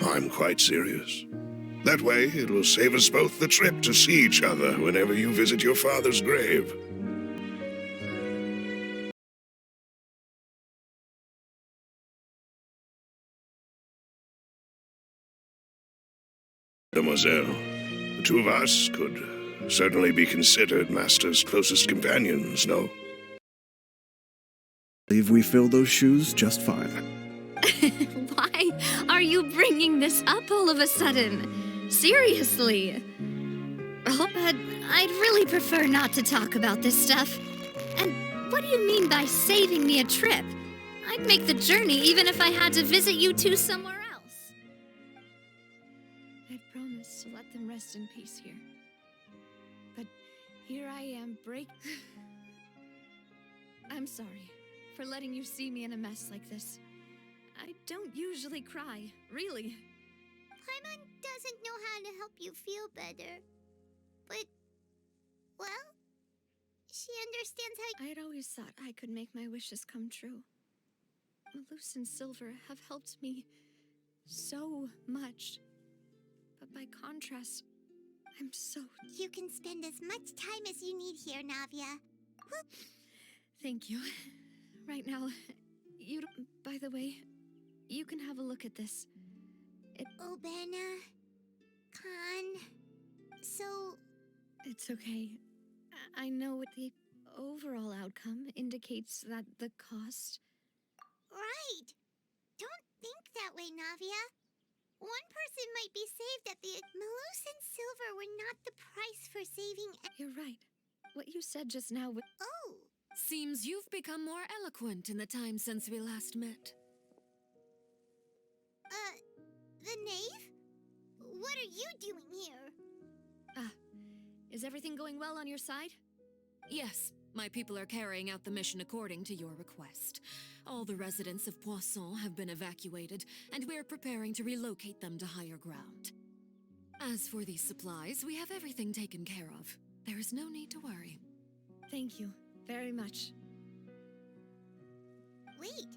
I'm quite serious. That way, it will save us both the trip to see each other whenever you visit your father's grave. Mademoiselle, the two of us could certainly be considered Master's closest companions, no? I believe we fill those shoes just fine. Why are you bringing this up all of a sudden? Seriously. Oh, but I'd really prefer not to talk about this stuff. And what do you mean by saving me a trip? I'd make the journey even if I had to visit you two somewhere else. I'd promised to let them rest in peace here. But here I am I'm sorry for letting you see me in a mess like this. I don't usually cry, really. Paimon doesn't know how to help you feel better. But, well, she understands how... I'd always thought I could make my wishes come true. Malus and Silver have helped me so much. But by contrast, I'm so... You can spend as much time as you need here, Navia. Thank you. Right now, you... By the way, you can have a look at this. Obana... Khan... So... It's okay. I know the overall outcome indicates that the cost... Right! Don't think that way, Navia. One person might be saved at the... Malus and Silver were not the price for saving... You're right. What you said just now was... Oh! Seems you've become more eloquent in the time since we last met. The knave? What are you doing here? Is everything going well on your side? Yes, my people are carrying out the mission according to your request. All the residents of Poisson have been evacuated, and we're preparing to relocate them to higher ground. As for these supplies, we have everything taken care of. There is no need to worry. Thank you very much. Wait,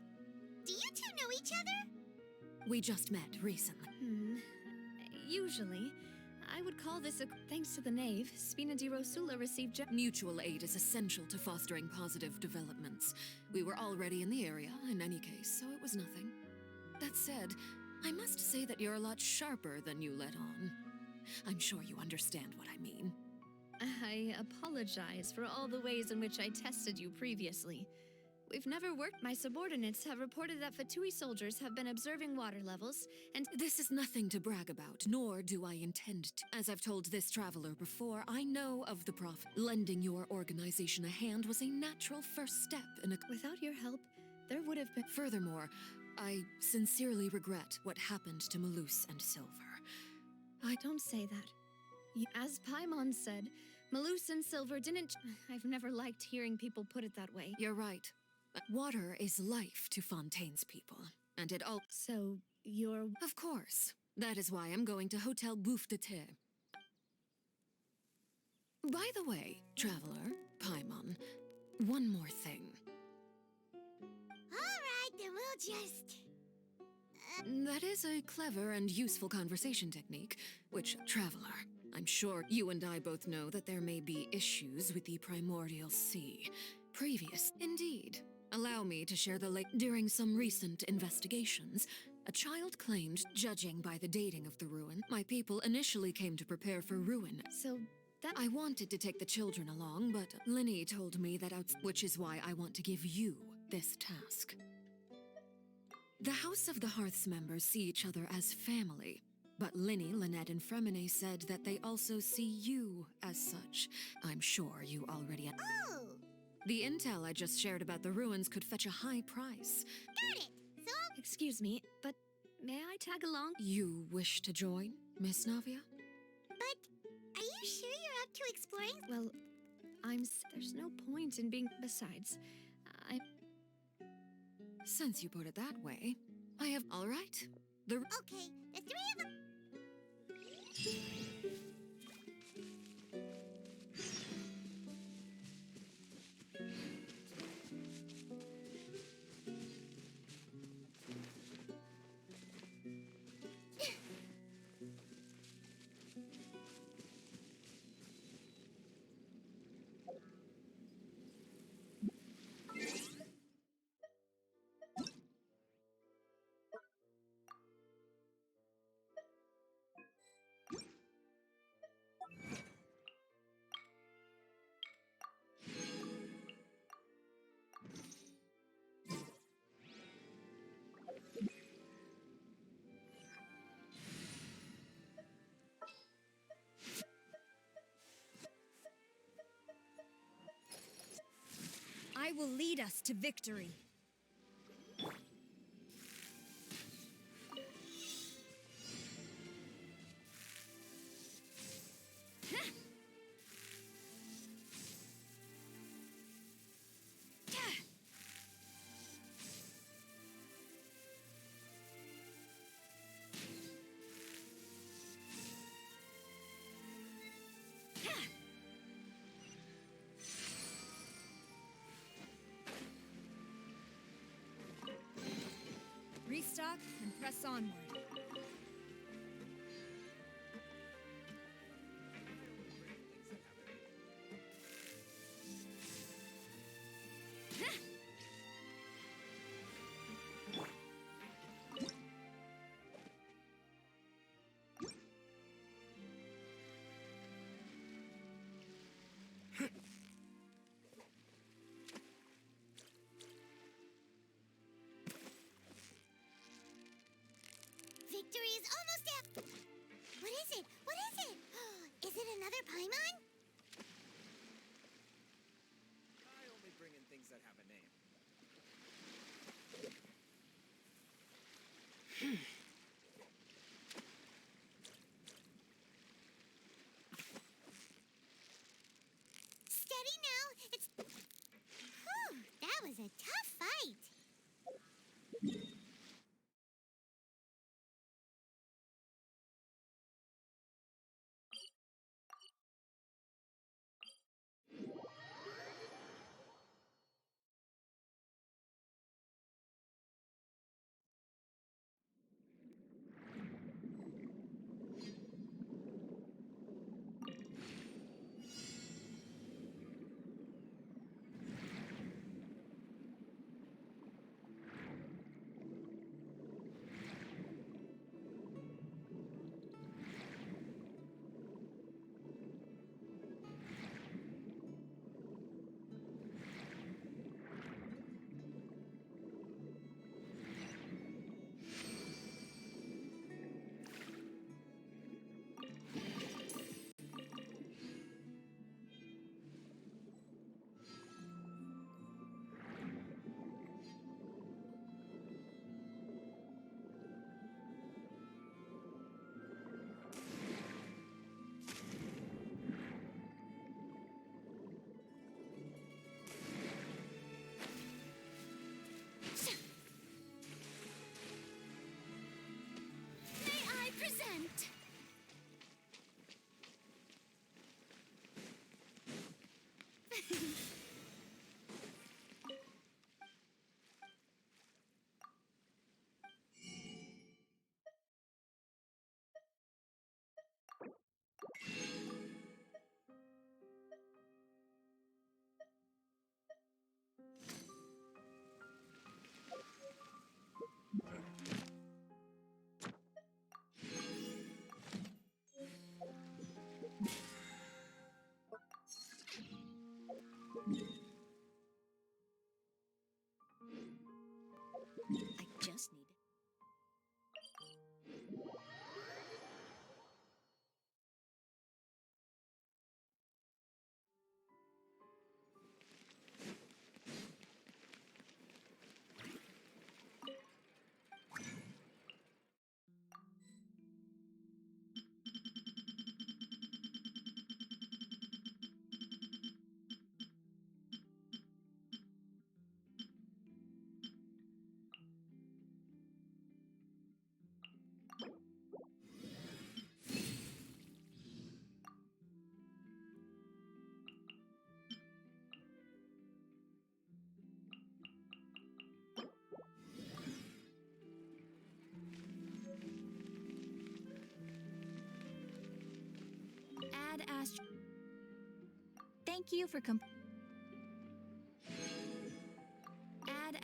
do you two know each other? We just met recently. Usually, I would call this a... Thanks to the knave, Spina di Rosula received... Mutual aid is essential to fostering positive developments. We were already in the area, in any case, so it was nothing. That said, I must say that you're a lot sharper than you let on. I'm sure you understand what I mean. I apologize for all the ways in which I tested you previously. We've never worked. My subordinates have reported that Fatui soldiers have been observing water levels, and... This is nothing to brag about, nor do I intend to. As I've told this traveler before, I know of the profit. Lending your organization a hand was a natural first step in a... Without your help, there would have been... Furthermore, I sincerely regret what happened to Malus and Silver. I don't say that. As Paimon said, Malus and Silver didn't... I've never liked hearing people put it that way. You're right. Water is life to Fontaine's people, and it all... So, you're... Of course. That is why I'm going to Hotel Bouffe de Thé. By the way, traveler, Paimon, one more thing. Alright, then we'll just... That is a clever and useful conversation technique, which, traveler, I'm sure you and I both know that there may be issues with the primordial sea. Indeed. Allow me to share the lake. During some recent investigations, a child claimed, judging by the dating of the ruin, my people initially came to prepare for ruin. So, that... I wanted to take the children along, but Linny told me that which is why I want to give you this task. The House of the Hearth's members see each other as family, but Linny, Lynette, and Fremine said that they also see you as such. I'm sure you already... Oh! The intel I just shared about the ruins could fetch a high price. Got it! So... Excuse me, but may I tag along? You wish to join, Miss Navia? But, are you sure you're up to exploring? Well, there's no point in being... Besides, Since you put it that way, I have... All right. Okay, the three of them... I will lead us to victory. Restock and press onward. Victory is almost out. What is it? What is it? Is it another Paimon? I only bring in things that have a name. Steady now. It's... Whew, that was a tough fight. May I present? I just need... Add Thank you for Add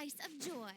slice of joy.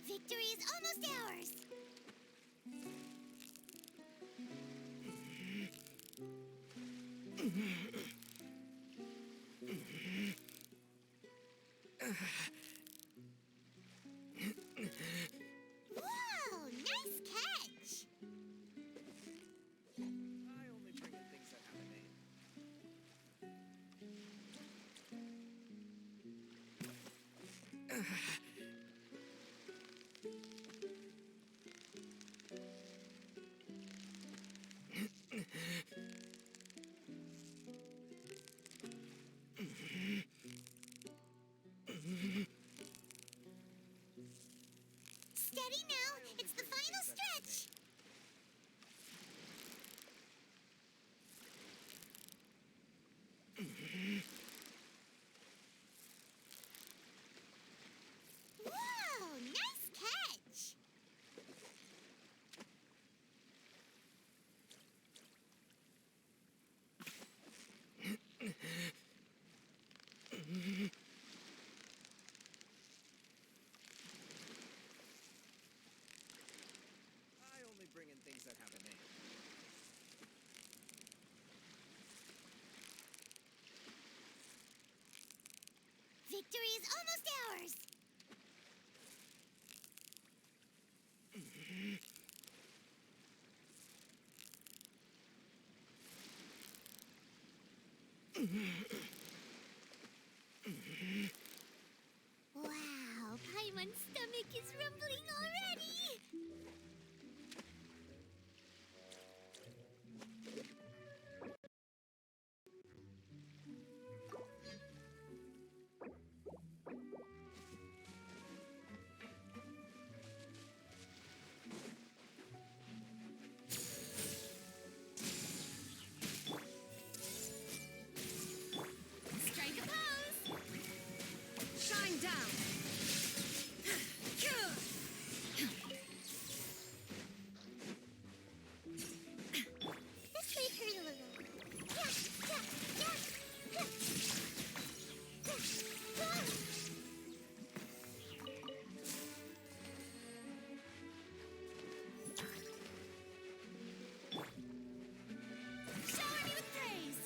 Victory is almost ours! Whoa! Nice catch! I only bring in things that have a Steady now. It's the final stretch. Whoa, nice catch. I only bring in things that have a name. Victory is almost ours. Wow, Paimon's stomach is rumbling already. Strike a pose! Shine down! This might hurt a little. Yeah, yeah, yeah. Shower me with praise!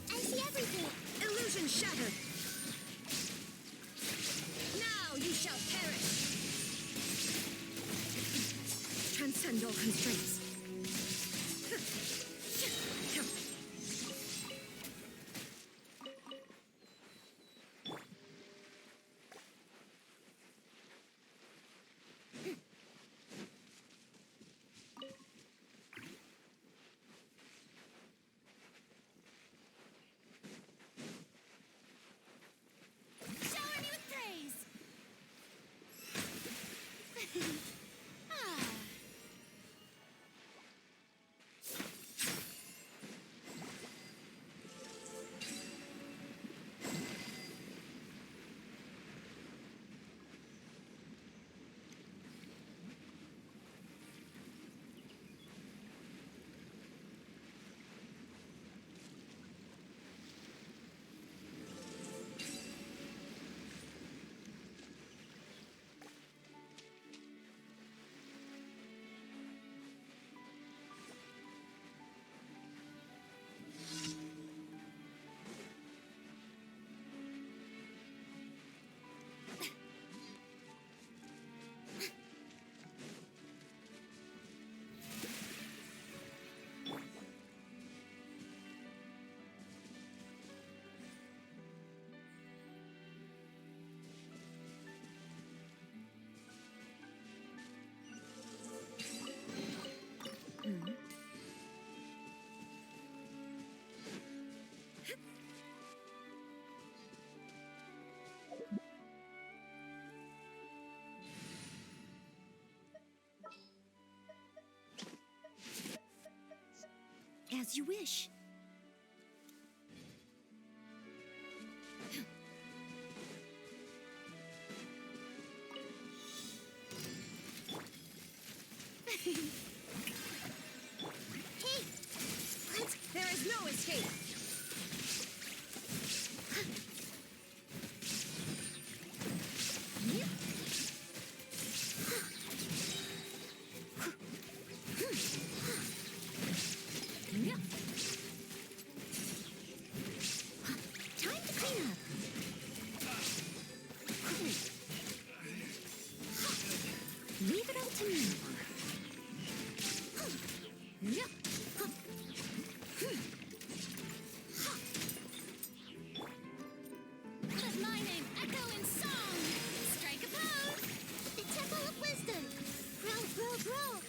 I see everything. Illusion shattered! Now you shall perish! Transcend all constraints. Shower me with praise! Ah. As you wish. Hey, what? There is no escape! to me. Let my name echo in song! Strike a pose! The Temple of Wisdom! Grow, grow, grow!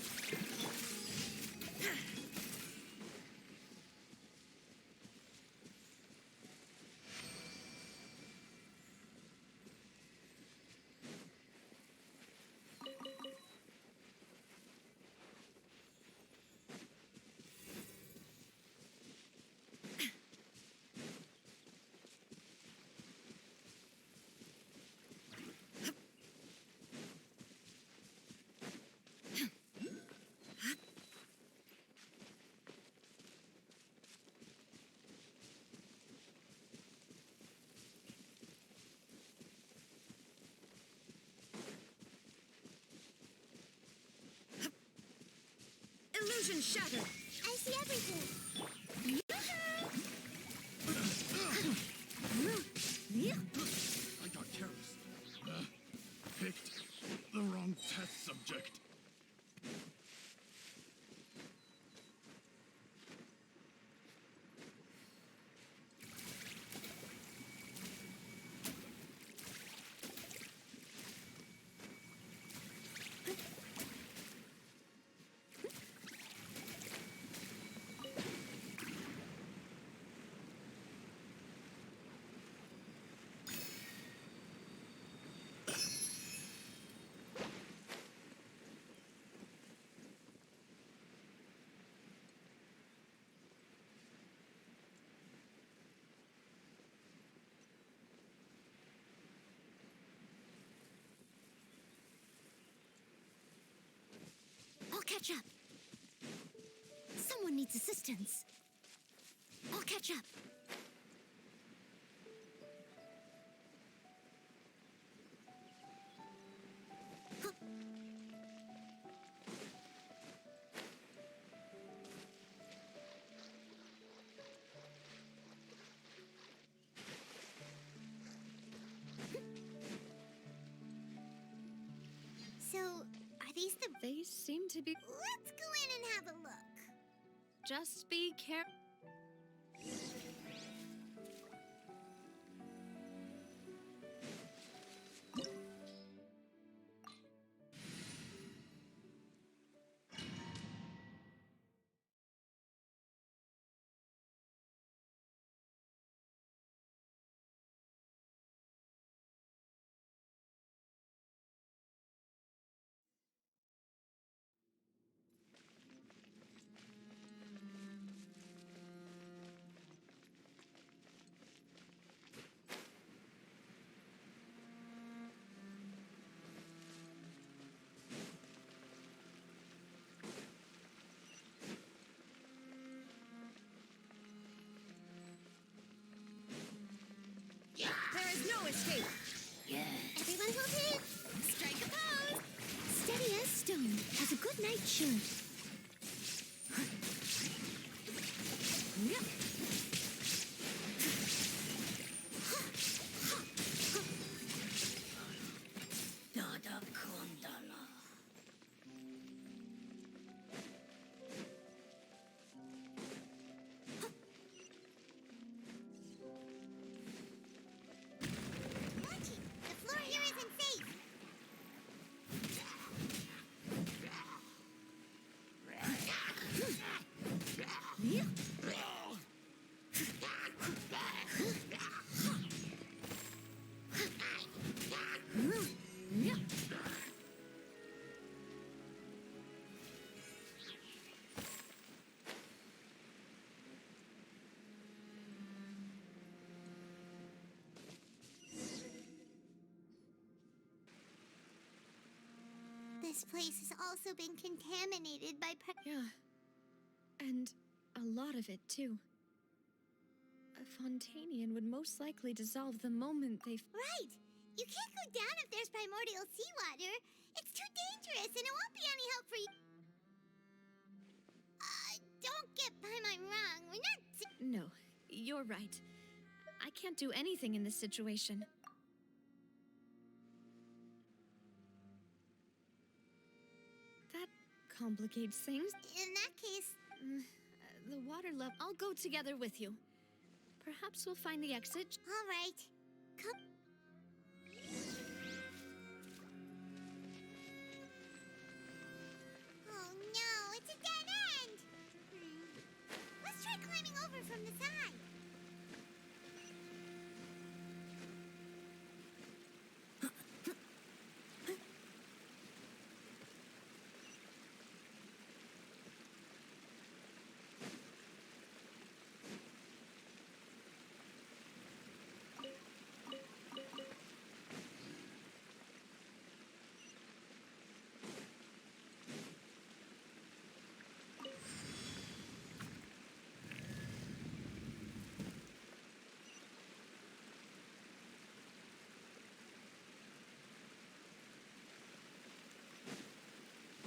Illusion shattered! I see everything! I got careless. Picked the wrong test subject. I'll catch up. Someone needs assistance. I'll catch up. Huh. So, are these the... They seem to be. Let's go in and have a look. Just be careful. There is no escape! Everyone hold it. Strike a pose! Steady as stone, as a good knight should. Watch it. The floor here isn't safe. This place has also been contaminated by Yeah. And a lot of it, too. A Fontanian would most likely dissolve the moment they. Right! You can't go down if there's primordial seawater. It's too dangerous and it won't be any help for you. Don't get by my wrong. We're not... No, you're right. I can't do anything in this situation. complicates things. In that case, The water level. I'll go together with you. Perhaps we'll find the exit. all right. Come. Oh no, it's a dead end! Let's try climbing over from the side.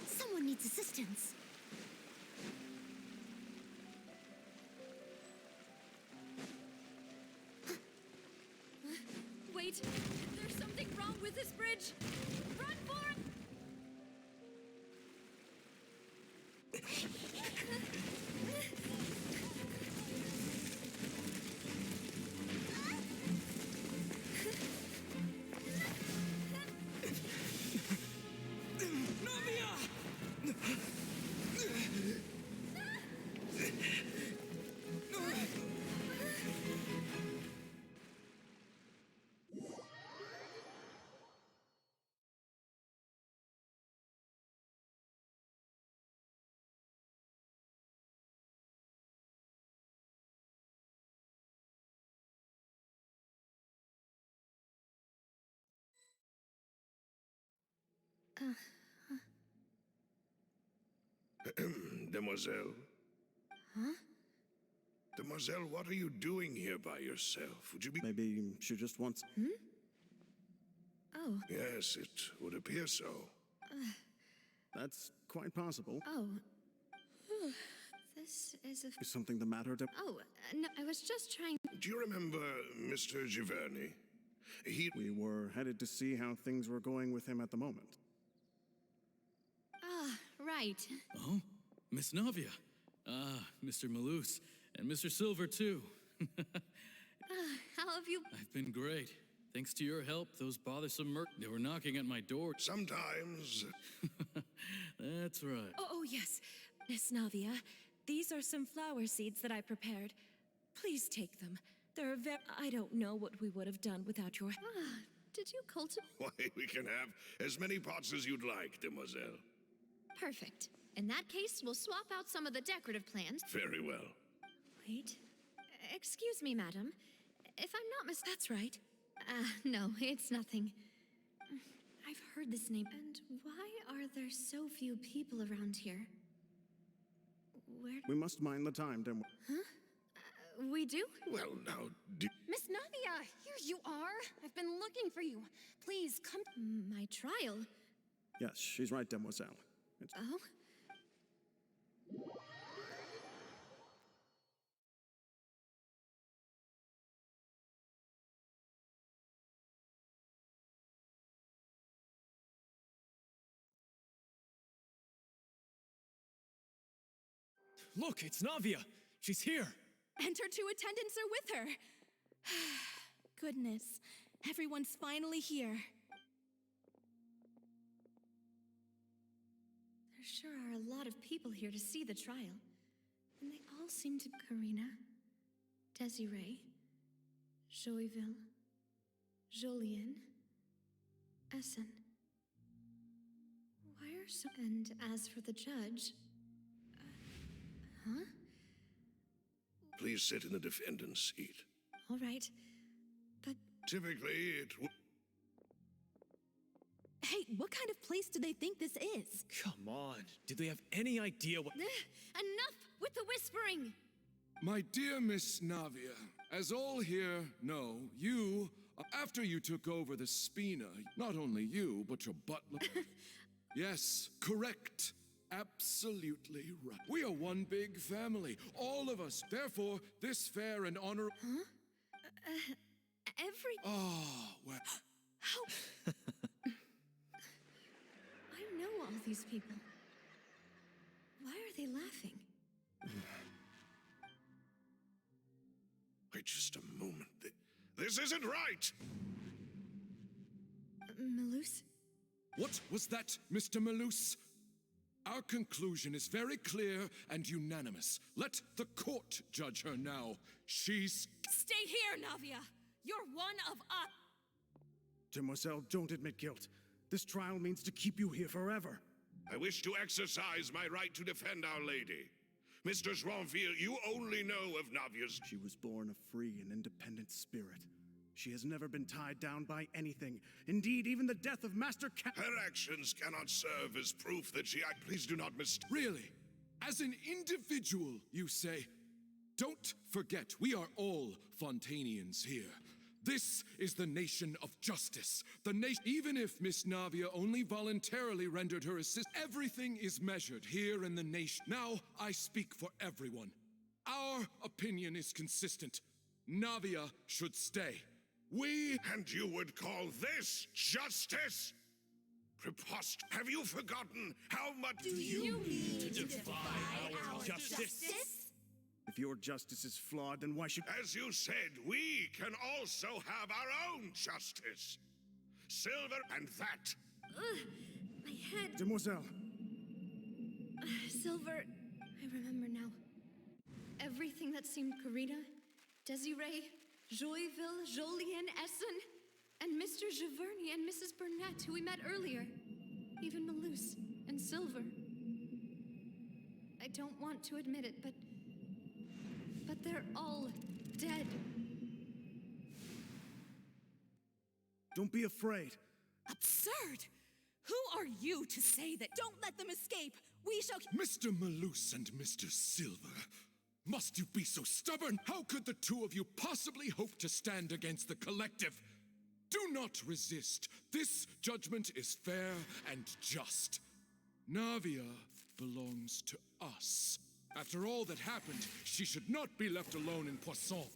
Someone needs assistance. Wait, there's something wrong with this bridge. Run for it! Demoiselle? Huh? Demoiselle, what are you doing here by yourself? Would you be... Maybe she just wants. Oh, Yes, it would appear so. That's quite possible. oh. This is a... Is something the matter, Oh, no, I was just trying... Do you remember Mr. Giverny? He... We were headed to see how things were going with him at the moment. Ah, right. Oh, Miss Navia. Ah, Mr. Malus. And Mr. Silver, too. How have you... I've been great. Thanks to your help, those bothersome they were knocking at my door. Sometimes... That's right. Oh, yes. Miss Navia, these are some flower seeds that I prepared. Please take them. They're I don't know what we would have done without your... Did you cultivate... Why, we can have as many pots as you'd like, Demoiselle. Perfect. In that case, we'll swap out some of the decorative plants. Very well. Wait. Excuse me, madam. If I'm not That's right. No, it's nothing. I've heard this name. And why are there so few people around here? Where... We must mind the time, Dem. We do? Well, now, do... Miss Navia, here you are. I've been looking for you. Please come. My trial? Yes, she's right, Demoiselle. It's Oh? Look, it's Navia. She's here. And her two attendants are with her. Goodness. Everyone's finally here. There sure are a lot of people here to see the trial. And they all seem to... Karina, Desiree, Joyville, Jolien, Essen. Why are so... And as for the judge... huh? Please sit in the defendant's seat. All right. But... Typically, it would... Hey, what kind of place do they think this is? Come on. Do they have any idea what... Enough with the whispering! My dear Miss Navia, as all here know, you, after you took over the Spina, not only you, but your butler... Yes, correct. Absolutely right. We are one big family, all of us. Therefore, this fair and honor... Huh? Oh, well... How... I know all these people. isn't right! Malus? What was that, Mr. Malus? Our conclusion is very clear and unanimous. Let the court judge her now. She's... Stay here, Navia! You're one of us! Demoiselle, don't admit guilt. This trial means to keep you here forever. I wish to exercise my right to defend Our Lady. Mr. Joinville, you only know of Navia's... She was born a free and independent spirit. She has never been tied down by anything. Indeed, even the death of Master Her actions cannot serve as proof that she... Please do not Really? As an individual, you say? Don't forget, we are all Fontanians here. This is the nation of justice. The nation... Even if Miss Navia only voluntarily rendered her assist, everything is measured here in the nation. Now, I speak for everyone. Our opinion is consistent. Navia should stay. And you would call this justice? Preposterous. Have you forgotten how much... Do you mean to defy our justice? If your justice is flawed, then why should... As you said, we can also have our own justice. Silver and that. My head. Demoiselle. Silver. I remember now. Everything that seemed Karina, Desiree, Joyville, Jolien, Essen, and Mr. Giverny and Mrs. Burnett, who we met earlier. Even Malus and Silver. I don't want to admit it, but they're all dead. Don't be afraid. Absurd! Who are you to say that? Don't let them escape! We shall... Mr. Malus and Mr. Silver, must you be so stubborn? How could the two of you possibly hope to stand against the collective? Do not resist. This judgment is fair and just. Navia belongs to us. After all that happened, she should not be left alone in Poisson.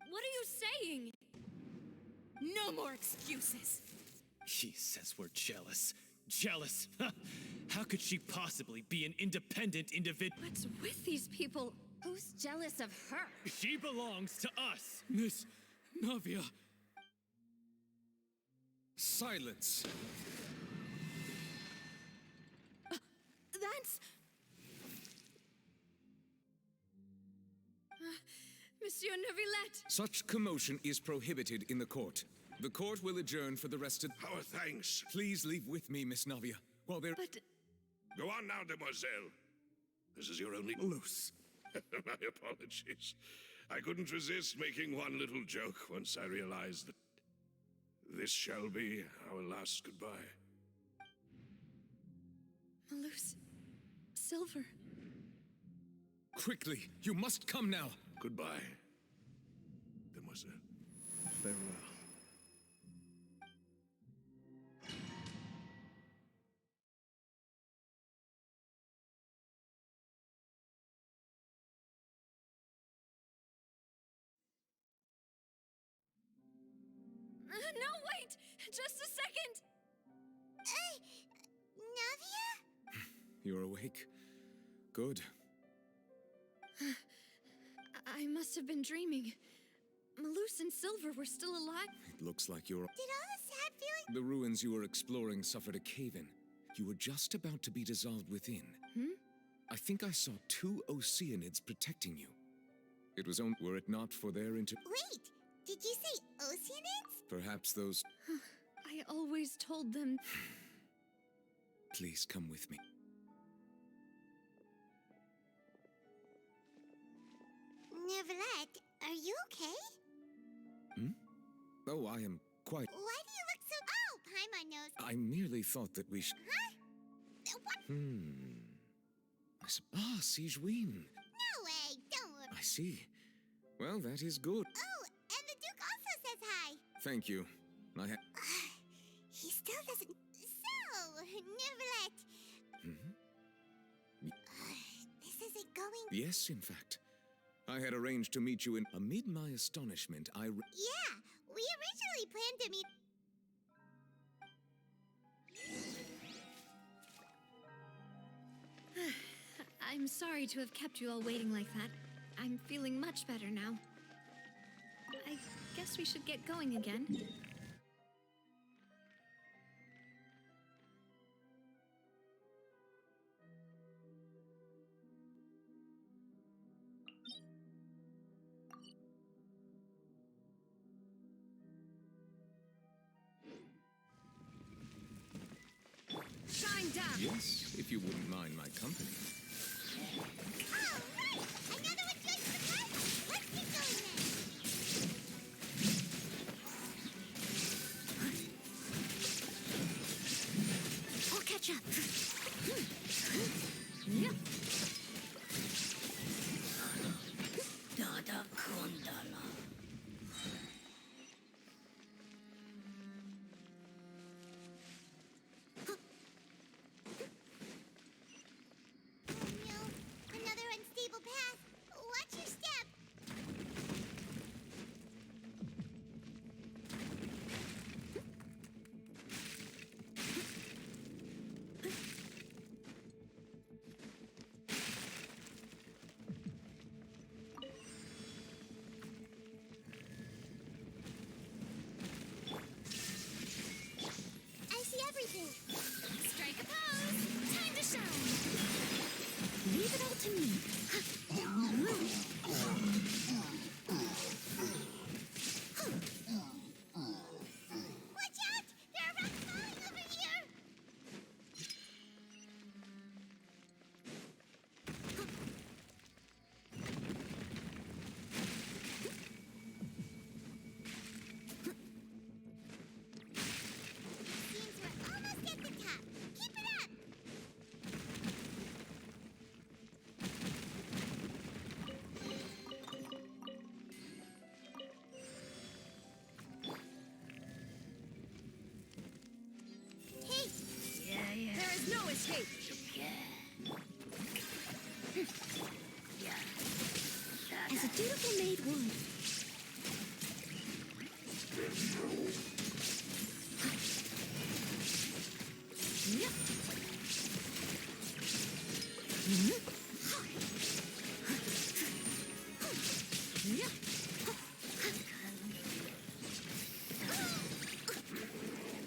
What are you saying? No more excuses. She says we're jealous. Jealous? How could she possibly be an independent individual? What's with these people? Who's jealous of her? She belongs to us. Miss Navia. Silence. That's... Monsieur Neuvillette! Such commotion is prohibited in the court. The court will adjourn for the rest of... Our thanks. Please leave with me, Miss Navia, while there... But... Go on now, demoiselle. This is your only... Loose. My apologies. I couldn't resist making one little joke once I realized that this shall be our last goodbye. Malus. Silver. Quickly, you must come now. Goodbye, demoiselle. Farewell. No, wait! Just a second! Navia? You're awake. Good. I must have been dreaming. Malus and Silver were still alive. It looks like you're... Did all the sad feelings... The ruins you were exploring suffered a cave-in. You were just about to be dissolved within. I think I saw 2 Oceanids protecting you. It was only... Were it not for their Wait! Did you say Oceanids? Perhaps those... I always told them... Please come with me. Neuvillette, are you okay? Oh, I am quite... Why do you look so... Oh, Paimon knows. I merely thought that we should... Huh? What? Sigewinne. No way, don't worry. I see. Well, that is good. Oh, and the Duke also says hi. Thank you. He still doesn't... So, Neuvillette. This isn't going... Yes, in fact. I had arranged to meet you in... Amid my astonishment, Yeah, we originally planned to meet... I'm sorry to have kept you all waiting like that. I'm feeling much better now. I guess we should get going again. Shine down! Yes, if you wouldn't mind my company. All right! Another one joins the party! Let's get going then! I'll catch up. Dada Kundala. Oh no! Another unstable path! Watch your step! I see everything! Strike a pose! Time to shine! Leave it all to me. Watch out! There are rocks falling over here! Seems we're almost at the top. Keep it up! Hey! There is no escape! As a dutiful maid would.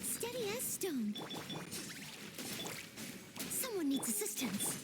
Steady as stone. Someone needs assistance.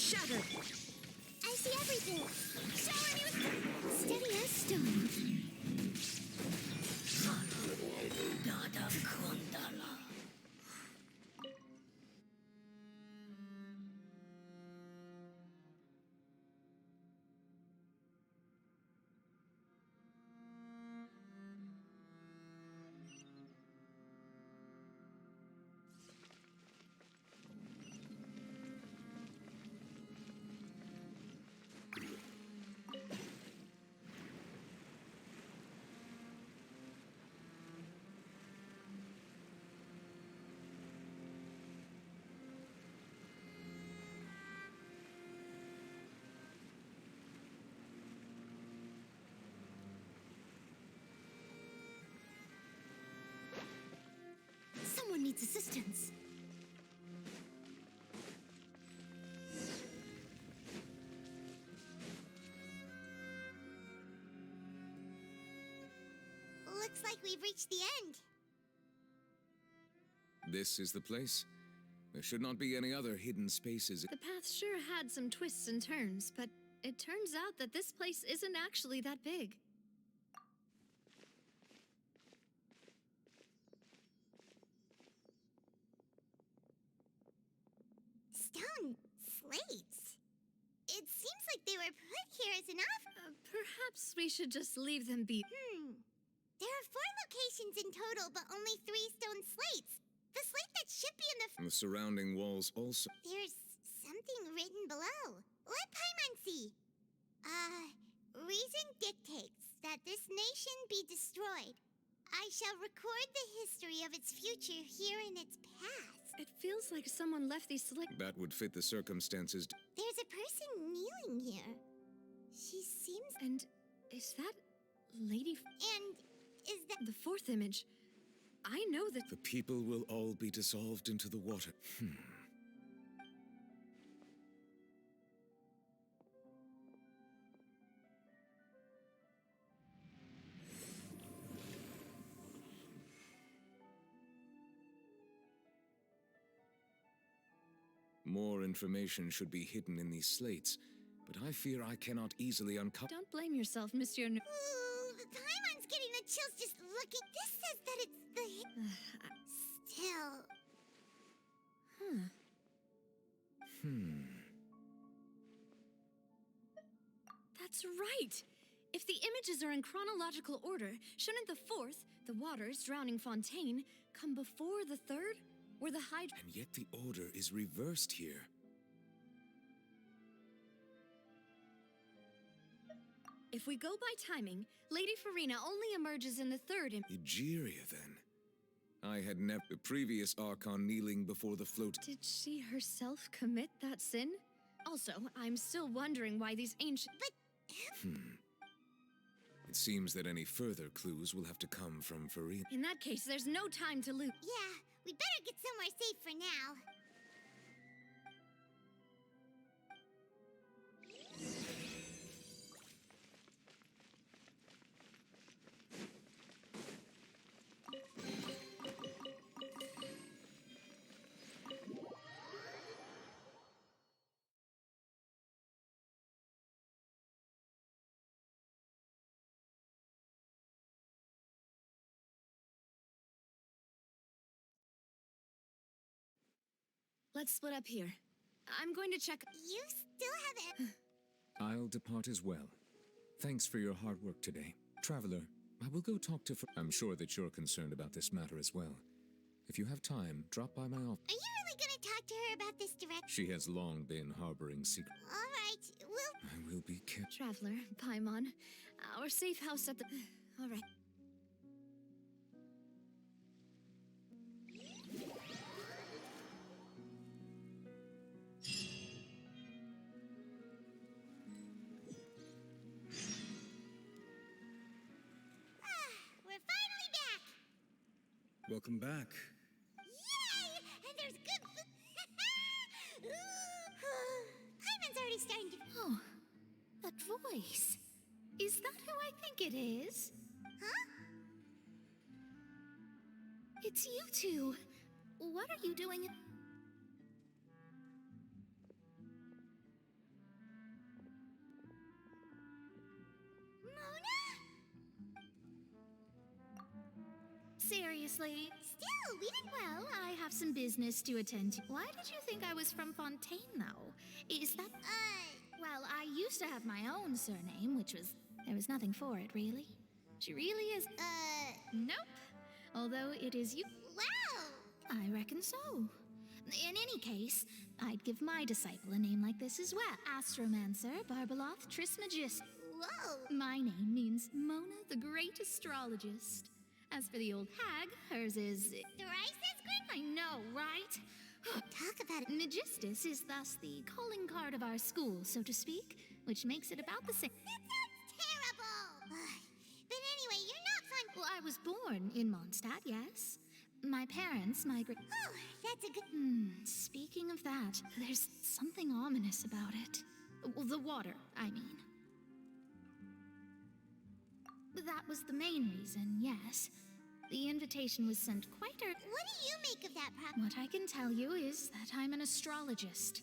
shattered. I see everything. Shower me with steady as stone. Someone needs assistance. Looks like we've reached the end. This is the place? There should not be any other hidden spaces. The path sure had some twists and turns, but it turns out that this place isn't actually that big. Stone slates. It seems like they were put here as an Perhaps we should just leave them be. There are 4 locations in total, but only 3 stone slates. The slate that should be in The surrounding walls also. There's something written below. Let Paimon see. Reason dictates that this nation be destroyed. I shall record the history of its future here in its past. It feels like someone left these That would fit the circumstances. There's a person kneeling here. She seems... And is that Lady... And is that... The 4th image. I know that... The people will all be dissolved into the water. More information should be hidden in these slates, but I fear I cannot easily uncover. Don't blame yourself, Monsieur. Ooh, Paimon's getting the chills just looking. This says that it's the... Still... That's right! If the images are in chronological order, shouldn't the 4th, the waters drowning Fontaine, come before the 3rd? Where the Hydra... And yet the order is reversed here. If we go by timing, Lady Farina only emerges in the 3rd Egeria, then. I had never... The previous Archon kneeling before the float... Did she herself commit that sin? Also, I'm still wondering why these ancient... But... It seems that any further clues will have to come from Farina. In that case, there's no time to lose. Yeah, we better get somewhere safe for now. Let's split up here. I'm going to check... You still haven't... I'll depart as well. Thanks for your hard work today. Traveler, I will go talk to... I'm sure that you're concerned about this matter as well. If you have time, drop by my office. Are you really gonna talk to her about this direct... She has long been harboring secrets. Alright, we'll... I will be careful. Traveler, Paimon, our safe house at the... All right. We're finally back! Welcome back. Yay! And there's good... Paimon's already starting to... Oh, that voice. Is that who I think it is? Huh? It's you two. What are you doing? seriously? Still, we didn't. Well, I have some business to attend to. Why did you think I was from Fontaine, though? Is that... Well, I used to have my own surname, which was... There was nothing for it, really. She really is... Nope. Although it is you... Wow! I reckon so. In any case, I'd give my disciple a name like this as well. Astromancer, Barbeloth, Trismegist. Whoa! My name means Mona the Great Astrologist. As for the old hag, hers is... Thrice as great? I know, right? Talk about it. Megistus is thus the calling card of our school, so to speak, which makes it about the same. That sounds terrible! But anyway, you're not fun. Well, I was born in Mondstadt, yes. My parents migrated... Oh, that's a good... Speaking of that, there's something ominous about it. Well, the water, I mean. That was the main reason, yes. The invitation was sent quite What do you make of that problem? What I can tell you is that I'm an astrologist.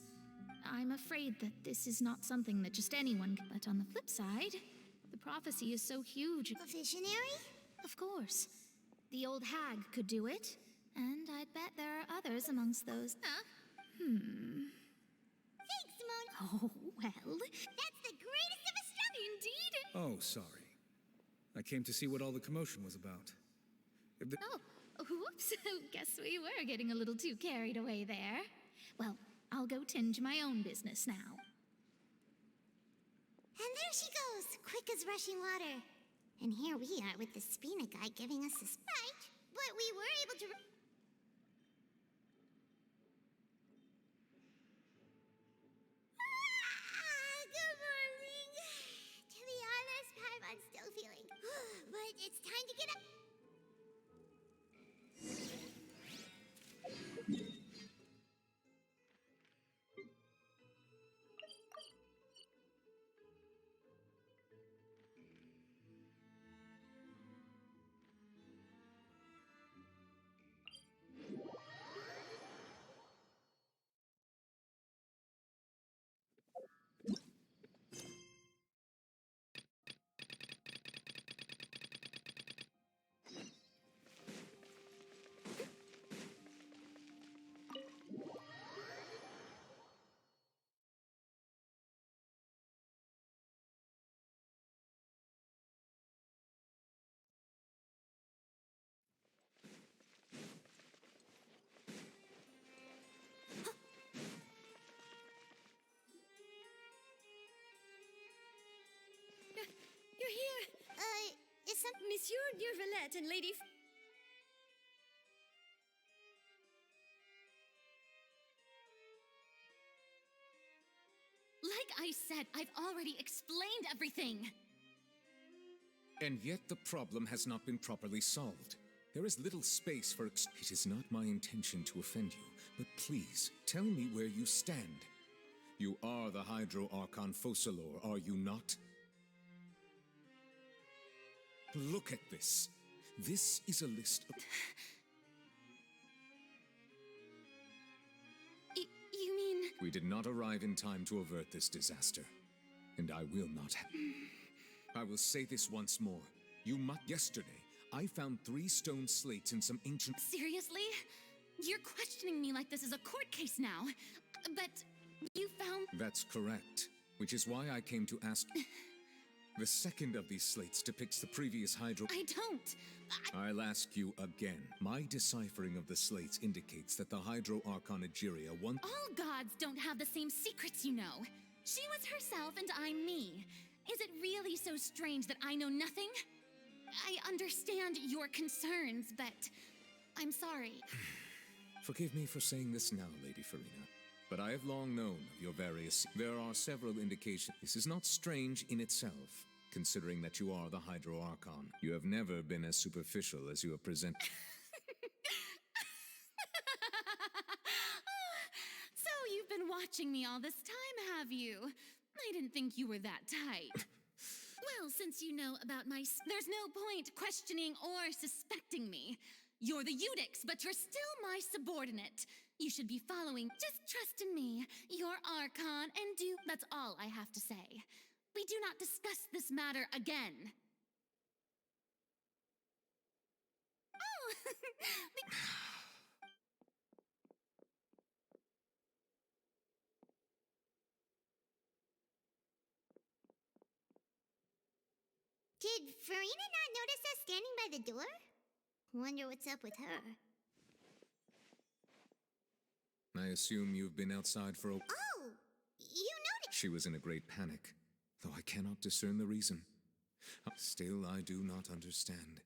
I'm afraid that this is not something that just anyone can... But on the flip side, the prophecy is so huge. A visionary? Of course. The old hag could do it, and I'd bet there are others amongst those. Huh? Thanks, Simone. Oh, well. That's the greatest of astrology. Indeed. Oh, sorry. I came to see what all the commotion was about. Oh, whoops. Guess we were getting a little too carried away there. Well, I'll go tend to my own business now. And there she goes, quick as rushing water. And here we are with the Spina guy giving us a right, but we were able to... Good morning. To be honest, I'm still feeling... But it's time to get up. You're here! Is some... Monsieur Neurvalette and Lady... Like I said, I've already explained everything. And yet the problem has not been properly solved. There is little space for It is not my intention to offend you, but please, tell me where you stand. You are the Hydro Archon Focalor, are you not? Look at this. This is a list of... You mean... We did not arrive in time to avert this disaster. And I will not have... I will say this once more. Yesterday, I found 3 stone slates in some ancient... Seriously? You're questioning me like this is a court case now. But you found... That's correct. Which is why I came to ask... The second of these slates depicts the previous Hydro... I don't. I'll ask you again. My deciphering of the slates indicates that the Hydro Archon Egeria once... All gods don't have the same secrets, you know. She was herself and I'm me. Is it really so strange that I know nothing? I understand your concerns, but I'm sorry. Forgive me for saying this now, Lady Farina. But I have long known of your various... There are several indications. This is not strange in itself, considering that you are the Hydro Archon. You have never been as superficial as you are present... So you've been watching me all this time, have you? I didn't think you were that tight. Well, since you know about my... There's no point questioning or suspecting me. You're the Eudix, but you're still my subordinate. You should be following. Just trust in me. You're Archon, and do... That's all I have to say. We do not discuss this matter again. Oh, Did Farina not notice us standing by the door? Wonder what's up with her. I assume you've been outside for a... Oh! You noticed... She was in a great panic, though I cannot discern the reason. Still, I do not understand.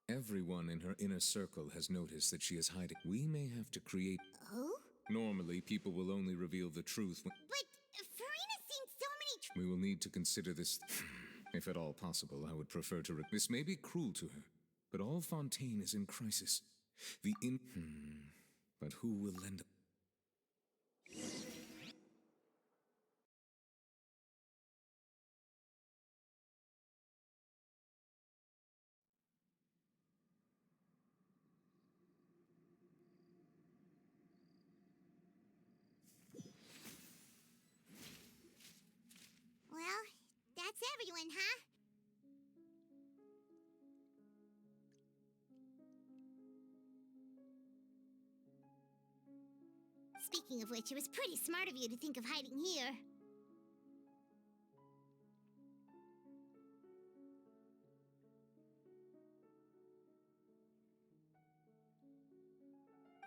Everyone in her inner circle has noticed that she is hiding. We may have to create... Oh? Normally, people will only reveal the truth when... But Farina's seen so many... We will need to consider this... If at all possible, I would prefer to... This may be cruel to her, but all Fontaine is in crisis. But who will lend... Well, that's everyone, huh? Speaking of which, it was pretty smart of you to think of hiding here.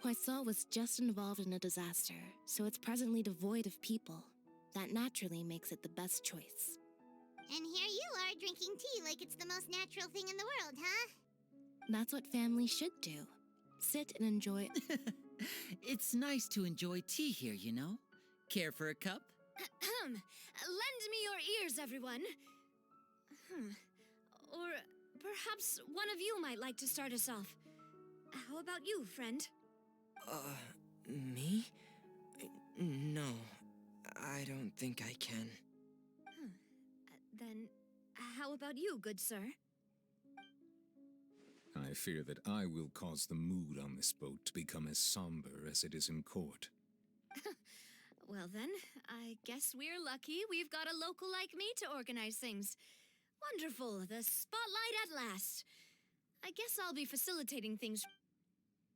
Poisson was just involved in a disaster, so it's presently devoid of people. That naturally makes it the best choice. And here you are drinking tea like it's the most natural thing in the world, huh? That's what families should do. Sit and enjoy... It's nice to enjoy tea here, you know? Care for a cup? Lend me your ears, everyone. Or perhaps one of you might like to start us off. How about you, friend? Me? No, I don't think I can. Then, how about you, good sir? I fear that I will cause the mood on this boat to become as somber as it is in court. Well then, I guess we're lucky we've got a local like me to organize things. Wonderful, the spotlight at last. I guess I'll be facilitating things.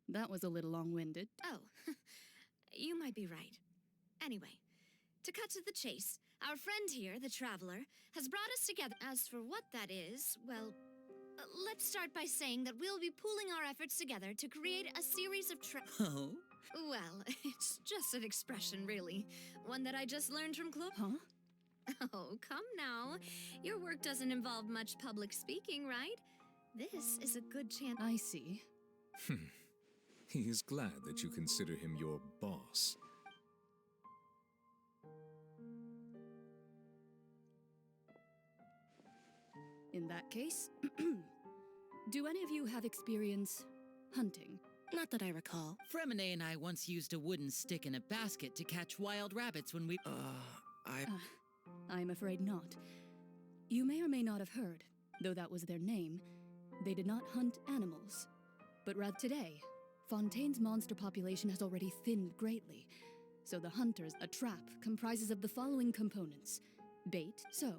That was a little long-winded. Oh, you might be right. Anyway, to cut to the chase, our friend here, the Traveler, has brought us together. As for what that is, well, let's start by saying that we'll be pooling our efforts together to create a series of Oh? Well, it's just an expression, really. One that I just learned from Huh? Oh, come now. Your work doesn't involve much public speaking, right? This is a good chance. I see. He is glad that you consider him your boss. In that case, do any of you have experience hunting? Not that I recall. Fremine and I once used a wooden stick in a basket to catch wild rabbits when we... I'm afraid not. You may or may not have heard, though that was their name, they did not hunt animals. But rather today, Fontaine's monster population has already thinned greatly. So the hunters, a trap, comprises of the following components. Bait, so,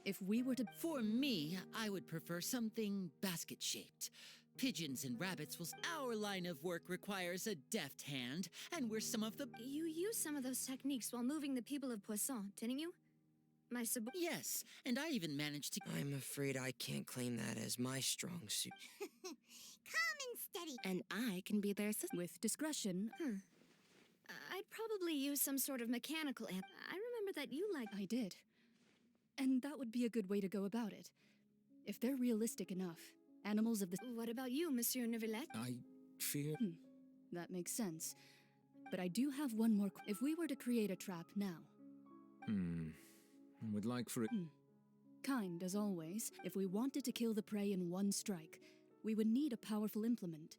if we were to... For me, I would prefer something basket-shaped. Pigeons and rabbits will... Our line of work requires a deft hand, and we're some of the... You used some of those techniques while moving the people of Poisson, didn't you? Yes, and I even managed to... I'm afraid I can't claim that as my strong suit. Calm and steady. And I can be their assistant. With discretion... I'd probably use some sort of mechanical amp. I remember that you liked... I did. And that would be a good way to go about it. If they're realistic enough, animals of the... What about you, Monsieur Neuvillette? I fear... That makes sense. But I do have one more... If we were to create a trap now... I would like for it... Kind, as always. If we wanted to kill the prey in one strike, we would need a powerful implement.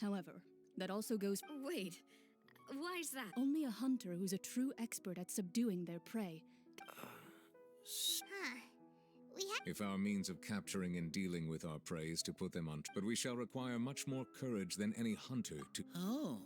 However, that also goes... Wait, why is that? Only a hunter who's a true expert at subduing their prey... If our means of capturing and dealing with our prey is to put them on... But we shall require much more courage than any hunter to... Oh...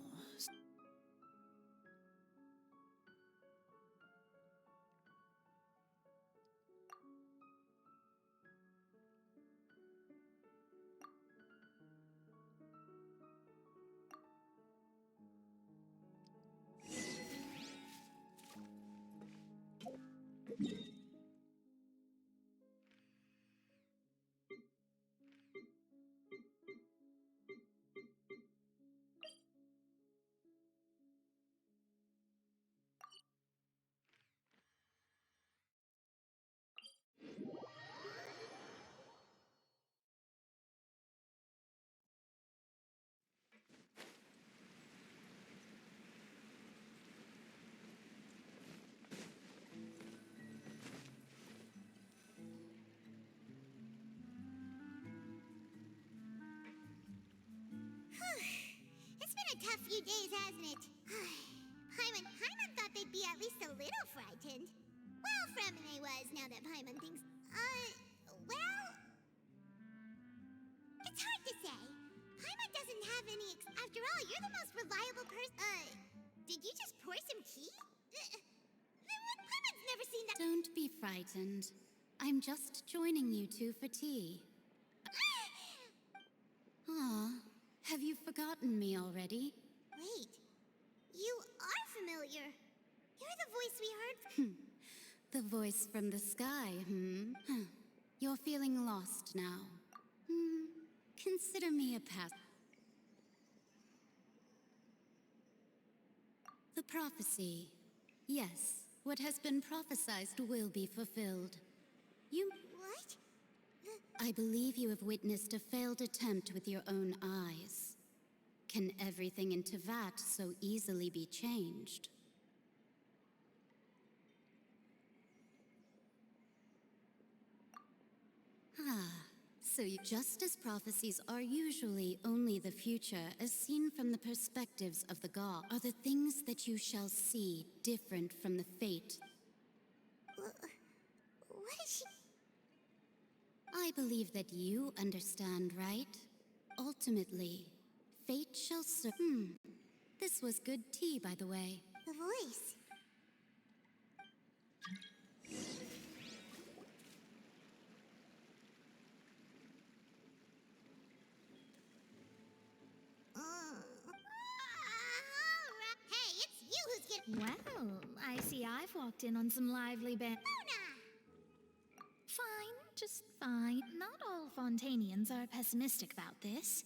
tough few days, hasn't it? Paimon thought they'd be at least a little frightened. Well, Fremine was, now that Paimon thinks... well... It's hard to say. Paimon doesn't have any After all, you're the most reliable person... did you just pour some tea? Paimon's never seen that... Don't be frightened. I'm just joining you two for tea. Ah, have you forgotten me already? Wait, you are familiar. You're the voice we heard. The voice from the sky, You're feeling lost now. Consider me a pass. The prophecy. Yes, what has been prophesied will be fulfilled. What? I believe you have witnessed a failed attempt with your own eyes. Can everything in Tevat so easily be changed? So just as prophecies are usually only the future as seen from the perspectives of the god, are the things that you shall see different from the fate? What is she... I believe that you understand, right? Ultimately, fate shall This was good tea, by the way. The voice. Hey, it's you who's getting... Well, I see I've walked in on some lively Mona! Fine, just fine. Not all Fontainians are pessimistic about this.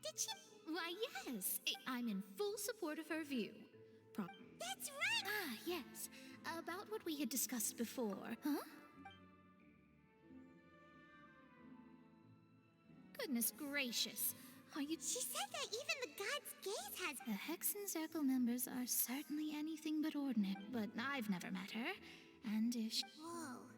Did she... Why, yes. I'm in full support of her view. That's right! Ah, yes. About what we had discussed before. Huh? Goodness gracious. Are you... She said that even the god's gaze has... The Hexen Circle members are certainly anything but ordinary, but I've never met her. And if she... Whoa.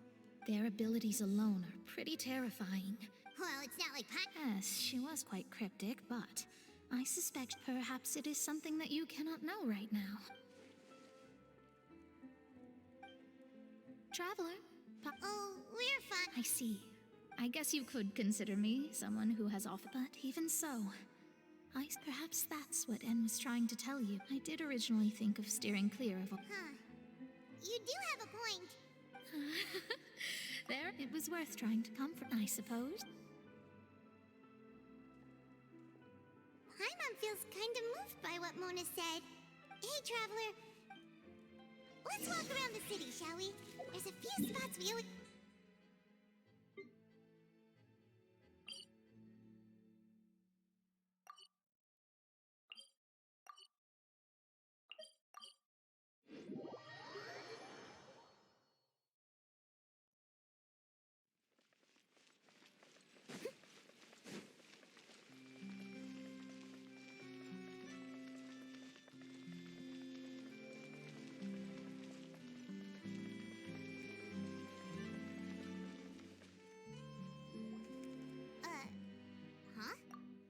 Their abilities alone are pretty terrifying. Well, it's not like... Yes, she was quite cryptic, but I suspect perhaps it is something that you cannot know right now. Traveler? Oh, we're fine. I see. I guess you could consider me someone who has offered, but even so, perhaps that's what En was trying to tell you. I did originally think of steering clear of... You do have a point. There, it was worth trying to comfort, I suppose. Paimon feels kind of moved by what Mona said. Hey, Traveler. Let's walk around the city, shall we? There's a few spots we always...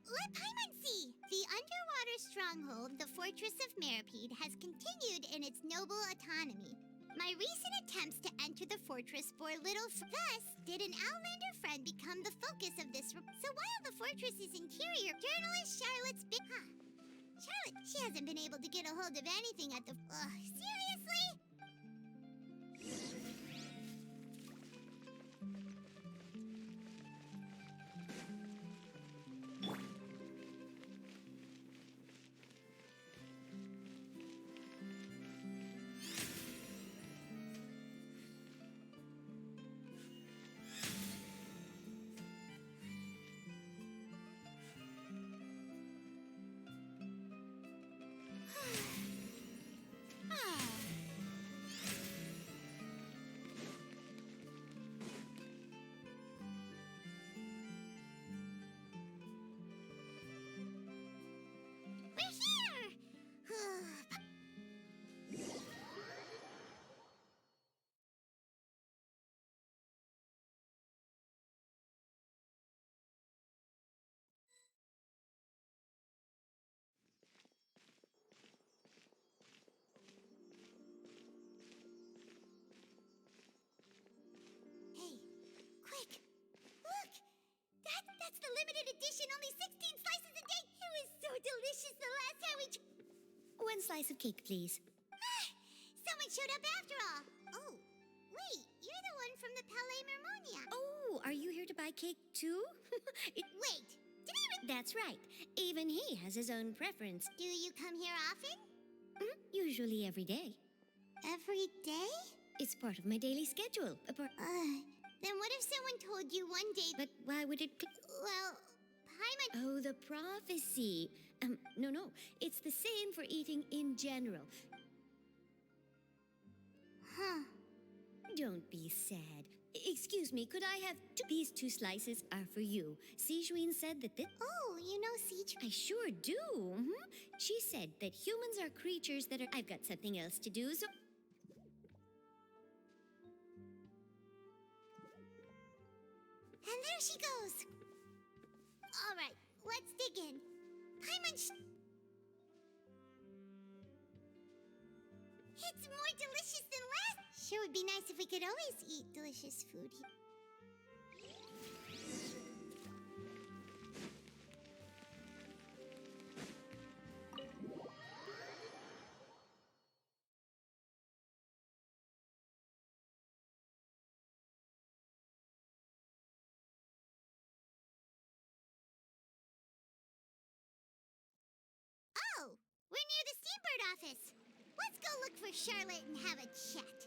Let Paimon see! The underwater stronghold, the Fortress of Meripede, has continued in its noble autonomy. My recent attempts to enter the fortress bore little thus did an Outlander friend become the focus of this So while the fortress's interior, journalist Charlotte's Charlotte, she hasn't been able to get a hold of anything at the... seriously? delicious the last time we... One slice of cake, please. Someone showed up after all. Oh, wait, you're the one from the Palais Mermonia. Oh, are you here to buy cake too? Wait, did he... That's right. Even he has his own preference. Do you come here often? Usually every day. Every day? It's part of my daily schedule. Then what if someone told you one day... But why would it... Well, Paimon... Oh, the prophecy. No. It's the same for eating in general. Huh. Don't be sad. Excuse me, could I have these 2 slices are for you. Sijuin said that this... Oh, you know Sijuin? I sure do. She said that humans are creatures that are... I've got something else to do, so... And there she goes. All right, let's dig in. Paimon... It's more delicious than last. Sure would be nice if we could always eat delicious food. Oh, we're near the Steambird office. Let's go look for Charlotte and have a chat.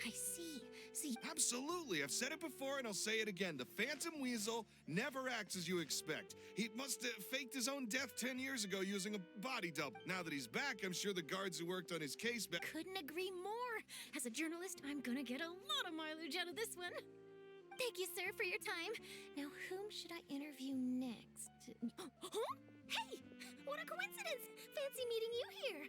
I see. See, Absolutely. I've said it before and I'll say it again. The Phantom Weasel never acts as you expect. He must have faked his own death 10 years ago using a body double. Now that he's back, I'm sure the guards who worked on his case Couldn't agree more. As a journalist, I'm gonna get a lot of mileage out of this one. Thank you, sir, for your time. Now, whom should I interview next? Huh? Hey! What a coincidence! Fancy meeting you here.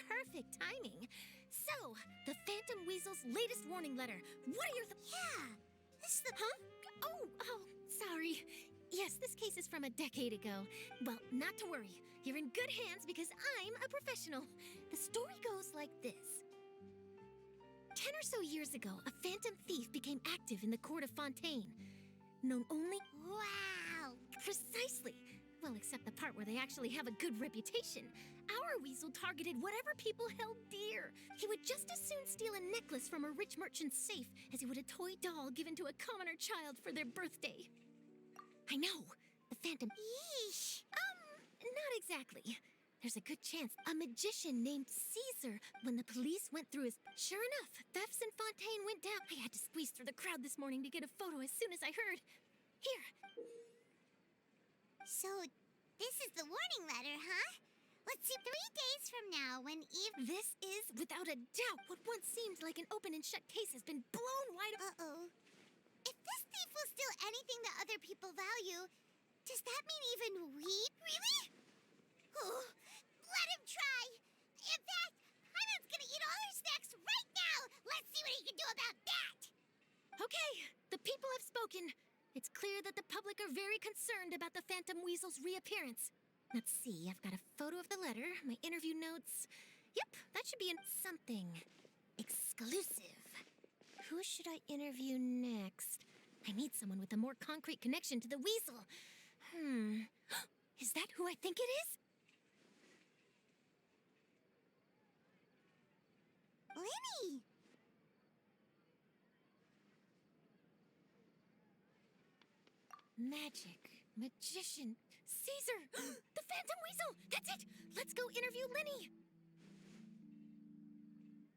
Perfect timing. So, the Phantom Weasel's latest warning letter. What are your Yeah, this is the... Huh? Oh, sorry. Yes, this case is from a decade ago. Well, not to worry. You're in good hands because I'm a professional. The story goes like this. 10 or so years ago, a phantom thief became active in the court of Fontaine. Known only... Wow! Precisely. Well, except the part where they actually have a good reputation. Our weasel targeted whatever people held dear. He would just as soon steal a necklace from a rich merchant's safe as he would a toy doll given to a commoner child for their birthday. I know. The phantom... Yeesh! Not exactly. There's a good chance a magician named Caesar, when the police went through his... Sure enough, thefts in Fontaine went down. I had to squeeze through the crowd this morning to get a photo as soon as I heard. Here. So, this is the warning letter, huh? Let's see, 3 days from now, when Eve... This is, without a doubt, what once seemed like an open and shut case has been blown wide... Uh-oh. If this thief will steal anything that other people value, does that mean even we really? Oh, let him try! In fact, Hyman's gonna eat all our snacks right now! Let's see what he can do about that! Okay, the people have spoken. It's clear that the public are very concerned about the Phantom Weasel's reappearance. Let's see, I've got a photo of the letter, my interview notes. Yep, that should be in something exclusive. Who should I interview next? I need someone with a more concrete connection to the weasel. Is that who I think it is? Lenny! Magic, magician, Caesar, the Phantom Weasel! That's it! Let's go interview Lenny!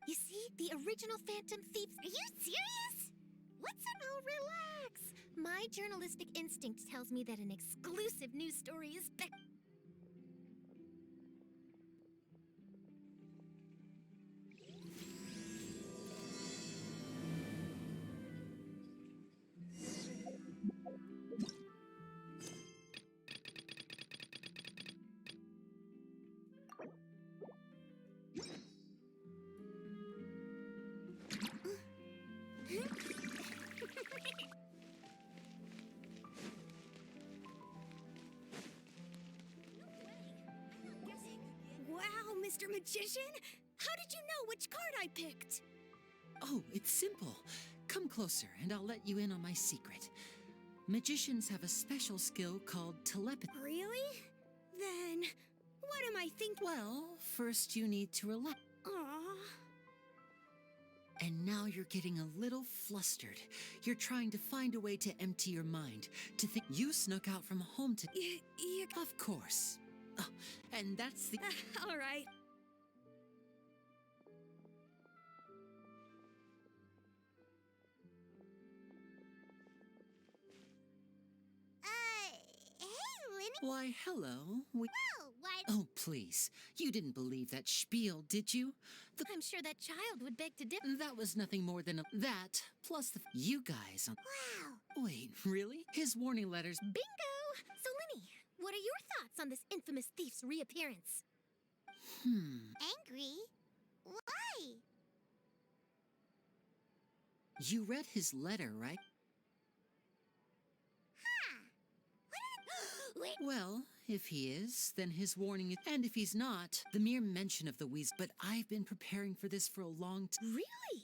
You see, the original Phantom Thieves... Are you serious? What's up? Oh, relax! My journalistic instinct tells me that an exclusive news story is better. Wow, Mr. Magician! How did you know which card I picked? Oh, it's simple. Come closer, and I'll let you in on my secret. Magicians have a special skill called telepathy. Really? Then, what am I thinking? Well, first you need to relax. Aww. And now you're getting a little flustered. You're trying to find a way to empty your mind, to think you snuck out from home to... Of course. Oh, and that's the... All right. Hey, Lenny. Why, hello. Well, why... Oh, please. You didn't believe that spiel, did you? I'm sure that child would beg to differ. That was nothing more than that, plus the... You guys... Wow. Wait, really? His warning letters... Bingo! So, Lenny, what are your thoughts on this infamous thief's reappearance? Angry? Why? You read his letter, right? Wait. Well, if he is, then his warning is... And if he's not, the mere mention of the weasel... But I've been preparing for this for a long time. Really?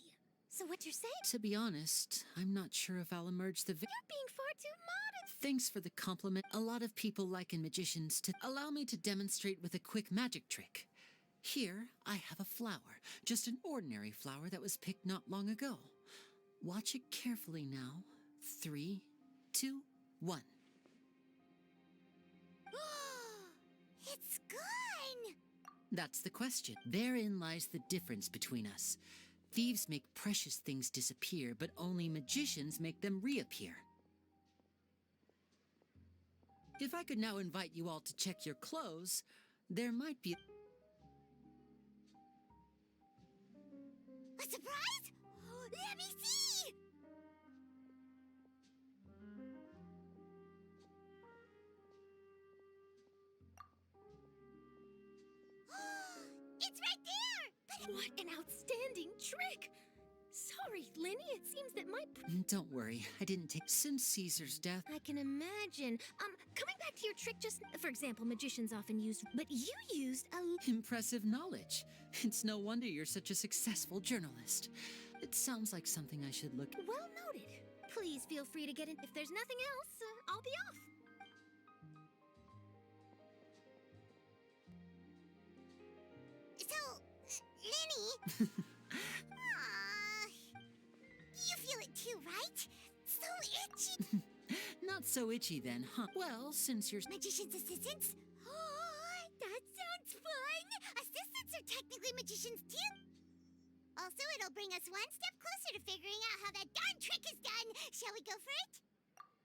So what you're saying? To be honest, I'm not sure if I'll emerge the... You're being far too modest. Thanks for the compliment. A lot of people liken magicians to... Allow me to demonstrate with a quick magic trick. Here, I have a flower. Just an ordinary flower that was picked not long ago. Watch it carefully now. 3, 2, 1. It's gone! That's the question. Therein lies the difference between us. Thieves make precious things disappear, but only magicians make them reappear. If I could now invite you all to check your clothes, there might be... A surprise? Let me see! It's right there! But What an outstanding trick! Sorry, Lenny, it seems that my... Don't worry, I didn't take... Since Caesar's death... I can imagine. Coming back to your trick just... For example, magicians often use... But you used a... Impressive knowledge. It's no wonder you're such a successful journalist. It sounds like something I should look... Well noted. Please feel free to get in. If there's nothing else, I'll be off. So, Lenny... You feel it too, right? So itchy! Not so itchy then, huh? Well, since you're... Magician's assistants? Oh, that sounds fun! Assistants are technically magicians too! Also, it'll bring us one step closer to figuring out how that darn trick is done! Shall we go for it?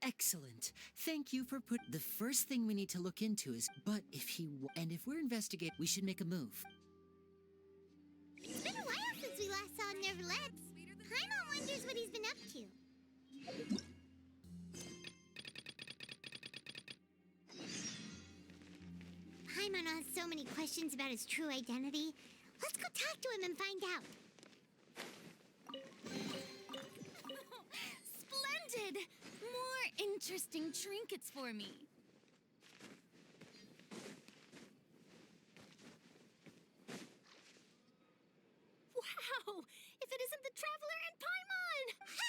Excellent. Thank you for put... The first thing we need to look into is... But if he... And if we're investigating, we should make a move. It's been a while since we last saw Nervalets. Paimon wonders what he's been up to. Paimon has so many questions about his true identity. Let's go talk to him and find out. Splendid! More interesting trinkets for me. Wow! If it isn't the Traveler and Paimon! Ha!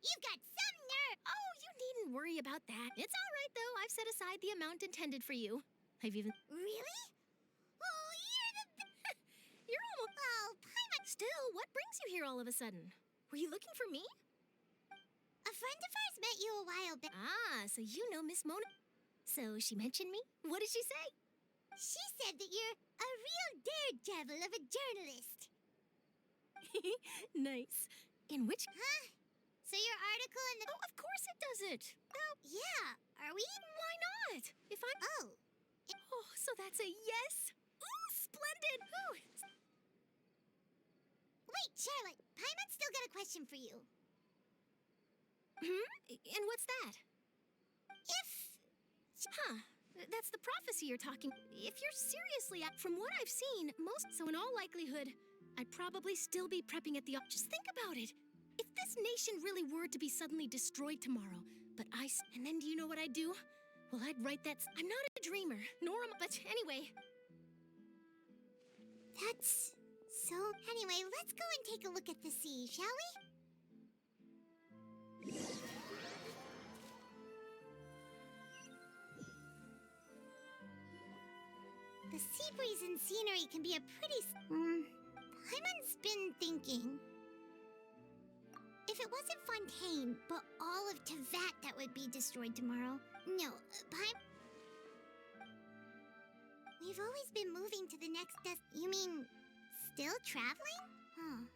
You've got some nerve! Oh, you needn't worry about that. It's all right, though. I've set aside the amount intended for you. I've even... Really? Oh, you're the... You're almost... Oh, Paimon... Still, what brings you here all of a sudden? Were you looking for me? A friend of ours met you a while back. Ah, so you know Miss Mona. So she mentioned me? What did she say? She said that you're a real daredevil of a journalist. Nice. In which... Huh? So your article in the... Oh, of course it does it. Oh, yeah. Are we? Why not? If I'm... Oh. Oh, so that's a yes? Ooh, splendid! Ooh. Wait, Charlotte. Paimon's still got a question for you. And what's that? If... Huh. That's the prophecy you're talking... If you're seriously... From what I've seen, most... So in all likelihood, I'd probably still be prepping at the... Just think about it. If this nation really were to be suddenly destroyed tomorrow, but and then do you know what I'd do? Well, I'd write that... I'm not a dreamer, nor am... But anyway... That's... So... Anyway, let's go and take a look at the sea, shall we? The sea breeze and scenery can be a pretty... Paimon's been thinking... If it wasn't Fontaine, but all of Tevat that would be destroyed tomorrow... No, We've always been moving to the next You mean... still traveling? Huh.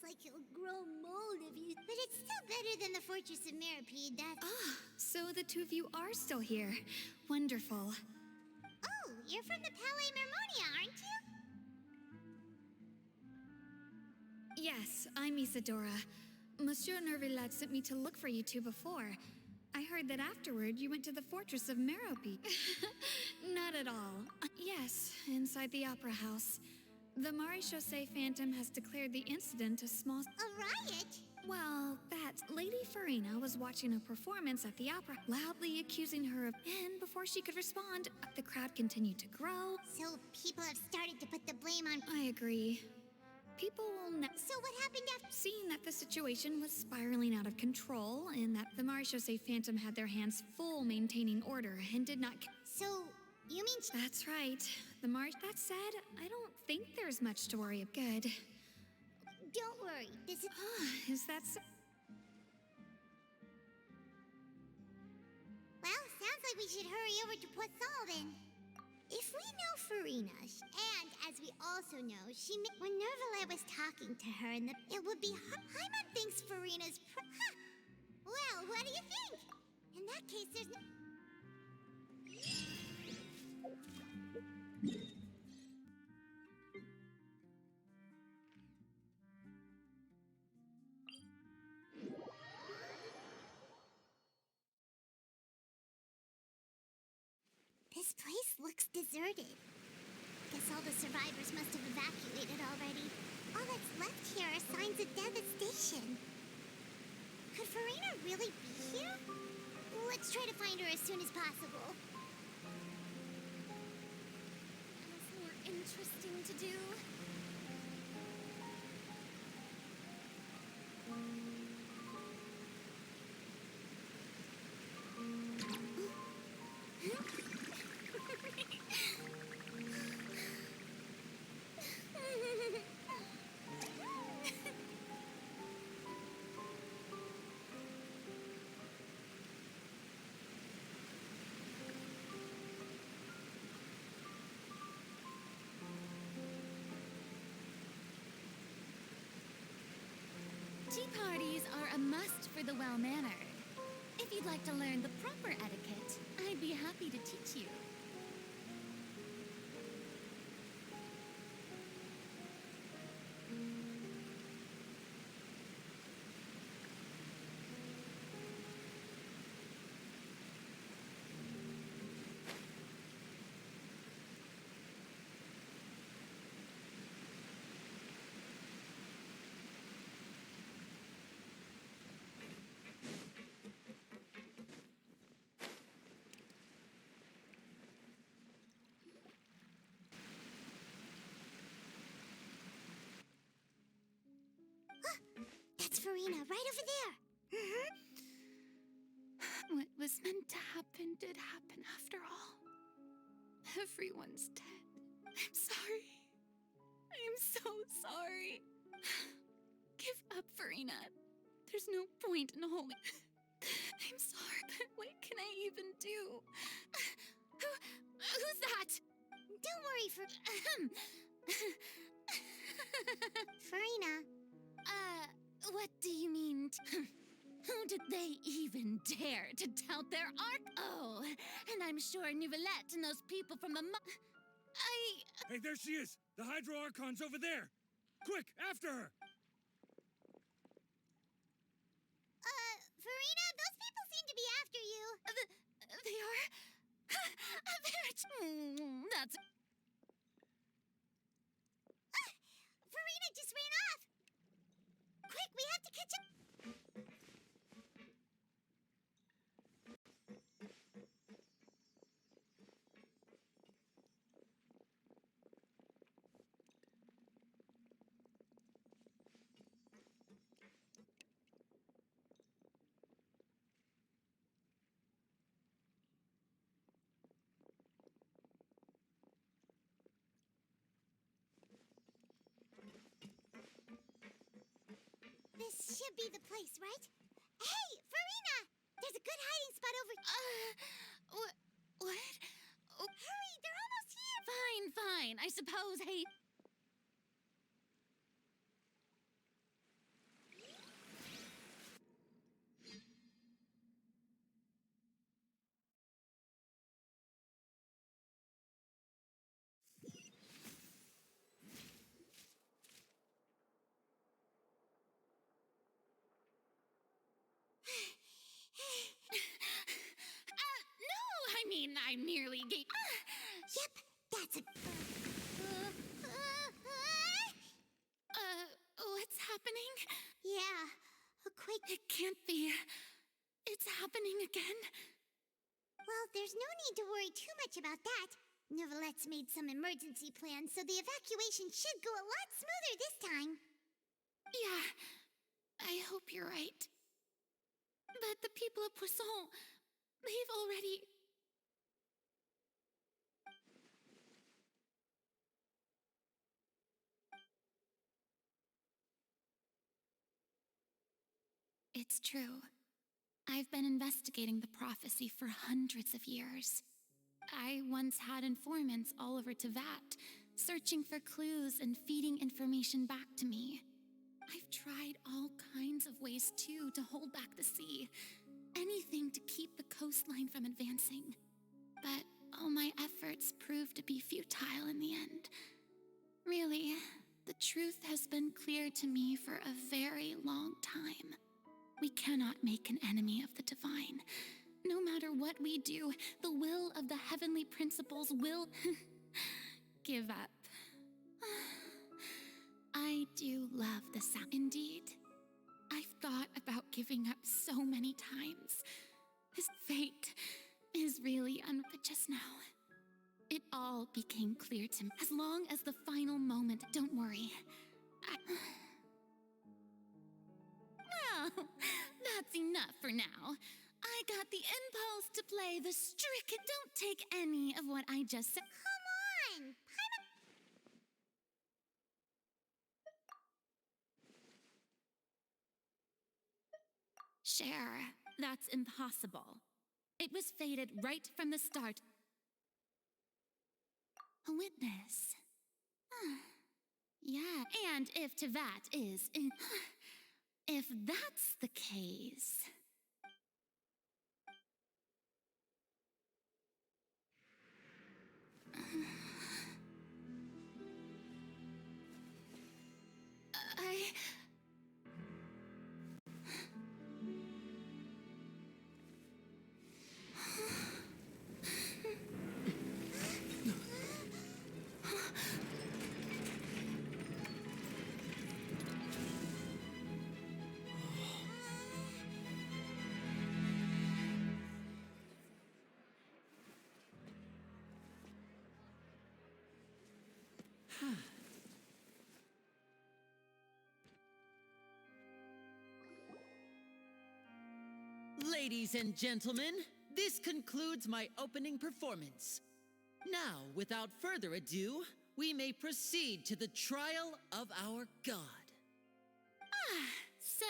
Like he'll grow mold if you... But it's still better than the Fortress of Meripede, that's... Ah, so the two of you are still here. Wonderful. Oh, you're from the Palais Mermonia, aren't you? Yes, I'm Isadora. Monsieur Nervillat sent me to look for you two before. I heard that afterward you went to the Fortress of Meripede. Not at all. Yes, inside the Opera House. The Maréchaussée Phantom has declared the incident a small... A riot? Well, that Lady Farina was watching a performance at the opera, loudly accusing her of... And before she could respond, the crowd continued to grow. So people have started to put the blame on... I agree. People will So what happened after... Seeing that the situation was spiraling out of control, and that the Maréchaussée Phantom had their hands full maintaining order and did not... So, you mean... That's right. That said, I don't think there's much to worry of. Good. Don't worry, this is... Is that so? Well, sounds like we should hurry over to Poisson then. If we know Farina, and as we also know, when Nervalet was talking to her in the... It would be... Paimon thinks Farina's... Well, what do you think? In that case, there's no... This place looks deserted. Guess all the survivors must have evacuated already. All that's left here are signs of devastation. Could Farina really be here? Let's try to find her as soon as possible. Has more interesting to do? Tea parties are a must for the well-mannered. If you'd like to learn the proper etiquette, I'd be happy to teach you. That's Farina, right over there. What was meant to happen did happen after all. Everyone's dead. I'm sorry. I am so sorry. Give up, Farina. There's no point in holding... I'm sorry, but what can I even do? Who's that? Don't worry, Farina. What do you mean? Who did they even dare to tout their art? Oh, and I'm sure Nouvellette and those people from the Hey, there she is! The Hydro Archon's over there! Quick, after her! Farina, those people seem to be after you. They are? That's... Farina just ran off! Quick, we have to catch up! This should be the place, right? Hey, Farina! There's a good hiding spot over... What? Oh. Hurry, they're almost here! Fine. I suppose, hey... I merely gave... It can't be. It's happening again. Well, there's no need to worry too much about that. Novelette's made some emergency plans, so the evacuation should go a lot smoother this time. Yeah, I hope you're right. But the people of Poisson, they've already... It's true. I've been investigating the prophecy for hundreds of years. I once had informants all over Tevat, searching for clues and feeding information back to me. I've tried all kinds of ways, too, to hold back the sea. Anything to keep the coastline from advancing. But all my efforts proved to be futile in the end. Really, the truth has been clear to me for a very long time. We cannot make an enemy of the divine. No matter what we do, the will of the heavenly principles will give up. I do love the sound. Indeed, I've thought about giving up so many times. His fate is really but just now. It all became clear to me. As long as the final moment, don't worry. Well, that's enough for now. I got the impulse to play the strict. Don't take any of what I just said. Come on! Cher, that's impossible. It was fated right from the start. A witness. Yeah, and if Tevat is in... If that's the case... Ladies and gentlemen, this concludes my opening performance. Now, without further ado, we may proceed to the trial of our god. So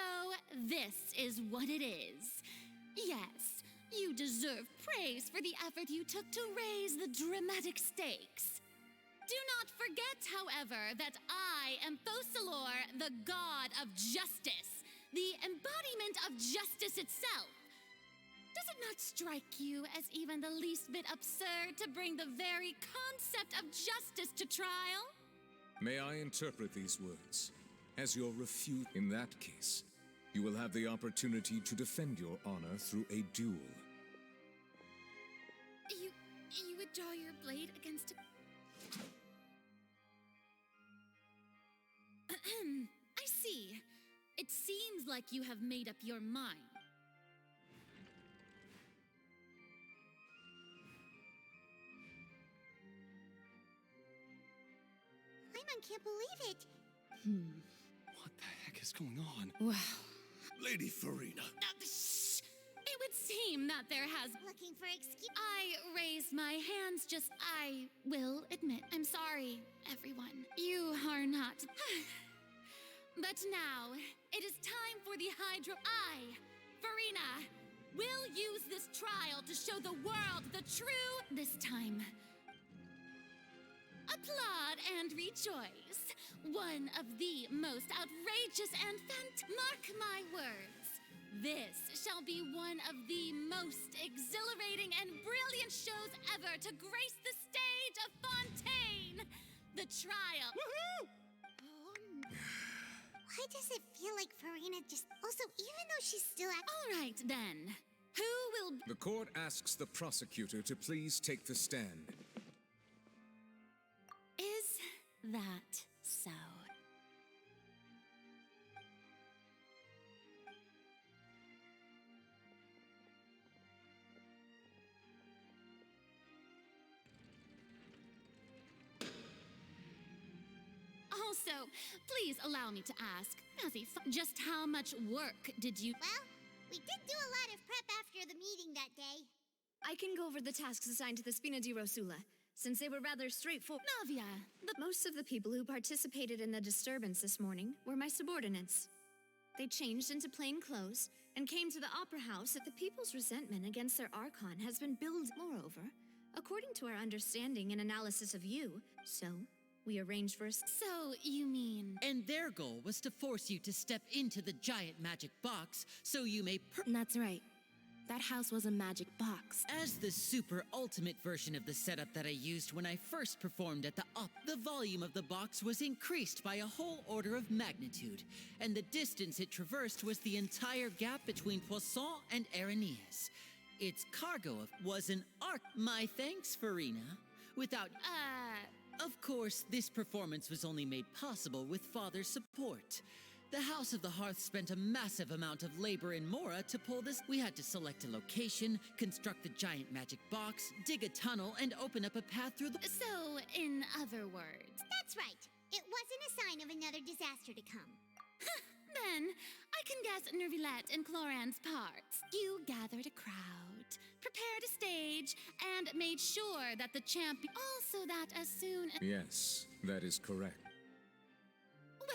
this is what it is. Yes, you deserve praise for the effort you took to raise the dramatic stakes. Do not forget, however, that I am Fosalor, the god of justice, the embodiment of justice itself. Does it not strike you as even the least bit absurd to bring the very concept of justice to trial? May I interpret these words as your refute? In that case, you will have the opportunity to defend your honor through a duel. You would draw your blade against a... I see. It seems like you have made up your mind. Paimon can't believe it. What the heck is going on? Wow. Lady Farina. Shh! It would seem that there has... Looking for excuse... I raised my hands I will admit. I'm sorry, everyone. You are not... But now, it is time for the Hydro... I, Farina, will use this trial to show the world the true... This time... Applaud and rejoice. One of the most outrageous and mark my words. This shall be one of the most exhilarating and brilliant shows ever to grace the stage of Fontaine. The trial. Woohoo! Why does it feel like Farina just... Also, even though she's still at... All right, then. Who will... The court asks the prosecutor to please take the stand. Is that so? So, please allow me to ask, just how much work did you— Well, we did do a lot of prep after the meeting that day. I can go over the tasks assigned to the Spina di Rosula, since they were rather straightforward. Navia, Most of the people who participated in the disturbance this morning were my subordinates. They changed into plain clothes and came to the Opera House. The people's resentment against their Archon has been built. Moreover, according to our understanding and analysis of you, so we arranged for a— So, you mean— And their goal was to force you to step into the giant magic box so you may— That's right. That house was a magic box. As the super ultimate version of the setup that I used when I first performed at the the volume of the box was increased by a whole order of magnitude, and the distance it traversed was the entire gap between Poisson and Areneas. Its cargo was an arc. My thanks, Farina. Without— Of course, this performance was only made possible with Father's support. The House of the Hearth spent a massive amount of labor in Mora to pull this. We had to select a location, construct the giant magic box, dig a tunnel, and open up a path through the— So, in other words— That's right. It wasn't a sign of another disaster to come. Then, I can guess Nervilette and Cloran's parts. You gathered a crowd, prepared a stage, and made sure that the champion— Also that as soon as— Yes, that is correct.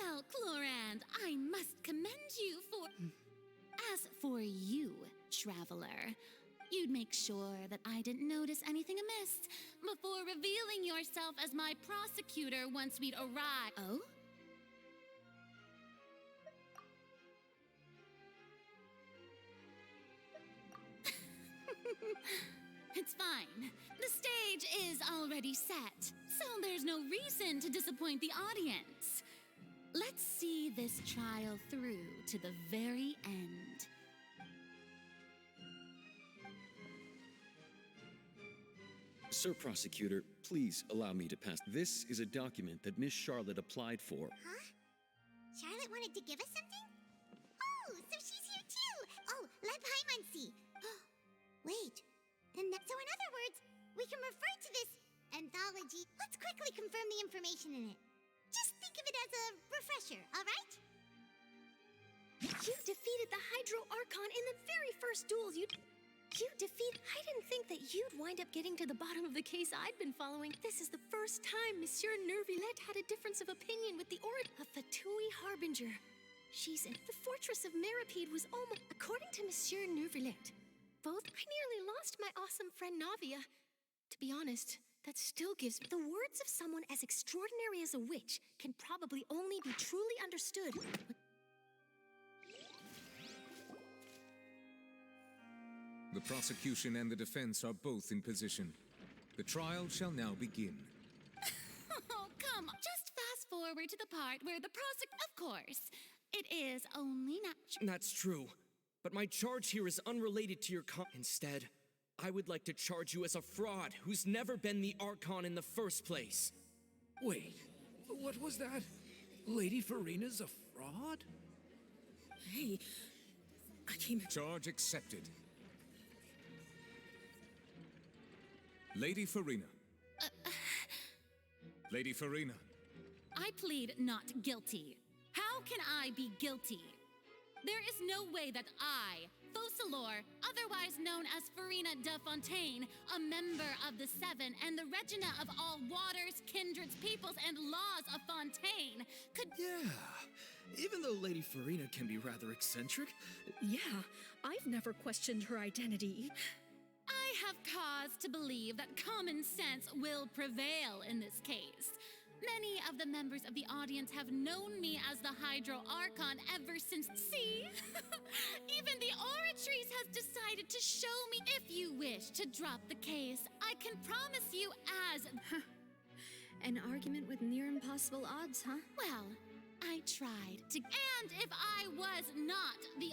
Well, Clorand, I must commend you for— As for you, Traveler, you'd make sure that I didn't notice anything amiss before revealing yourself as my prosecutor once we'd arrived. Oh? It's fine. The stage is already set, so there's no reason to disappoint the audience. Let's see this trial through to the very end. Sir Prosecutor, please allow me to pass. This is a document that Miss Charlotte applied for. Huh? Charlotte wanted to give us something? Oh, so she's here too! Oh, Leb Hymansi. Wait, so in other words, we can refer to this anthology. Let's quickly confirm the information in it. Just think of it as a refresher, all right? You defeated the Hydro Archon in the very first duel you defeat. I didn't think that you'd wind up getting to the bottom of the case I'd been following. This is the first time Monsieur Nervilette had a difference of opinion with the a Fatui Harbinger. She's in the fortress of Meripede was almost— According to Monsieur Nervilette, I nearly lost my awesome friend Navia. To be honest, that still gives— The words of someone as extraordinary as a witch can probably only be truly understood. The prosecution and the defense are both in position. The trial shall now begin. Oh, come on. Just fast forward to the part where the Of course, it is only natural. That's true. But my charge here is unrelated to your Instead, I would like to charge you as a fraud who's never been the Archon in the first place. Wait, what was that? Lady Farina's a fraud? Hey, I came— Charge accepted. Lady Farina. Lady Farina. I plead not guilty. How can I be guilty? There is no way that I, Focalor, otherwise known as Farina de Fontaine, a member of the Seven and the Regina of all waters, kindreds, peoples, and laws of Fontaine, could— Yeah, even though Lady Farina can be rather eccentric. Yeah, I've never questioned her identity. I have cause to believe that common sense will prevail in this case. Many of the members of the audience have known me as the Hydro Archon ever since— See? Even the Oratrice has decided to show me. If you wish to drop the case, I can promise you as— An argument with near impossible odds, huh? Well, I tried to— And if I was not the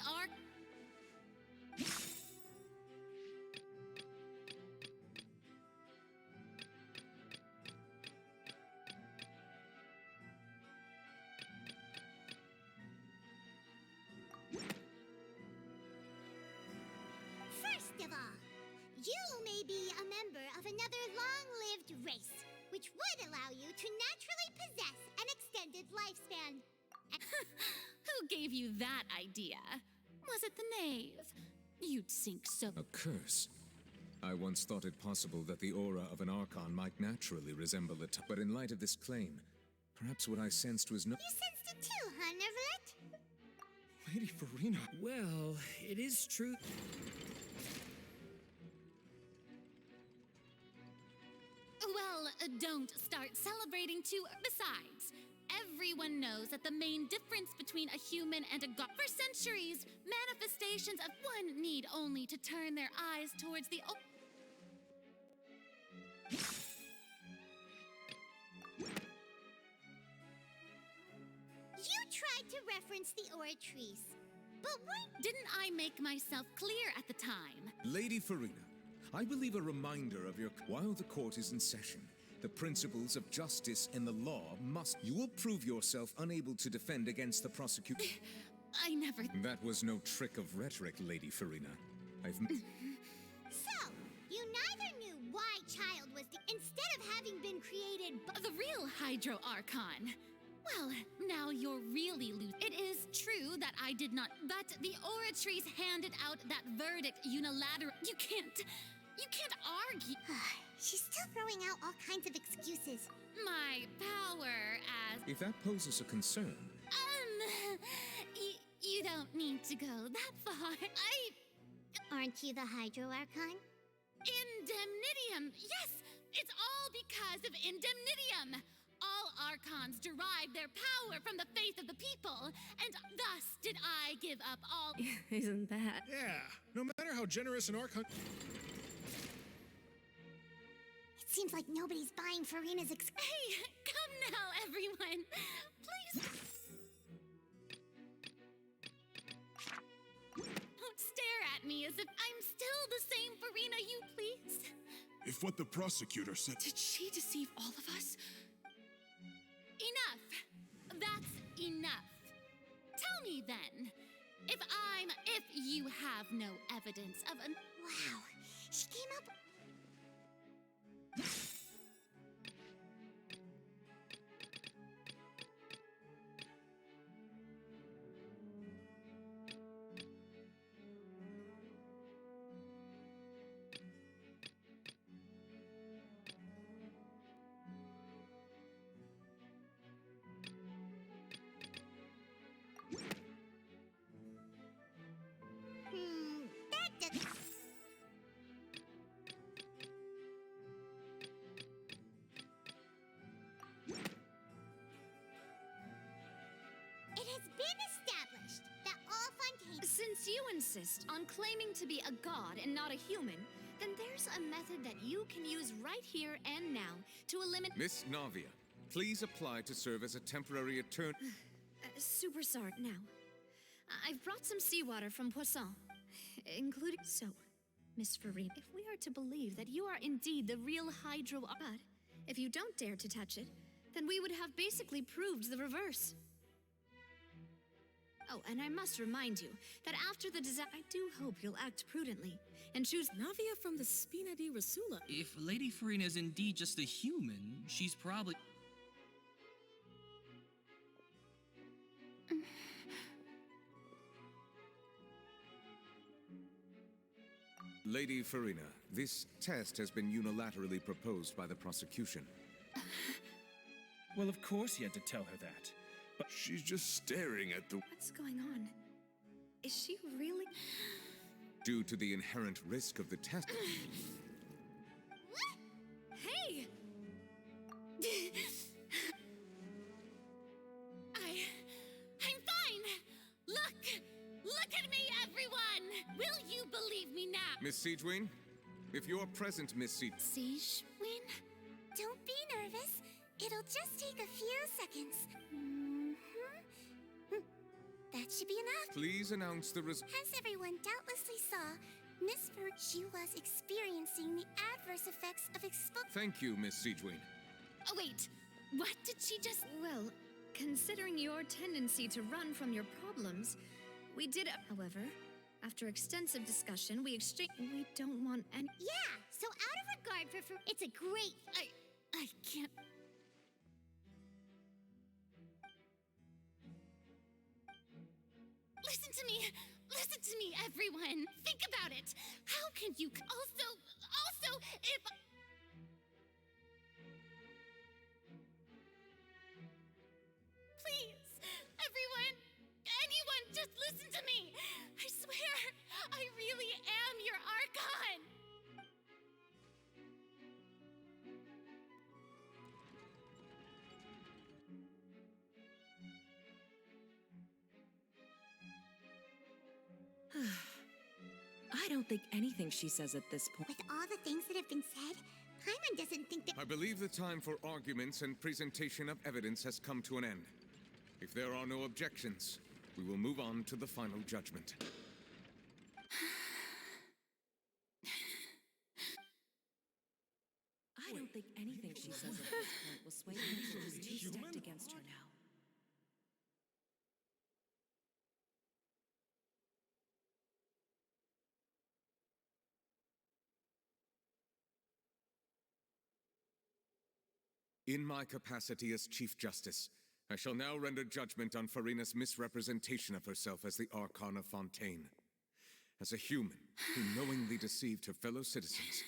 First of all, you may be a member of another long-lived race, which would allow you to naturally possess an extended its lifespan. Who gave you that idea? Was it the knave? You'd think so. A curse. I once thought it possible that the aura of an Archon might naturally resemble a but in light of this claim, perhaps what I sensed was no— You sensed it too, huh, Nervalet? Lady Farina. Well, it is true. Well, don't start celebrating too. Besides, everyone knows that the main difference between a human and a god. For centuries, manifestations of one need only to turn their eyes towards the You tried to reference the Oratrice, but what? Didn't I make myself clear at the time? Lady Farina, I believe a reminder of your— While the court is in session, the principles of justice and the law must— You will prove yourself unable to defend against the prosecution. I never— That was no trick of rhetoric, Lady Farina. I've— So, you neither knew why Child was instead of having been created by the real Hydro Archon. Well, now you're really loose. It is true that I did not, but the Oratrice handed out that verdict unilateral. You can't argue. She's still throwing out all kinds of excuses. My power as— If that poses a concern— You don't need to go that far. Aren't you the Hydro Archon? Indemnitium! Yes! It's all because of Indemnitium! All Archons derive their power from the faith of the people, and thus did I give up all— Isn't that? Yeah, no matter how generous an Archon— It seems like nobody's buying Farina's Hey, come now, everyone! Please— Don't stare at me as if I'm still the same Farina, you please. If what the prosecutor said— Did she deceive all of us? Enough! That's enough. Tell me then, if you have no evidence of an— Wow, she came up— that doesn't— It has been established that all Fontaine— Since you insist on claiming to be a god and not a human, then there's a method that you can use right here and now to eliminate— Miss Navia, please apply to serve as a temporary attorney. Super sorry. Now, I've brought some seawater from Poisson, including— So, Miss Farina, if we are to believe that you are indeed the real Hydro— But if you don't dare to touch it, then we would have basically proved the reverse. Oh, and I must remind you that after the disaster, I do hope you'll act prudently and choose Navia from the Spina di Rasula. If Lady Farina is indeed just a human, she's probably— Lady Farina, this test has been unilaterally proposed by the prosecution. Well, of course you had to tell her that. But she's just staring at the— What's going on? Is she really— Due to the inherent risk of the test— Hey! I'm fine! Look at me, everyone! Will you believe me now? Miss Siegewin, if you're present, Miss Siegewin? Don't be nervous. It'll just take a few seconds. That should be enough. Please announce the As everyone doubtlessly saw, she was experiencing the adverse effects of Thank you, Miss Siegewin. Oh, wait. What did she just— Well, considering your tendency to run from your problems, we did— However, after extensive discussion, we don't want any— Yeah, so out of regard for it's a great— I can't— Listen to me! Listen to me, everyone! Think about it! How can you also, if... Please, everyone, anyone, just listen to me! I swear, I really am your Archon! I don't think anything she says at this point. With all the things that have been said, Paimon doesn't think that— I believe the time for arguments and presentation of evidence has come to an end. If there are no objections, we will move on to the final judgment. I don't think anything she says at this point will sway people who's too stacked against her now. In my capacity as Chief Justice, I shall now render judgment on Farina's misrepresentation of herself as the Archon of Fontaine. As a human who knowingly deceived her fellow citizens,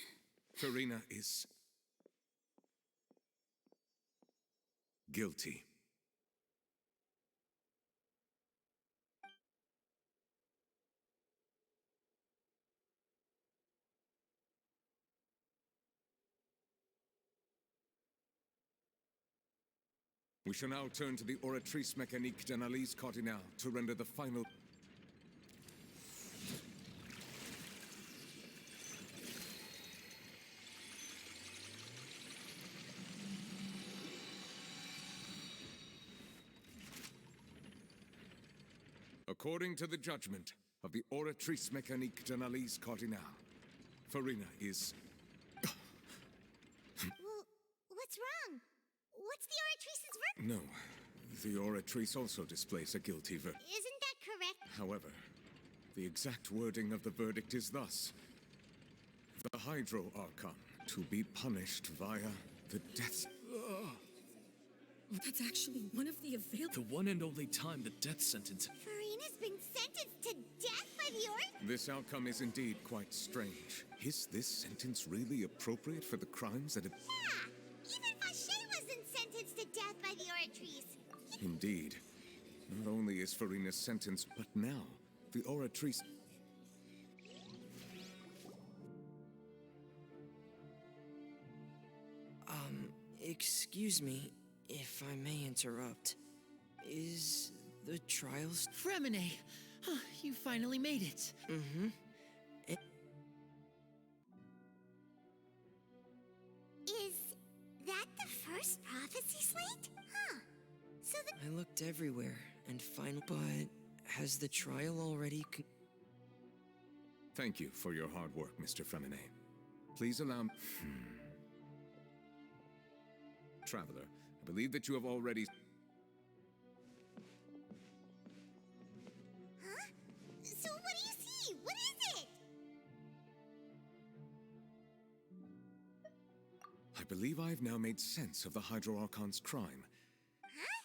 Farina is guilty. We shall now turn to the Oratrice Mécanique d'Analyse Cardinale to render the final... According to the judgment of the Oratrice Mécanique d'Analyse Cardinale, Farina is... Well, what's wrong? What's the Oratrice's verdict? No, the Oratrice also displays a guilty verdict. Isn't that correct? However, the exact wording of the verdict is thus. The Hydro Archon to be punished via the death... That's actually one of the The one and only time the death sentence. Farina's been sentenced to death by the Oratrice? This outcome is indeed quite strange. Is this sentence really appropriate for the crimes that have... Yeah! Even Vacher wasn't sentenced to death by the Oratrice. Indeed. Not only is Farina sentenced, but now, the Oratrice... Excuse me, if I may interrupt. Is the trial... Fremine! Huh, you finally made it. Mm-hmm. Is that the first prophecy slate? Huh. So the... I looked everywhere and finally... But has the trial already... Thank you for your hard work, Mr. Fremine. Please allow me... Traveler, I believe that you have already... Huh? So what do you see? What is it? I believe I have now made sense of the Hydro Archon's crime. Huh?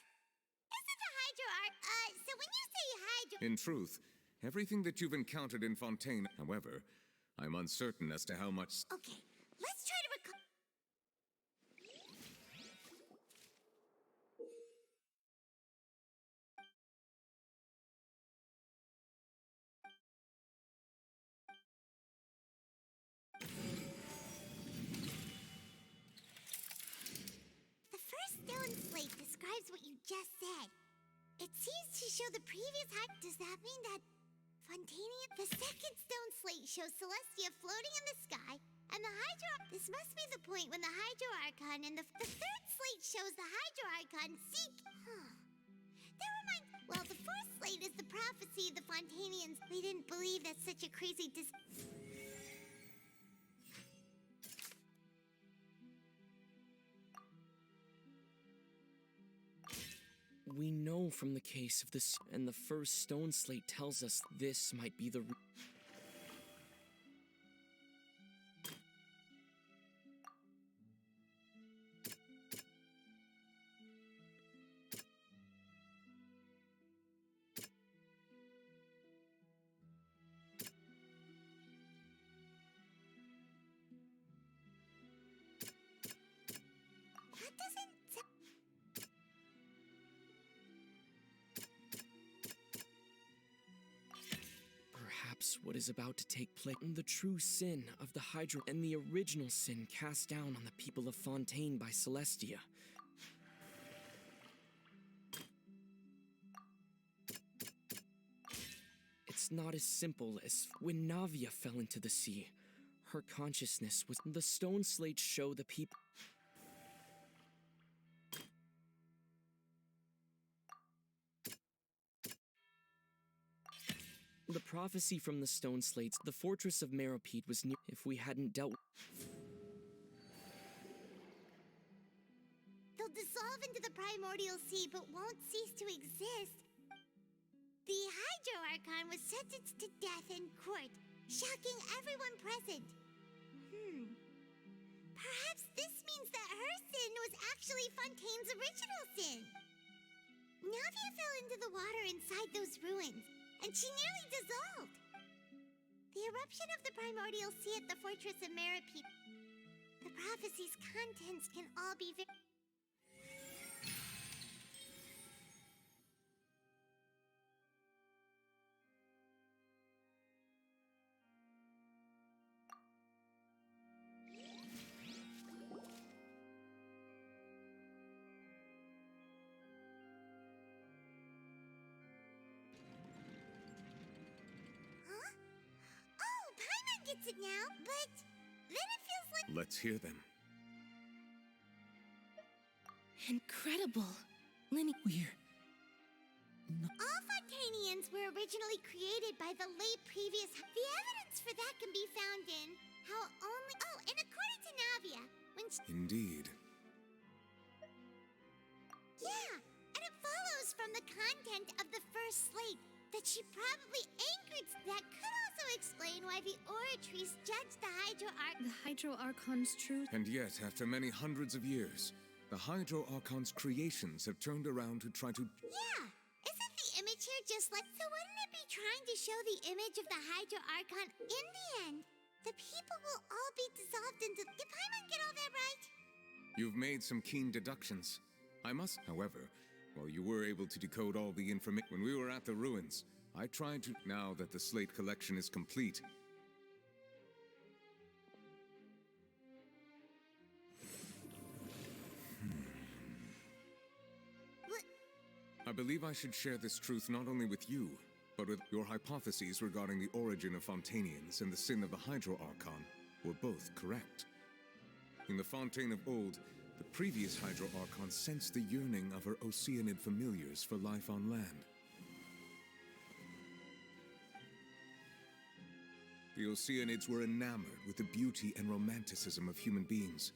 Isn't the Hydro so when you say Hydro... In truth, everything that you've encountered in Fontaine, however, I'm uncertain as to how much... Okay, let's try to recall... The first stone slate describes what you just said. It seems to show the previous Does that mean that Fontaine... The second stone slate shows Celestia floating in the sky, and the Hydro... This must be the point when the Hydro Archon and the third slate shows the Hydro Archon seek... Never mind. Well, the fourth slate is the prophecy of the Fontainians. They didn't believe that such a crazy We know from the case of this, and the first stone slate tells us this might be the... what is about to take place. The true sin of the Hydro and the original sin cast down on the people of Fontaine by Celestia. It's not as simple as when Navia fell into the sea. Her consciousness was the stone slates show the people. The prophecy from the stone slates, the fortress of Meropide was near if we hadn't dealt with. They'll dissolve into the primordial sea but won't cease to exist. The Hydro Archon was sentenced to death in court, shocking everyone present. Perhaps this means that her sin was actually Fontaine's original sin. Navia fell into the water inside those ruins, and she nearly dissolved. The eruption of the primordial sea at the fortress of Meropide. The prophecy's contents can all be gets it now, but then it feels like... Let's hear them. Incredible. All Fontainians were originally created by the late previous... The evidence for that can be found in how only... Oh, and according to Navia, when she... Indeed. Yeah, and it follows from the content of the first slate that she probably anchored... That could also explain why the Oratries judged the Hydro Archon... The Hydro Archon's truth... And yet, after many hundreds of years, the Hydro Archon's creations have turned around to try to... Yeah! Isn't the image here just like... So wouldn't it be trying to show the image of the Hydro Archon? In the end, the people will all be dissolved into... Did Paimon get all that right? You've made some keen deductions. I must, however, while you were able to decode all the information when we were at the ruins, I tried to... Now that the slate collection is complete... I believe I should share this truth not only with you, but with your hypotheses regarding the origin of Fontainians and the sin of the Hydro Archon were both correct. In the Fontaine of old, the previous Hydro Archon sensed the yearning of her Oceanid familiars for life on land. The Oceanids were enamored with the beauty and romanticism of human beings,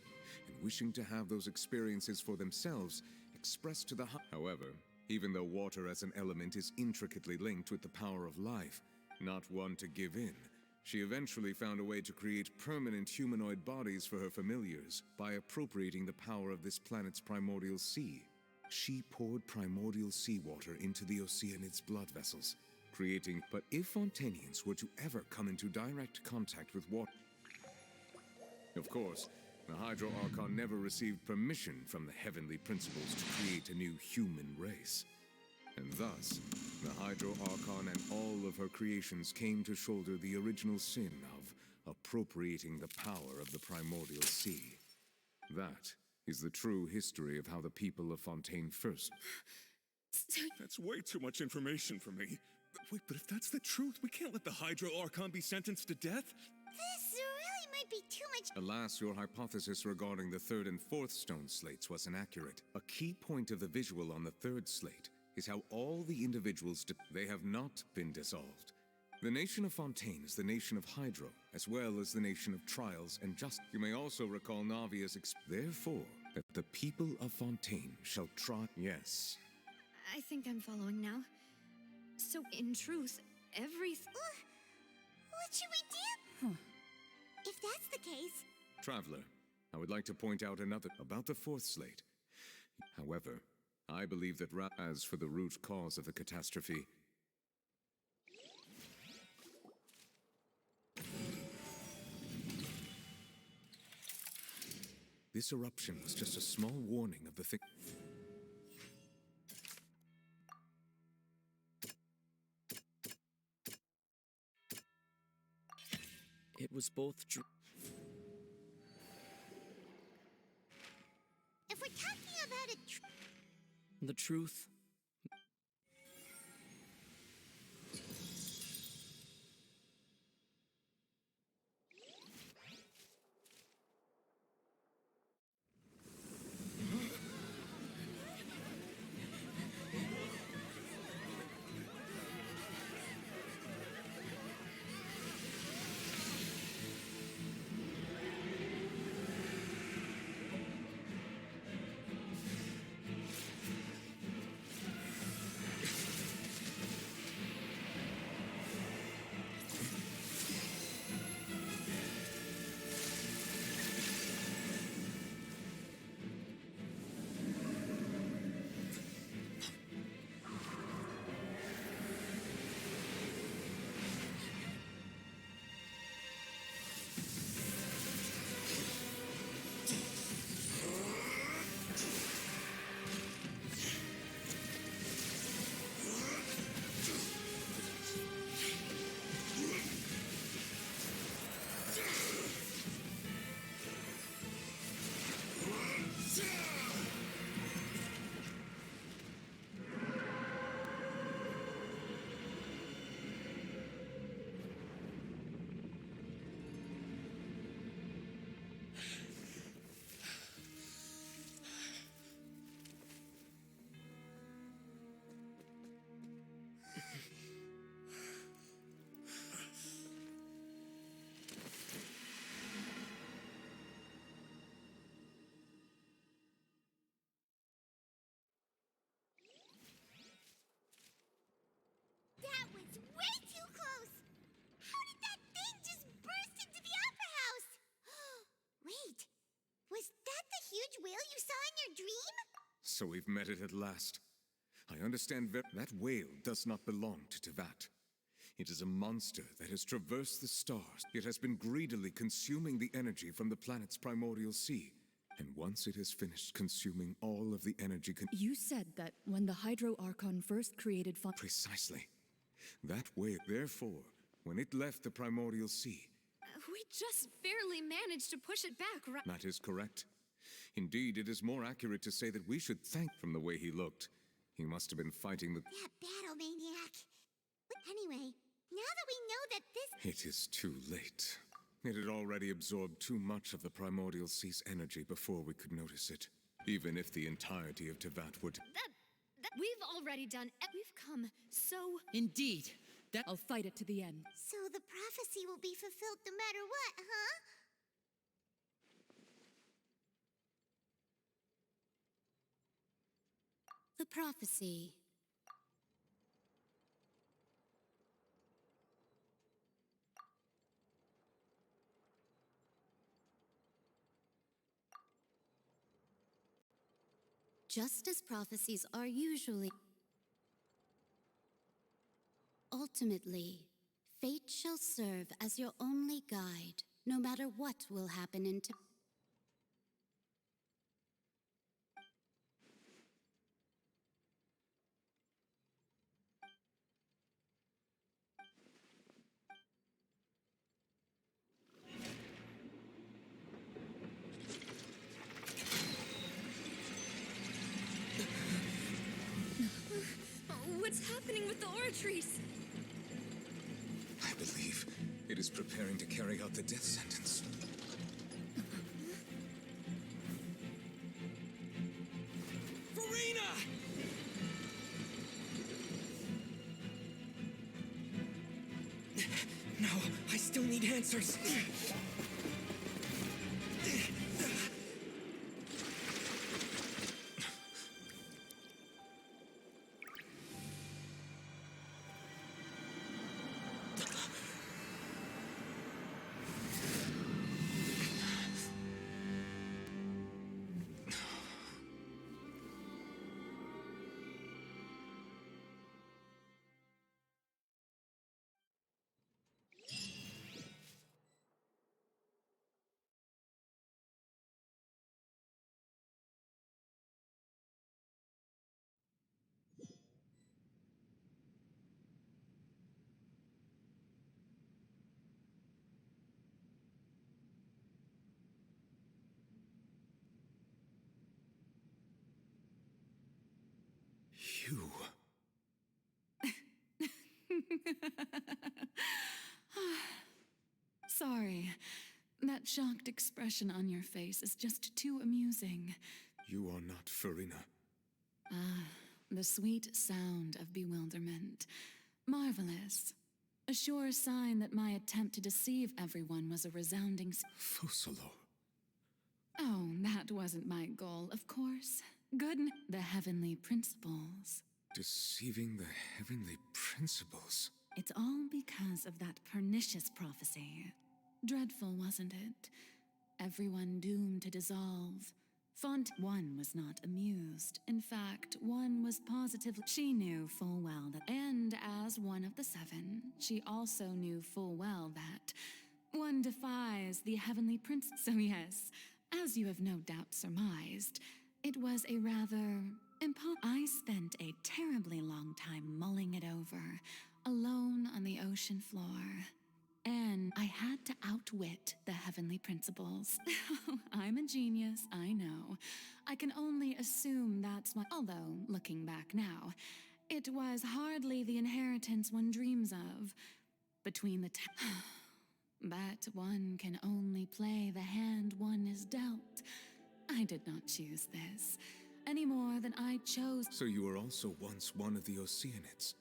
and wishing to have those experiences for themselves expressed to the However, even though water as an element is intricately linked with the power of life, not one to give in, she eventually found a way to create permanent humanoid bodies for her familiars by appropriating the power of this planet's primordial sea. She poured primordial seawater into the Oceanids' blood vessels, creating... But if Fontainians were to ever come into direct contact with water... Of course, the Hydro Archon never received permission from the heavenly principles to create a new human race. And thus, the Hydro Archon and all of her creations came to shoulder the original sin of appropriating the power of the primordial sea. That is the true history of how the people of Fontaine first... That's way too much information for me. Wait, but if that's the truth, we can't let the Hydro Archon be sentenced to death? This really might be too much... Alas, your hypothesis regarding the third and fourth stone slates was inaccurate. A key point of the visual on the third slate is how all the individuals... They have not been dissolved. The nation of Fontaine is the nation of Hydro, as well as the nation of Trials and Justice. You may also recall Navia's... Therefore, that the people of Fontaine shall try... Yes. I think I'm following now. So, in truth, everything... What should we do? If that's the case... Traveler, I would like to point out another about the fourth slate. However, I believe that as for the root cause of the catastrophe... This eruption was just a small warning of the thing... was both If we're talking about the truth. That was way too close! How did that thing just burst into the Opera House? Wait, was that the huge whale you saw in your dream? So we've met it at last. I understand that whale does not belong to Tevat. It is a monster that has traversed the stars. It has been greedily consuming the energy from the planet's primordial sea. And once it has finished consuming all of the energy You said that when the Hydro Archon first created Precisely. That whale, therefore, when it left the primordial sea, We just barely managed to push it back, right? that is correct. Indeed, it is more accurate to say that we should thank from the way he looked. He must have been fighting the... That battle maniac. Anyway, now that we know that this... It is too late. It had already absorbed too much of the primordial sea's energy before we could notice it. Even if the entirety of Tevat would... We've already done it. We've come so... Indeed. I'll fight it to the end. So the prophecy will be fulfilled no matter what, huh? The prophecy. Just as prophecies are usually... Ultimately, fate shall serve as your only guide, no matter what will happen in What's happening with the oratories? I believe it is preparing to carry out the death sentence. Farina! No, I still need answers. You. Sorry. That shocked expression on your face is just too amusing. You are not Farina. Ah, the sweet sound of bewilderment. Marvelous. A sure sign that my attempt to deceive everyone was a resounding Fosolo. Oh, that wasn't my goal, of course. Good, the heavenly principles. Deceiving the heavenly principles. It's all because of that pernicious prophecy. Dreadful, wasn't it? Everyone doomed to dissolve. Font 1 was not amused. In fact, 1 was positively... She knew full well that... And as one of the 7, she also knew full well that 1 defies the heavenly prince. So yes, as you have no doubt surmised, it was a rather... I spent a terribly long time mulling it over, alone on the ocean floor. And I had to outwit the heavenly principles. I'm a genius, I know. I can only assume that's what... Although, looking back now, it was hardly the inheritance one dreams of. Between the But one can only play the hand one is dealt. I did not choose this, any more than I chose... So you were also once one of the Oceanids?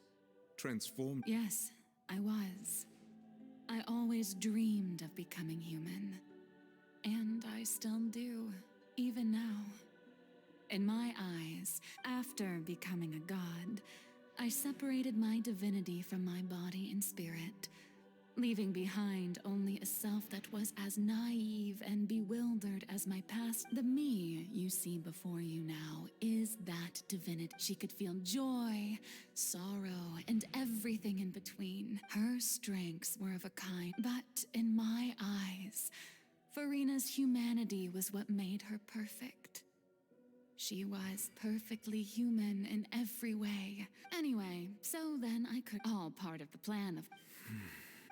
Transformed? Yes, I was. I always dreamed of becoming human. And I still do, even now. In my eyes, after becoming a god, I separated my divinity from my body and spirit, leaving behind only a self that was as naive and bewildered as my past. The me you see before you now is that divinity. She could feel joy, sorrow, and everything in between. Her strengths were of a kind, but in my eyes, Farina's humanity was what made her perfect. She was perfectly human in every way. Anyway, so then I could... All part of the plan of...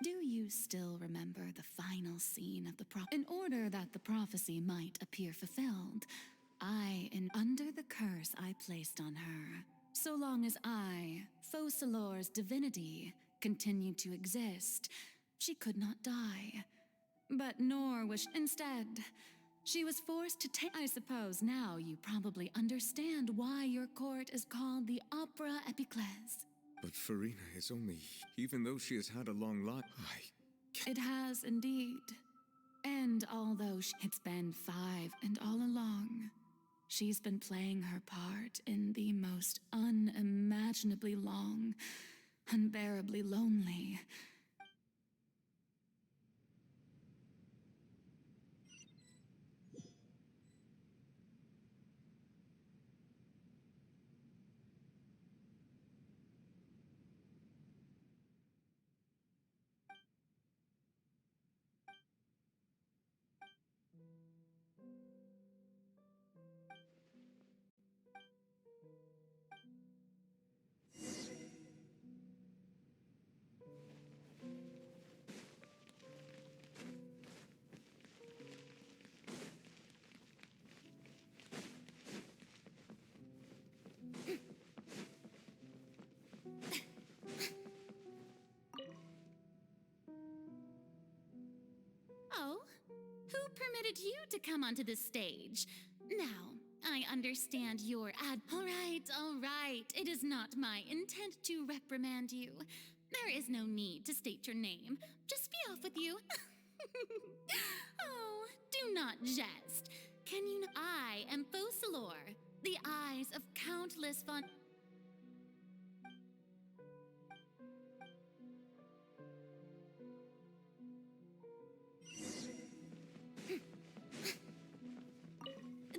Do you still remember the final scene of the in order that the prophecy might appear fulfilled, under the curse I placed on her, so long as I, Fosalor's divinity, continued to exist, she could not die. But nor was instead, she was forced to take... I suppose now you probably understand why your court is called the Opera Epiclese. But Farina is only... Even though she has had a long life, It has indeed. And although it's been 5 and all along, she's been playing her part in the most unimaginably long, unbearably lonely... Oh, who permitted you to come onto this stage? Now, I understand your All right. It is not my intent to reprimand you. There is no need to state your name. Just be off with you. Oh, do not jest. Can you... I am Fosalor, the eyes of countless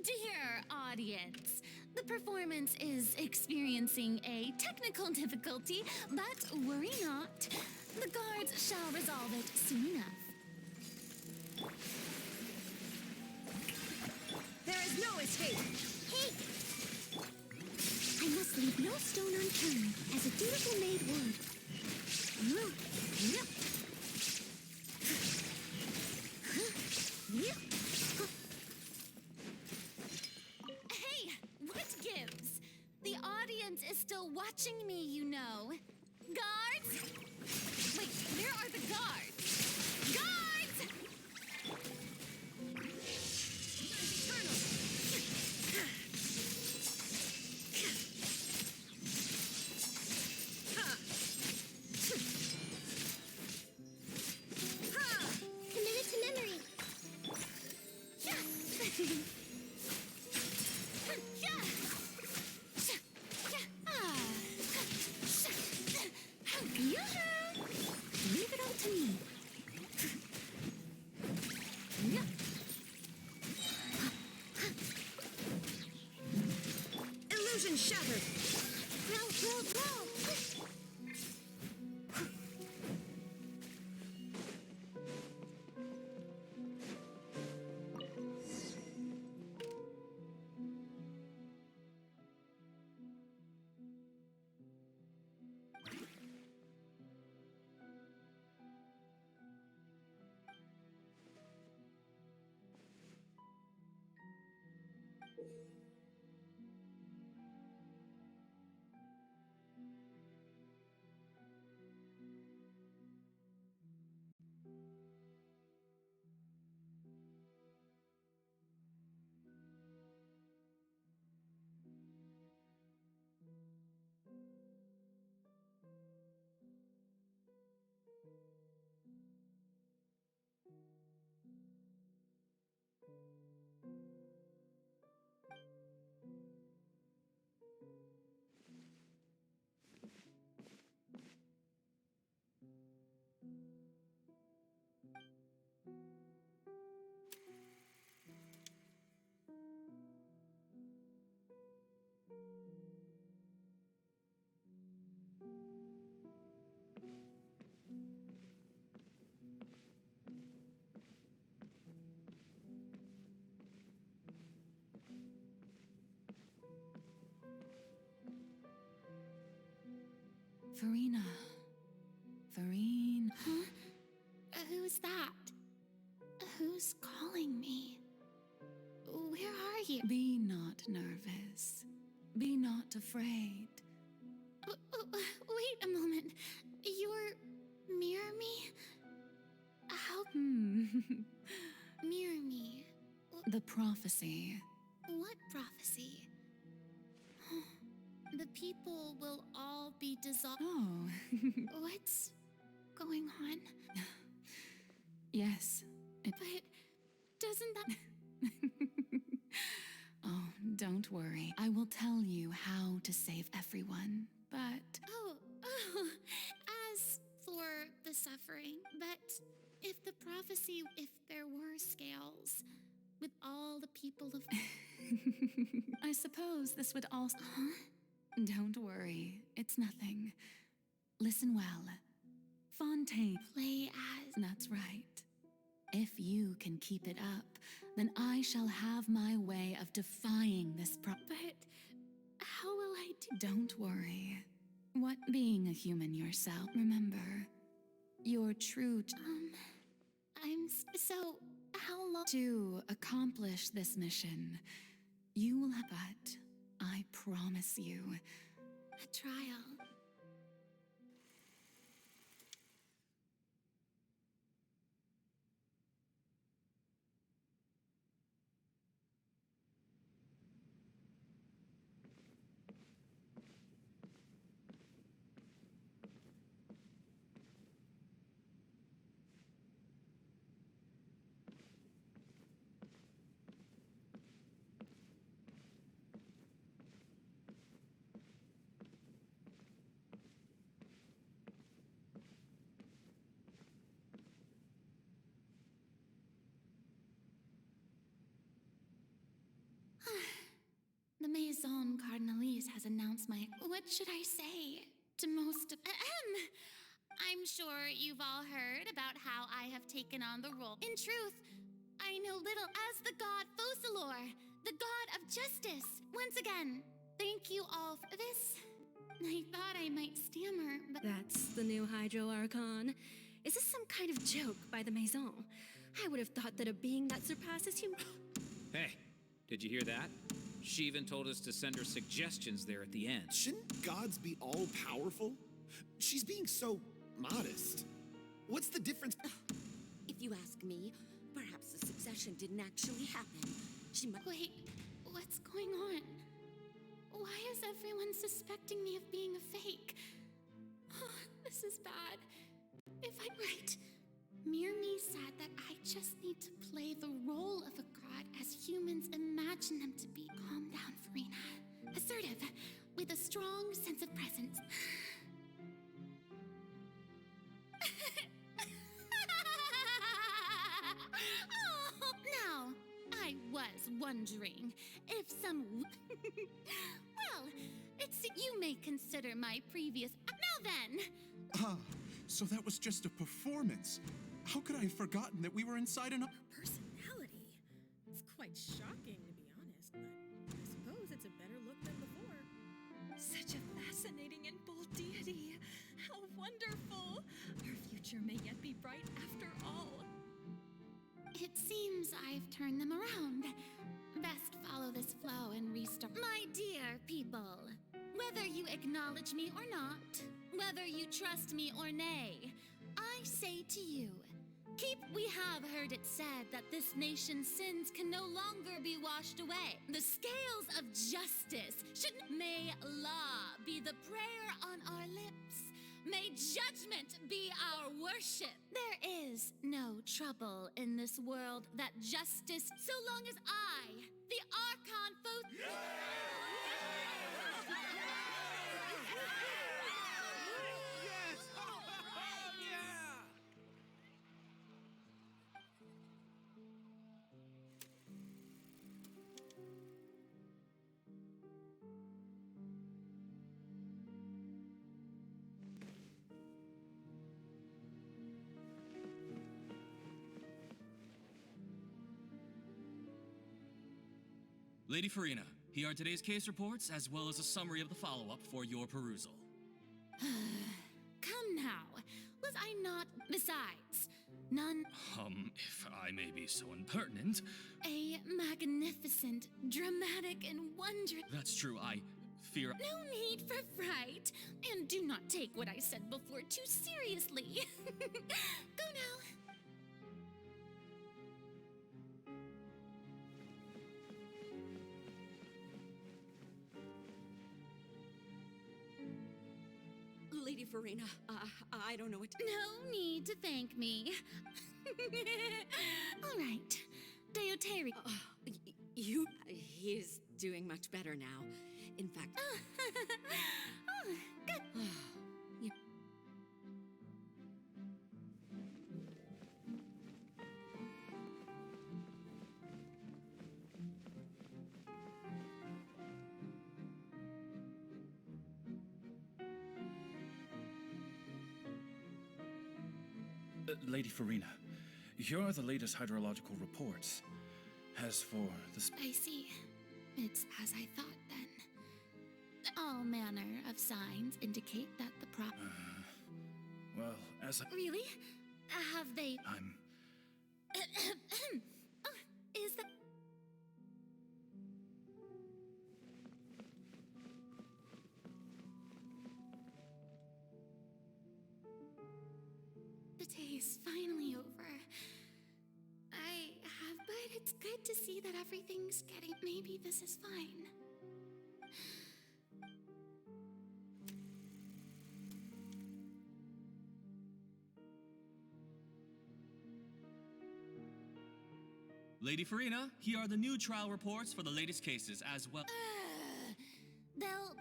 Dear audience, the performance is experiencing a technical difficulty, but worry not. The guards shall resolve it soon enough. There is no escape. Hey! I must leave no stone unturned, as a dutiful maid would. Hey, what gives? The audience is still watching me, you know. Guards! Wait, where are the guards? Guards! Commit to memory. Leave it all to me. Illusion shattered. Roll. Farina. Farine. Huh? Who's that? Who's calling me? Where are you? Be not nervous. Be not afraid. Wait a moment. You're... Mirror me? How... Mirror me? The prophecy. What prophecy? The people will all be dissolved. Oh. What's going on? Yes. But doesn't that... Oh, don't worry. I will tell you how to save everyone, but... Oh, as for the suffering, but if the prophecy, if there were scales, with all the people of... I suppose this would also... Huh? Don't worry, it's nothing. Listen well. Fontaine. Play as... That's right. If you can keep it up, then I shall have my way of defying this But how will I do... Don't worry. What being a human yourself, remember, your true... So, how long... To accomplish this mission, you will have... But I promise you... A trial. The Maison Cardinalise has announced my... What should I say to most of... I'm sure you've all heard about how I have taken on the role. In truth, I know little as the god Focalor, the god of justice. Once again, thank you all for this. I thought I might stammer, but... That's the new Hydro Archon. Is this some kind of joke by the Maison? I would have thought that a being that surpasses human... Hey, did you hear that? She even told us to send her suggestions there at the end. Shouldn't gods be all-powerful? She's being so modest. What's the difference? If you ask me, perhaps the succession didn't actually happen. She might. Wait, what's going on? Why is everyone suspecting me of being a fake? Oh, this is bad. If I'm right, Mirmi said that I just need to play the role of a god as humans imagine them to be. Calm down, Farina. Assertive, with a strong sense of presence. Oh, now, I was wondering if some... Well, you may consider my previous... Now then! Ah, so that was just a performance. How could I have forgotten that we were inside an... Personality? It's quite shocking, to be honest, but I suppose it's a better look than before. Such a fascinating and bold deity. How wonderful! Our future may yet be bright after all. It seems I've turned them around. Best follow this flow and restart. My dear people, whether you acknowledge me or not, whether you trust me or nay, I say to you, we have heard it said that this nation's sins can no longer be washed away. The scales of justice should... May law be the prayer on our lips. May judgment be our worship. There is no trouble in this world that justice, so long as I, the Archon Foe... Lady Farina, here are today's case reports, as well as a summary of the follow-up for your perusal. Come now, was I not... Besides, none... If I may be so impertinent... A magnificent, dramatic, and wondrous... That's true, I fear... No need for fright, and do not take what I said before too seriously. Go now. Lady Farina, I don't know what to... No need to thank me. All right, Deoteri. He's doing much better now. In fact... Oh, good. Lady Farina, here are the latest hydrological reports. As for the... I see. It's as I thought, then. All manner of signs indicate that the well, as I... Really? Have they... I'm... Is that... The day is finally over. But it's good to see that everything's getting... Maybe this is fine. Lady Farina, here are the new trial reports for the latest cases, as well... They'll...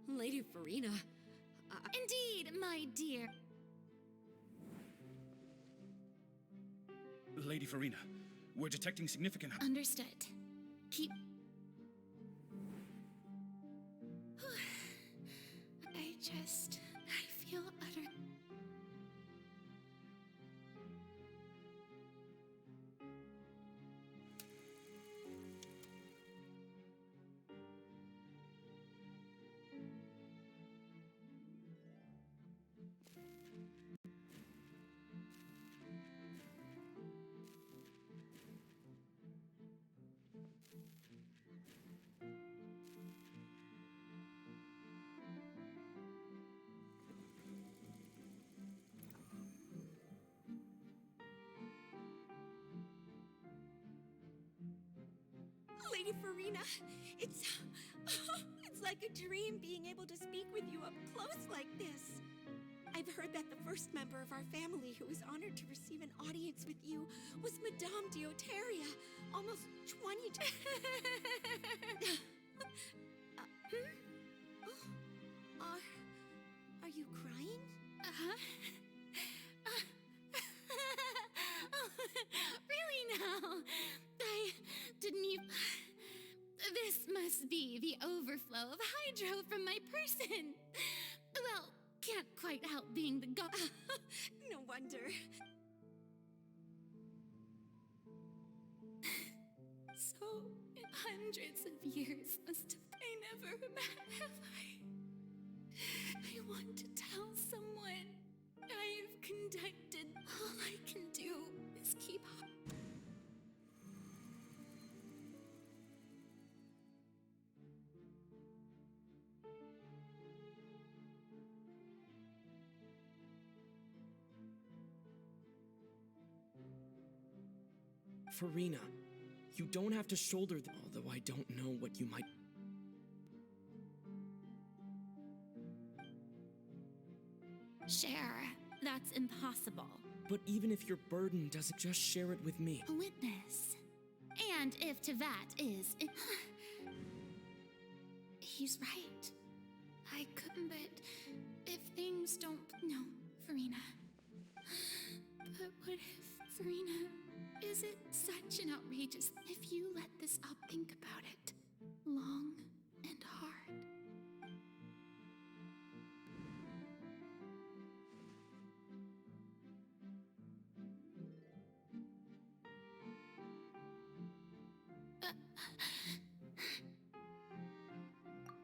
Lady Farina... Indeed, my dear. Lady Farina, we're detecting significant... Understood. Keep... I feel utter... Lady Farina. It's like a dream being able to speak with you up close like this. I've heard that the first member of our family who was honored to receive an audience with you was Madame Dioteria, almost 20 Are you crying? Really now? I didn't even... This must be the overflow of hydro from my person. Well, can't quite help being the god. No wonder. So, in hundreds of years must I never have I want to tell someone I've conducted. All I can do is keep up. Farina, you don't have to shoulder them, although I don't know what you might... Share. That's impossible. But even if your burden doesn't, just share it with me. A witness. And if to that is... He's right. I couldn't, but if things don't... No, Farina. But what if, Farina... Is it such an outrageous... If you let this up, think about it. Long and hard.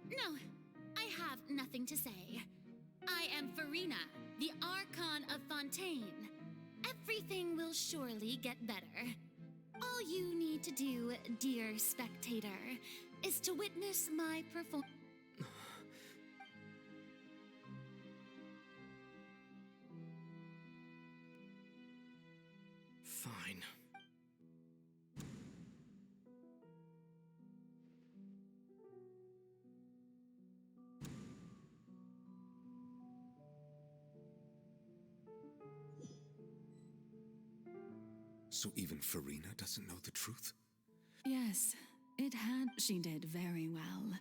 No, I have nothing to say. I am Farina, the Archon of Fontaine. Everything will surely get better. All you need to do, dear spectator, is to witness my performance. Fine. So even Farina doesn't know the truth? Yes, she did very well.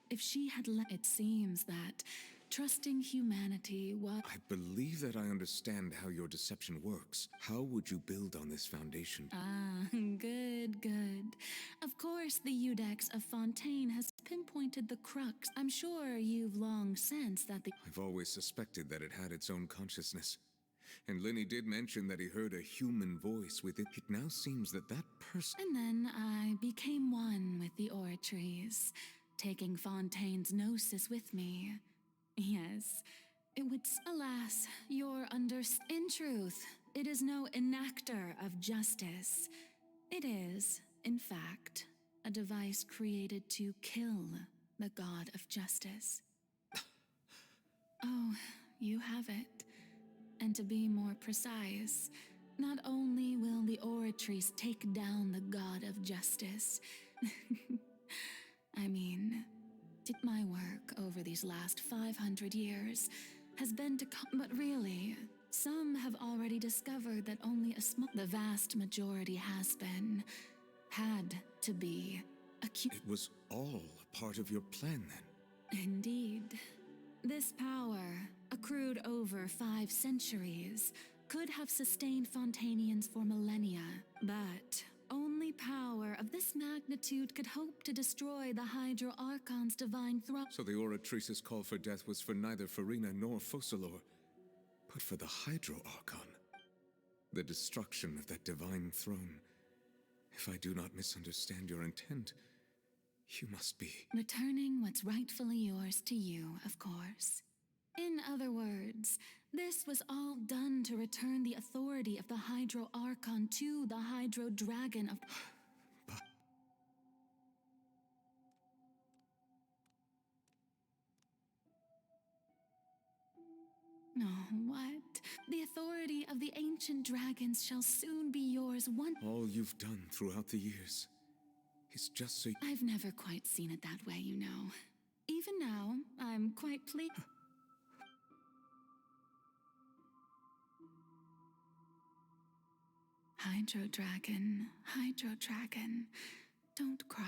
If she had it seems that trusting humanity was... I believe that I understand how your deception works. How would you build on this foundation? Ah, good, good. Of course, the Eudex of Fontaine has pinpointed the crux. I'm sure you've long sensed that the... I've always suspected that it had its own consciousness. And Lenny did mention that he heard a human voice with it. It now seems that that person... And then I became one with the oratories, taking Fontaine's gnosis with me. Yes, it would... Alas, you're in truth, it is no enactor of justice. It is, in fact, a device created to kill the god of justice. Oh, you have it. And to be more precise, not only will the oratories take down the god of justice, I mean, my work over these last 500 years has been to but really, some have already discovered that only the vast majority had to be It was all a part of your plan then? Indeed. This power, accrued over 5 centuries, could have sustained Fontainians for millennia, but only power of this magnitude could hope to destroy the Hydro Archon's divine throne. So the Oratrice's call for death was for neither Farina nor Focalor, but for the Hydro Archon. The destruction of that divine throne. If I do not misunderstand your intent, you must be... Returning what's rightfully yours to you, of course. In other words, this was all done to return the authority of the Hydro Archon to the Hydro Dragon of... But... Oh, what? The authority of the ancient dragons shall soon be yours All you've done throughout the years. is just so... I've never quite seen it that way, you know. Even now, I'm quite pleased. Hydro Dragon, don't cry.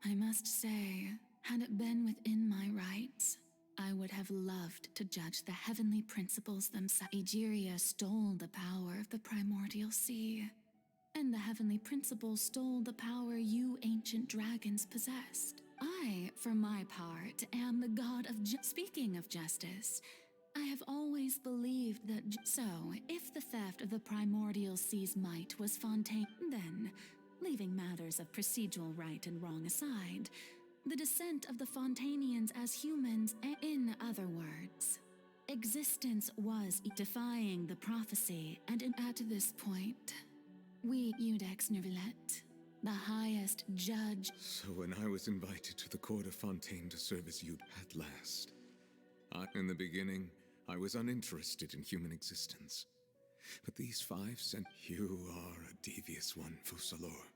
I must say, had it been within my rights, I would have loved to judge the heavenly principles themselves. Egeria stole the power of the primordial sea, and the heavenly principles stole the power you ancient dragons possessed. I, for my part, am the god of Speaking of justice, I have always believed that so, if the theft of the primordial sea's might was Fontaine, then, leaving matters of procedural right and wrong aside, the descent of the Fontanians as humans, in other words, existence was defying the prophecy, and at this point, we, Iudex Neuvillette, the highest judge... So when I was invited to the court of Fontaine to serve as you at last, in the beginning, I was uninterested in human existence. But these 5 cent... You are a devious one, Fussalor.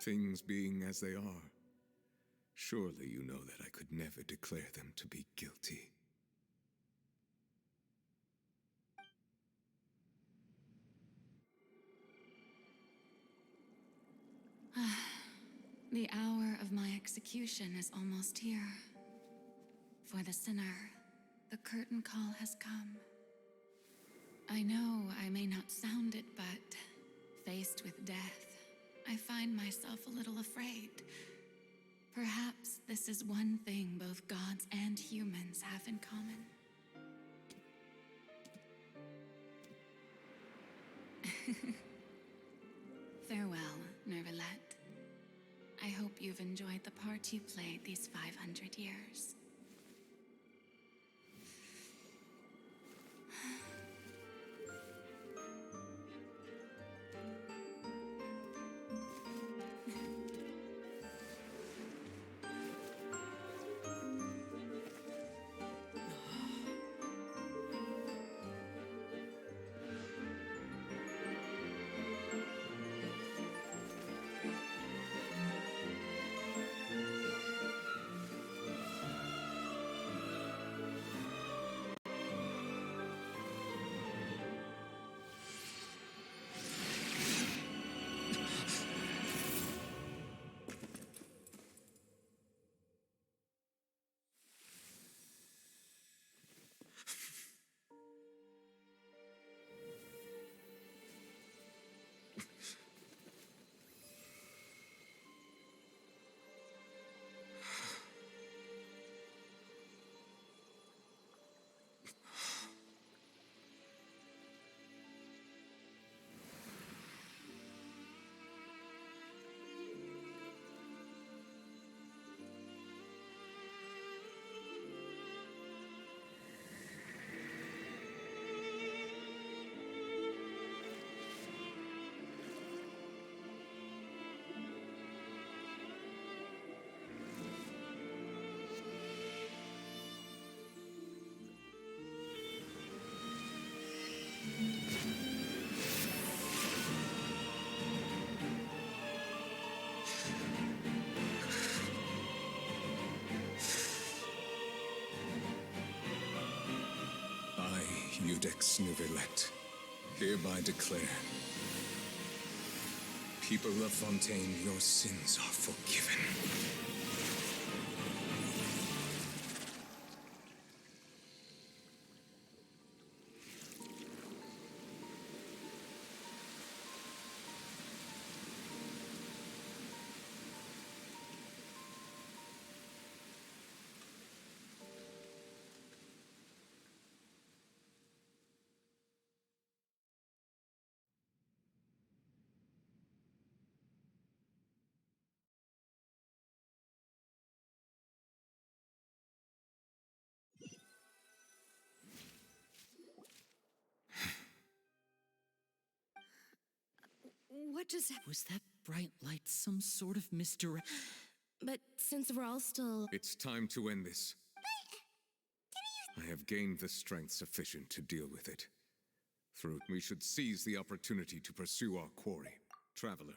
Things being as they are, surely you know that I could never declare them to be guilty. The hour of my execution is almost here. For the sinner, the curtain call has come. I know I may not sound it, but faced with death, I find myself a little afraid. Perhaps this is one thing both gods and humans have in common. Farewell, Neuvillette. I hope you've enjoyed the part you played these 500 years. Iudex Neuvillette, hereby declare, people of Fontaine, your sins are forgiven. What just Was that bright light some sort of misdirect? But since we're all still... It's time to end this. I have gained the strength sufficient to deal with it. Through we should seize the opportunity to pursue our quarry. Traveler,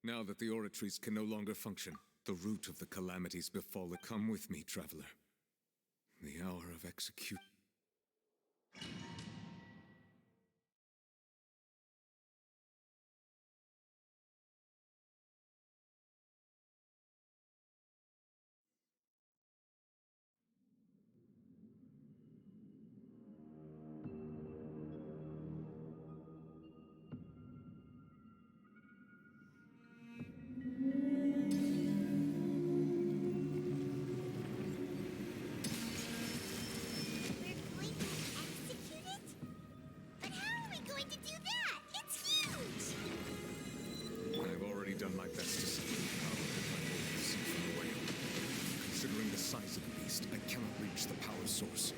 now that the oratories can no longer function, the root of the calamities befall it. Come with me, traveler. The hour of execution. Source.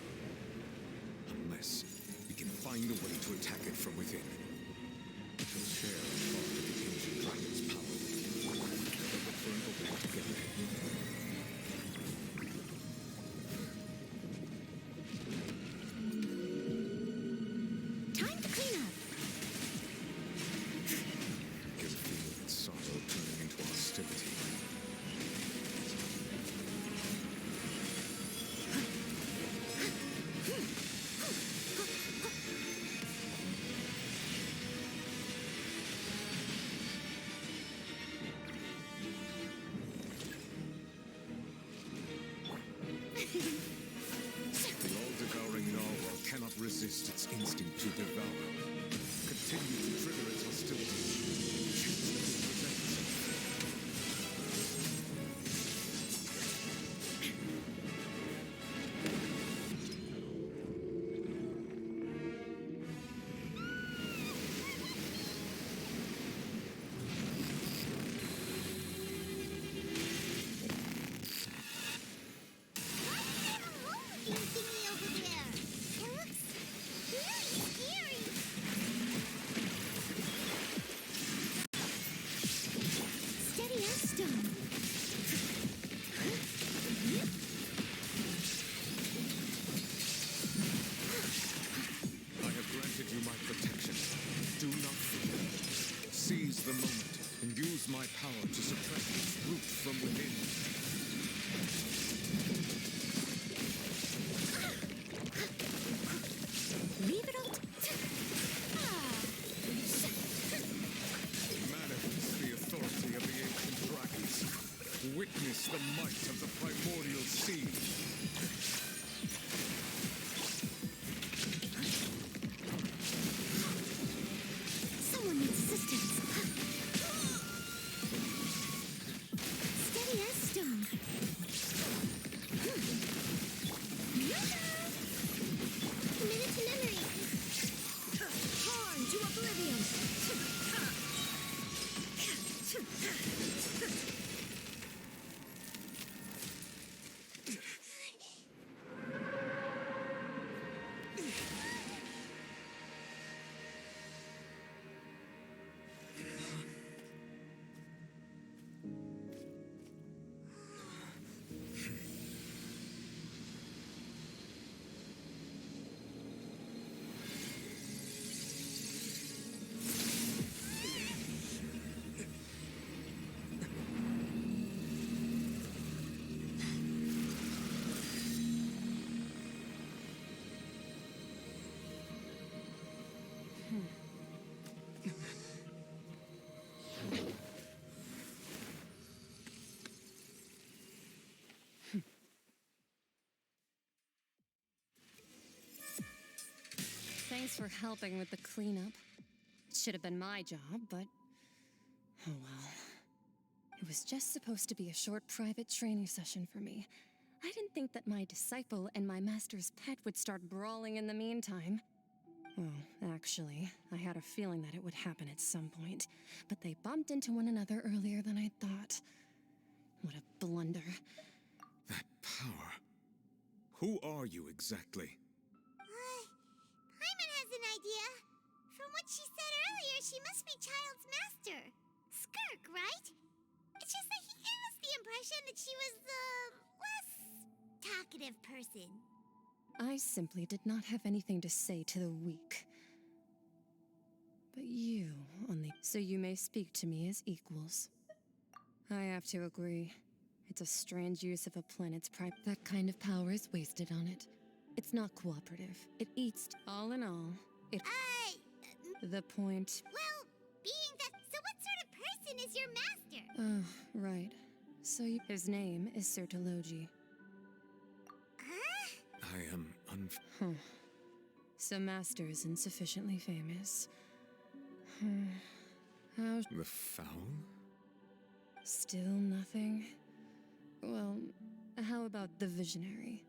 Unless we can find a way to attack it from within. We'll share a part of the ancient dragon's power. We'll look for an opening together. Time to clean up. I can feel its sorrow turning into hostility. The all-devouring narwhal cannot resist its instinct to devour. Continue to trigger its hostility. Choose that it presents. Seize the moment and use my power to suppress its root from within. Leave it all. Manifest the authority of the ancient dragons. Witness the might of the primordial sea. Someone needs assistance. Steady as stone. Minute to memory. Horn to oblivion. Thanks for helping with the cleanup. It should have been my job, but oh well. It was just supposed to be a short private training session for me. I didn't think that my disciple and my master's pet would start brawling in the meantime. Well, actually, I had a feeling that it would happen at some point, but they bumped into one another earlier than I thought. What a blunder. That power. Who are you exactly? Paimon has an idea. From what she said earlier, she must be Child's master. Skirk, right? It's just that he gave us the impression that she was the less talkative person. I simply did not have anything to say to the weak. But you, so you may speak to me as equals. I have to agree. It's a strange use of a planet's prime. That kind of power is wasted on it. It's not cooperative. It eats. All in all, it. The point. Well, being that. So, what sort of person is your master? Oh, right. So his name is Sertologi. I am Huh. So master is insufficiently famous. How? The foul? Still nothing? Well, how about the visionary?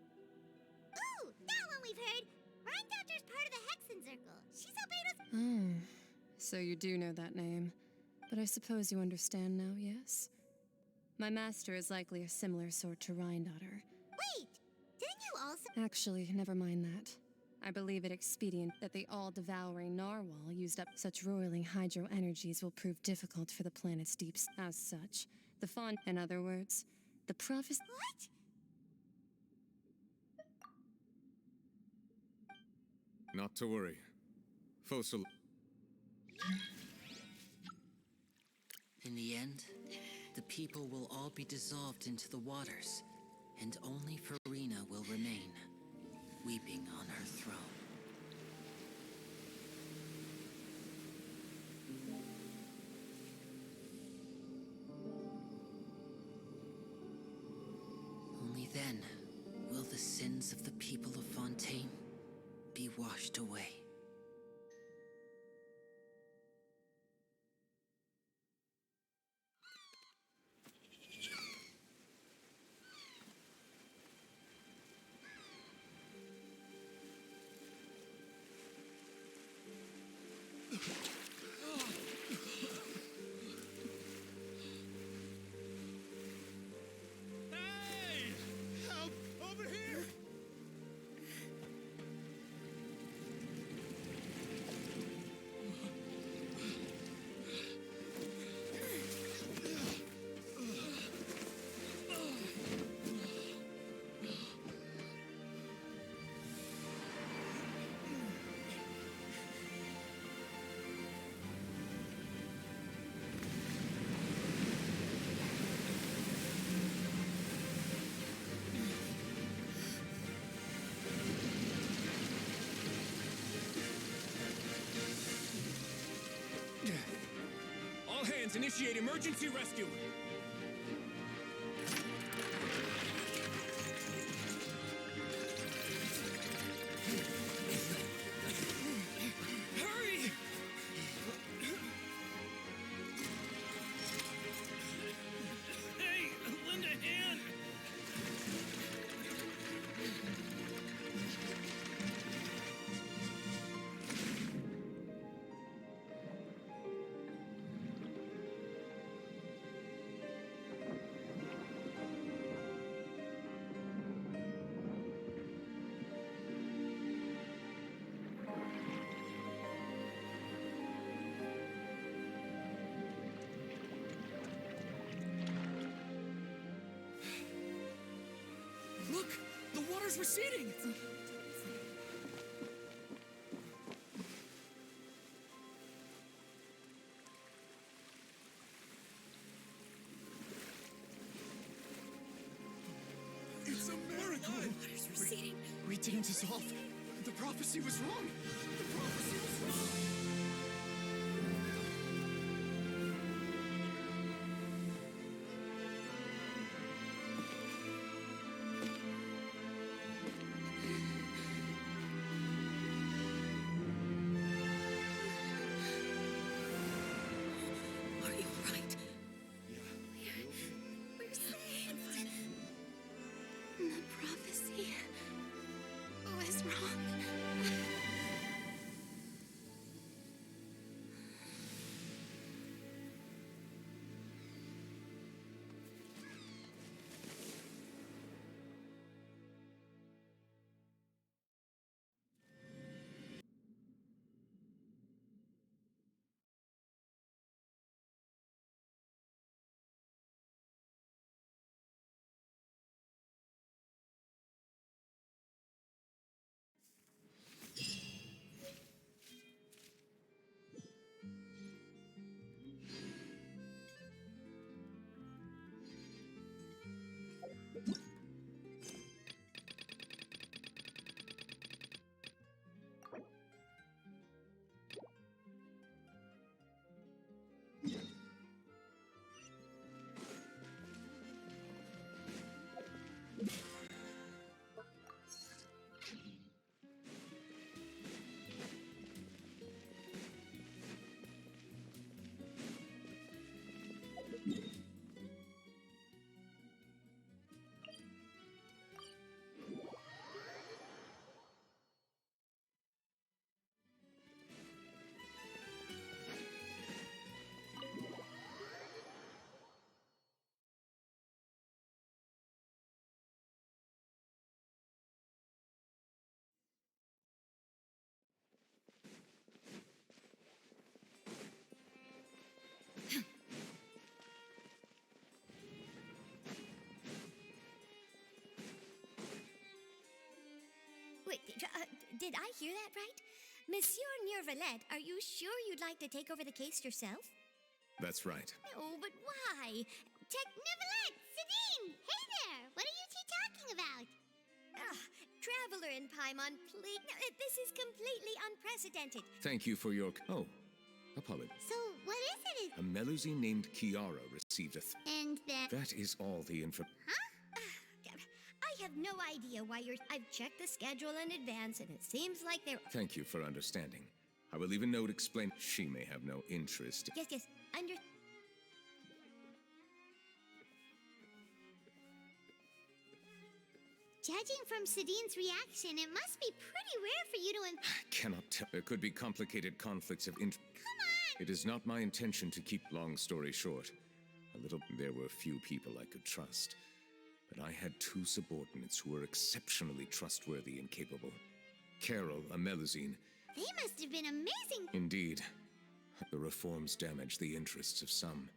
Ooh, that one we've heard. Rhine Doctor's part of the Hexen Circle. She's Albedo's. Oh, so you do know that name. But I suppose you understand now, yes? My master is likely a similar sort to Rhine-Daughter. Wait, didn't you also? Actually, never mind that. I believe it expedient that the all-devouring narwhal used up such roiling hydro energies will prove difficult for the planet's deeps. As such, the in other words, the prophecy. What? Not to worry. Fossil. In the end, the people will all be dissolved into the waters, and only Farina will remain, weeping on her throne. Only then will the sins of the people of Fontaine be washed away. Hey! Help! Over here! All hands, initiate emergency rescue! Hurry! Hey, lend a hand! Look! The water's receding! It's a miracle! Water's receding. We didn't dissolve. The prophecy was wrong. The prophecy was wrong. Are you all right? We're saved. The prophecy was wrong. Wait, did I hear that right? Monsieur Neurvalette, are you sure you'd like to take over the case yourself? That's right. No, but why? Neurvalette! Sidine! Hey there! What are you two talking about? Traveler in Paimon, please. No, this is completely unprecedented. Thank you for your... Oh, apology. So, what is it? A Melusine named Kiara received a... And then... That is all the info... I have no idea why you're... I've checked the schedule in advance, and it seems like they're... Thank you for understanding. I will leave a note explain... She may have no interest... Yes, under... Judging from Sidine's reaction, it must be pretty rare for you to... Cannot tell. There could be complicated conflicts of interest. Come on! It is not my intention to keep... Long story short, there were few people I could trust. But I had two subordinates who were exceptionally trustworthy and capable. Carol, a Melusine. They must have been amazing! Indeed. The reforms damaged the interests of some.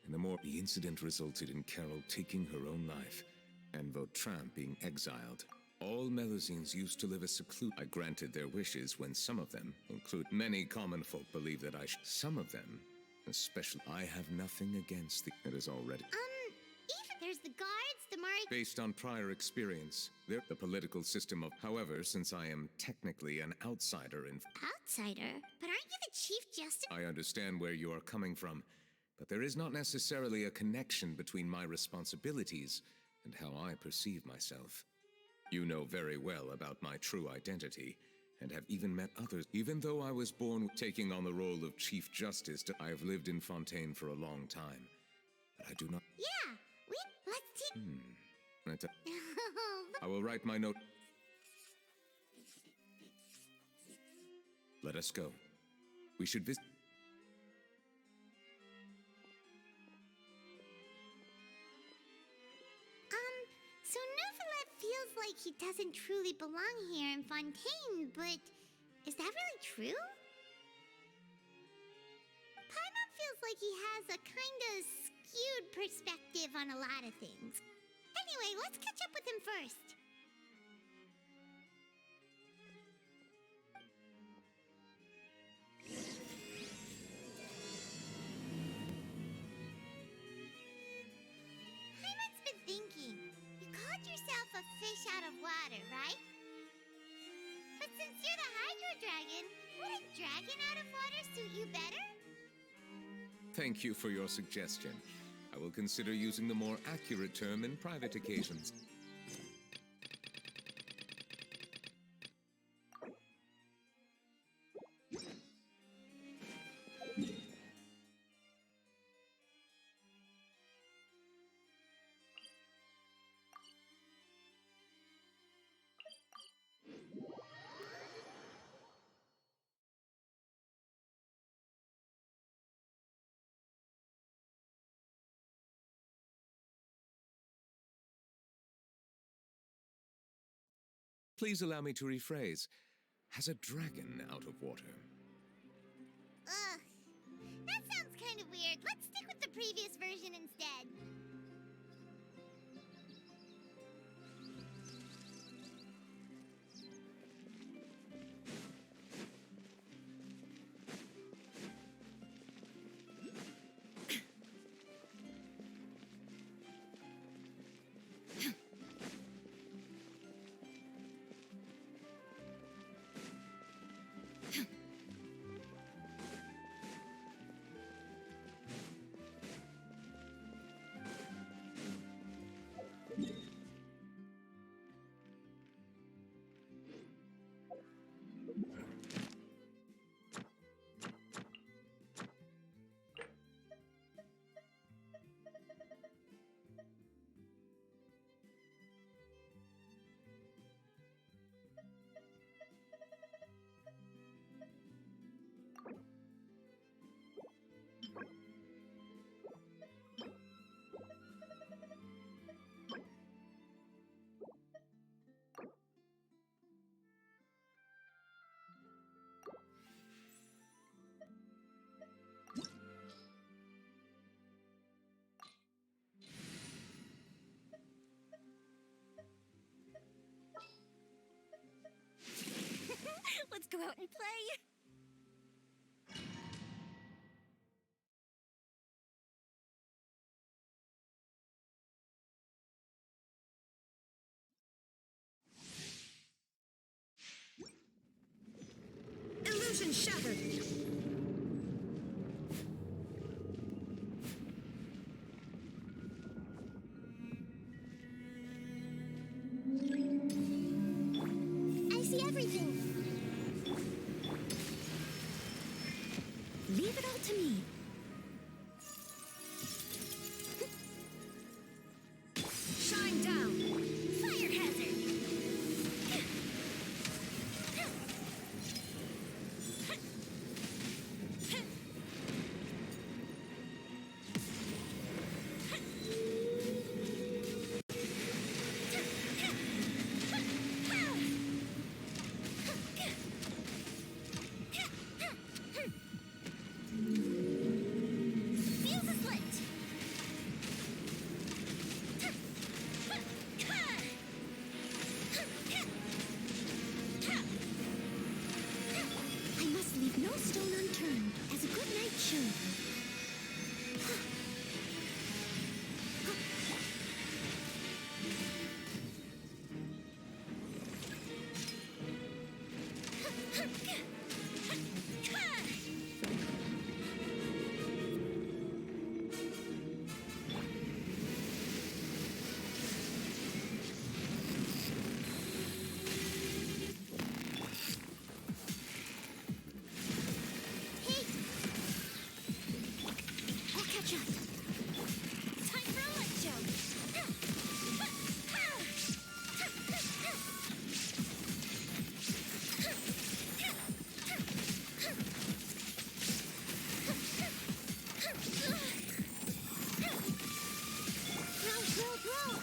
And the incident resulted in Carol taking her own life, and Vautrin being exiled. All Melusines used to live a secluded... I granted their wishes when some of them, include many common folk, believe that some of them, especially... I have nothing against the... It is already... Even there's the guards, the Based on prior experience, the political system of... However, since I am technically an outsider in... Outsider? But aren't you the Chief Justice? I understand where you are coming from, but there is not necessarily a connection between my responsibilities and how I perceive myself. You know very well about my true identity, and have even met others. Even though I was born taking on the role of Chief Justice, I have lived in Fontaine for a long time. But I do not... Yeah, let's take... I will write my note. Let us go. We should visit... So Neuvillette feels like he doesn't truly belong here in Fontaine, but is that really true? Paimon feels like he has a kinda skewed perspective on a lot of things. Anyway, let's catch up with him first. Paimon's been thinking. You called yourself a fish out of water, right? But since you're the Hydro Dragon, would a dragon out of water suit you better? Thank you for your suggestion. I will consider using the more accurate term in private occasions. Please allow me to rephrase. Has a dragon out of water? Ugh. That sounds kind of weird. Let's stick with the previous version instead. go out and play. Illusion shattered. I see everything. Leave it all to me. Shine down. Fire hazard. Fuse is lit. I must leave no stone unturned, as a good knight should. I'll catch up. Time for a light show. Roll.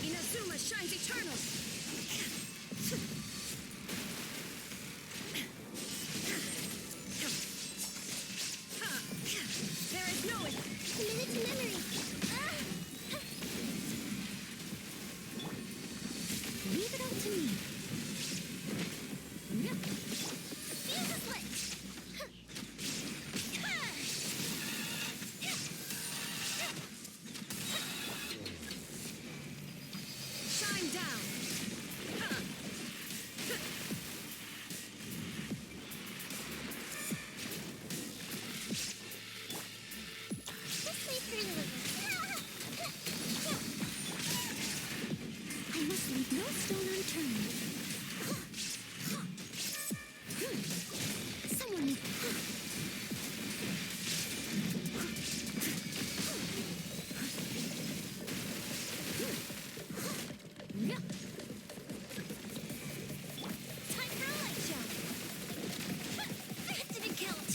Inazuma shines eternal. There is no A minute to memory. Leave it all to me. Fuse is lit. Shine down. This way for a little. I must leave no stone unturned. Someone needs... Time for a light show. Didn't count.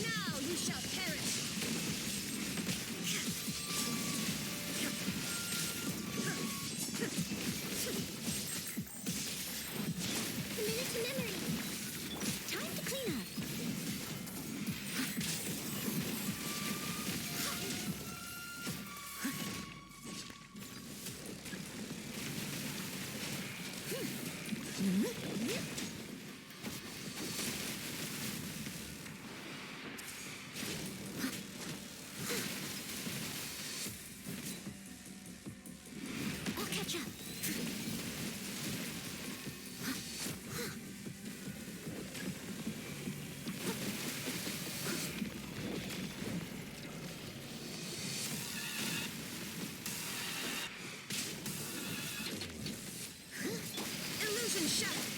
Now you shall perish. A minute to memory. Time to clean up. I'll catch up. Illusion shattered.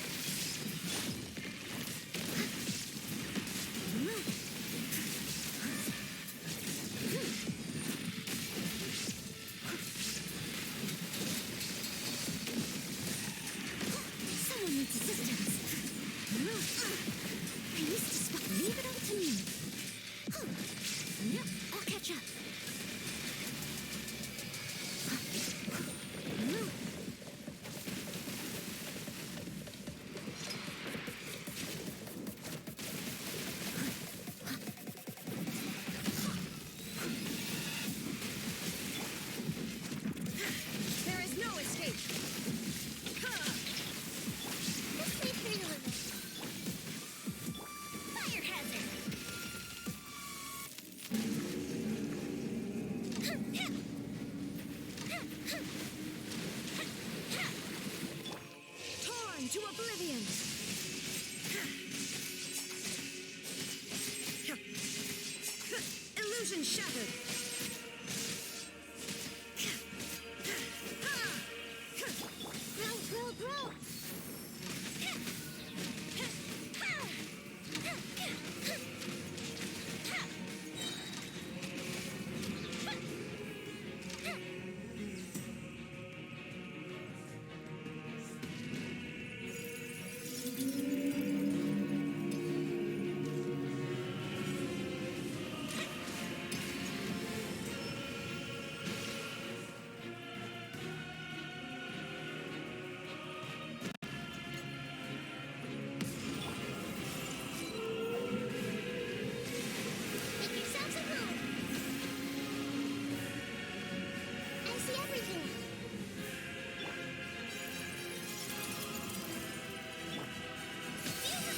into oblivion! Illusion shattered! Grow, grow, grow! Make yourselves at home. I see everything. Feel the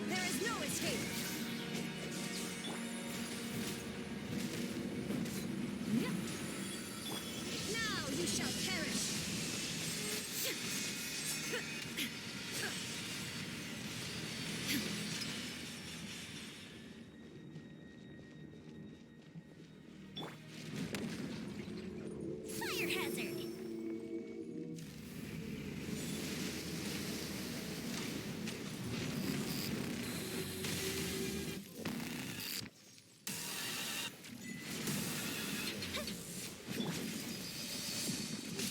There is no escape! Now you shall perish! fire hazard.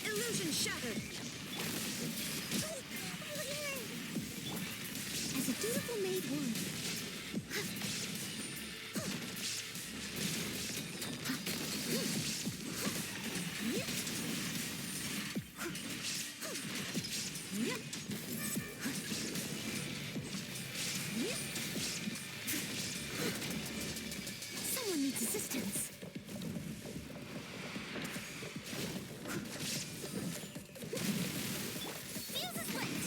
Illusion shattered! As a dutiful maid would. Someone needs assistance. Fuse is lit.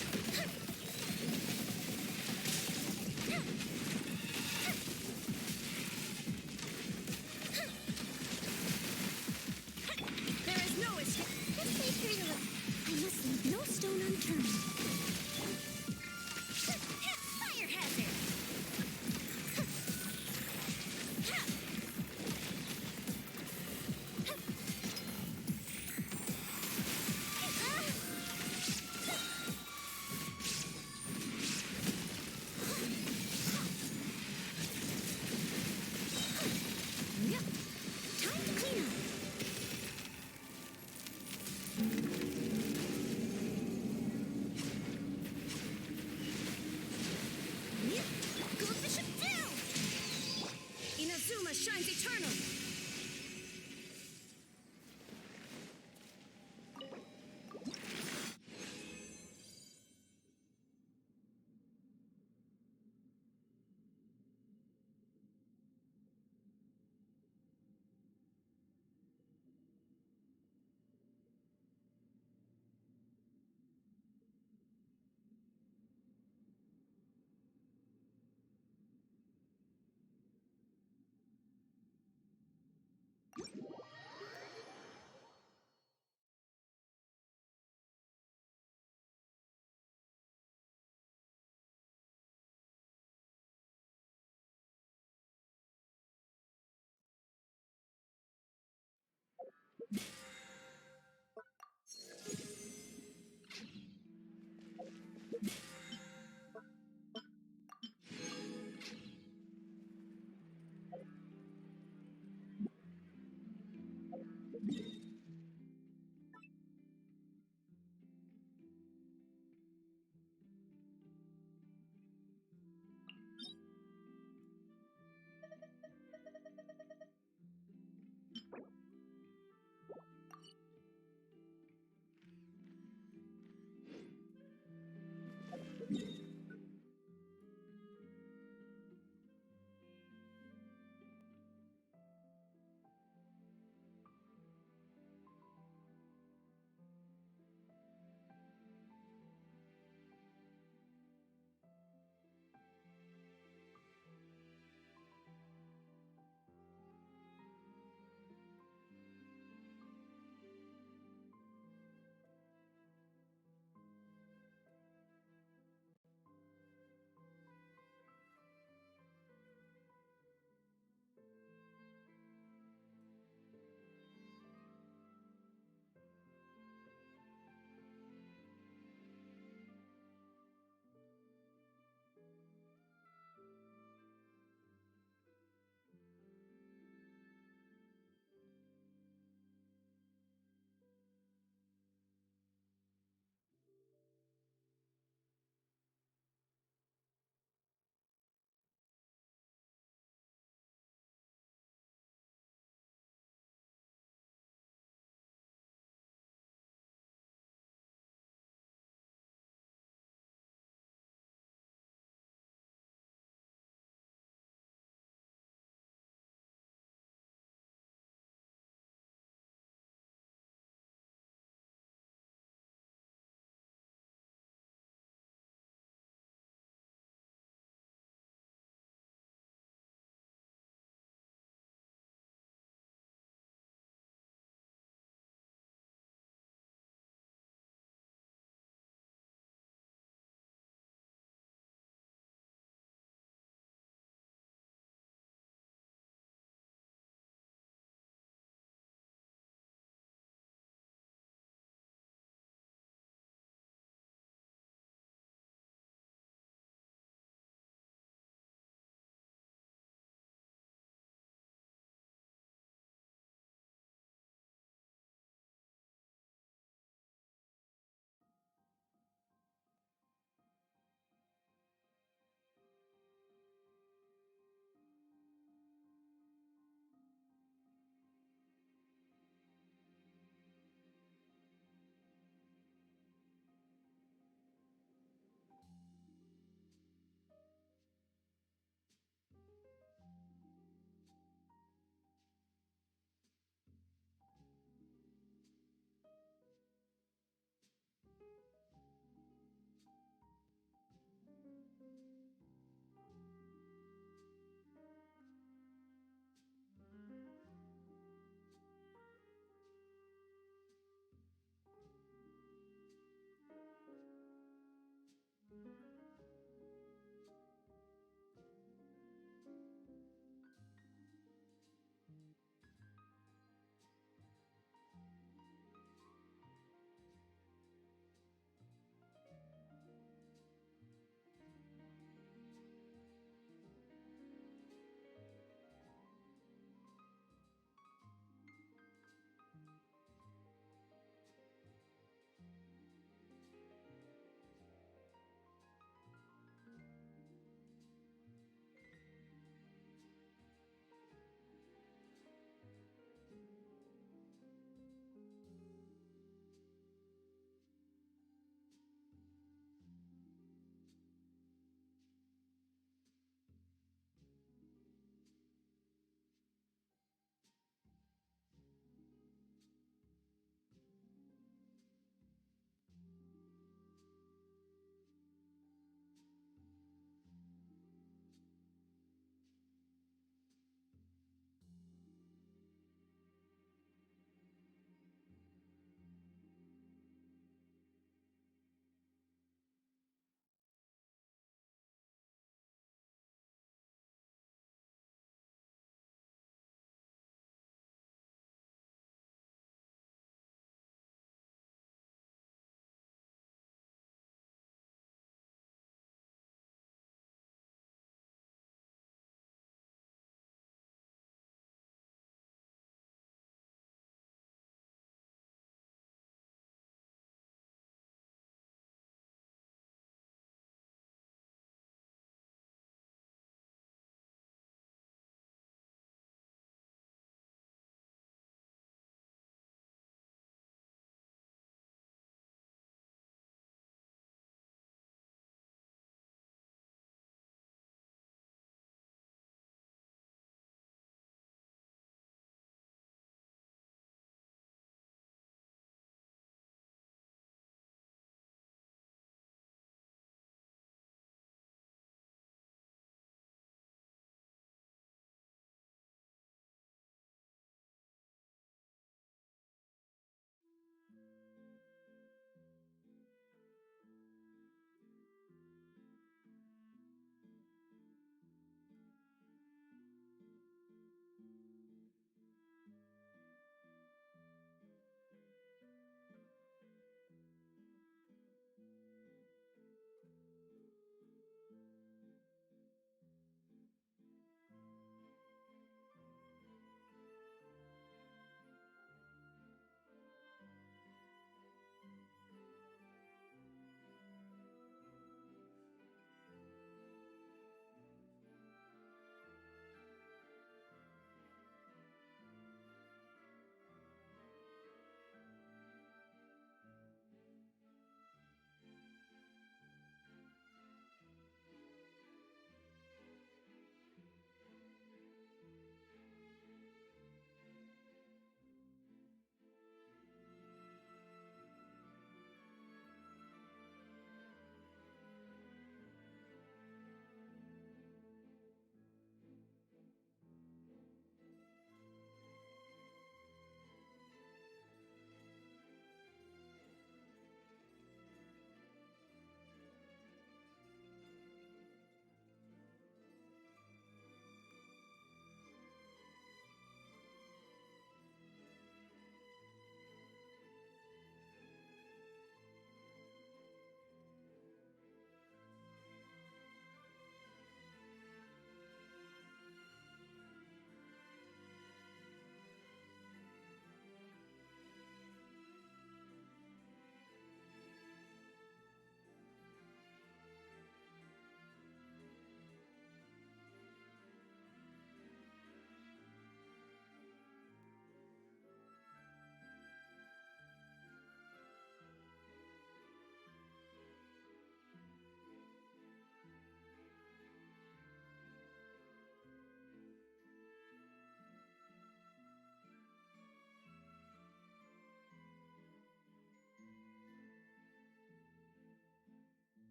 There is no escape! Let's make her to look. I must leave no stone unturned. Fire hazard. Time to clean up. Go Bishop down! Inazuma shines eternal!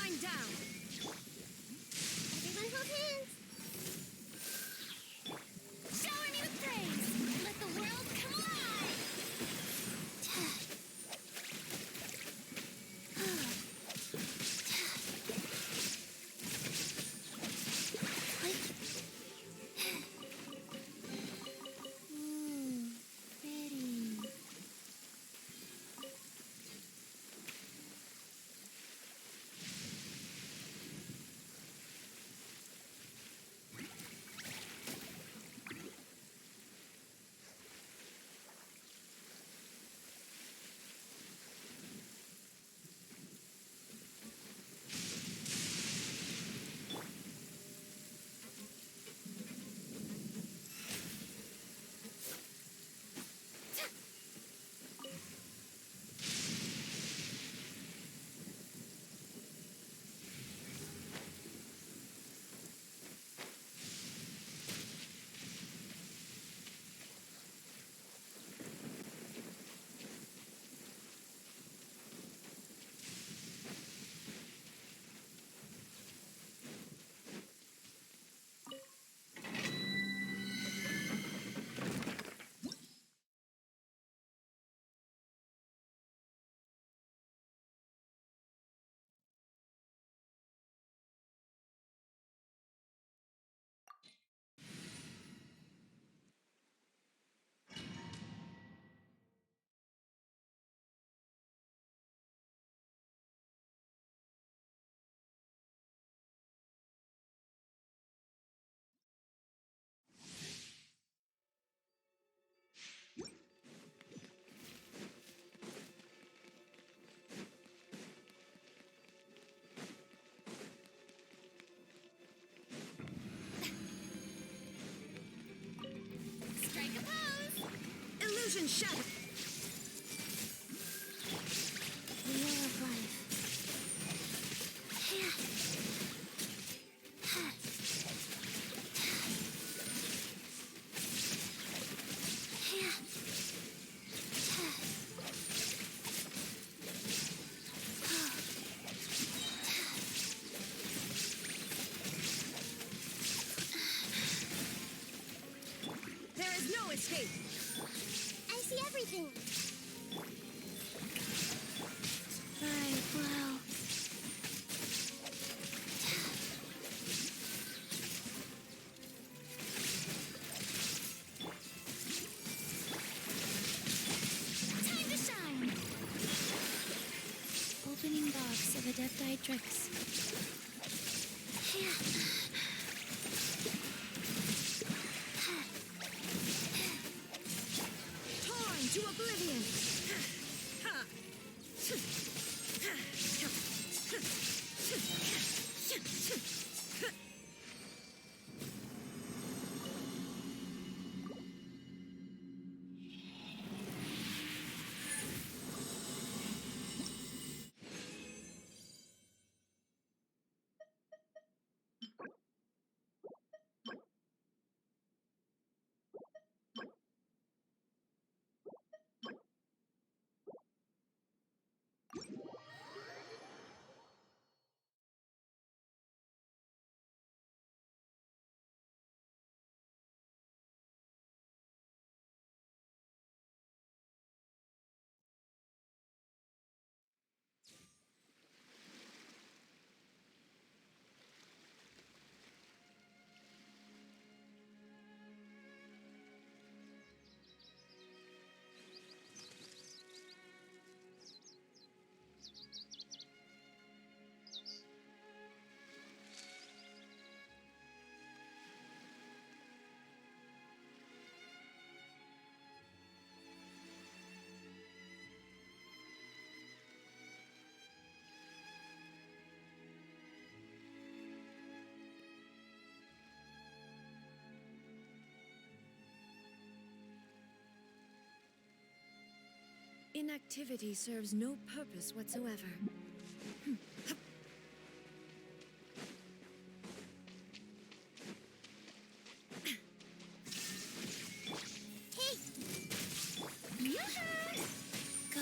Shine down! Everyone hold hands! Shower me with praise! Let the world come alive! Ooh, pretty. Strike a pose! Illusion shattered! Wheel of life. There is no escape! I see everything. Right, well. Time to shine! Opening box of Adepti tricks. Torn to oblivion! Inactivity serves no purpose whatsoever. Go.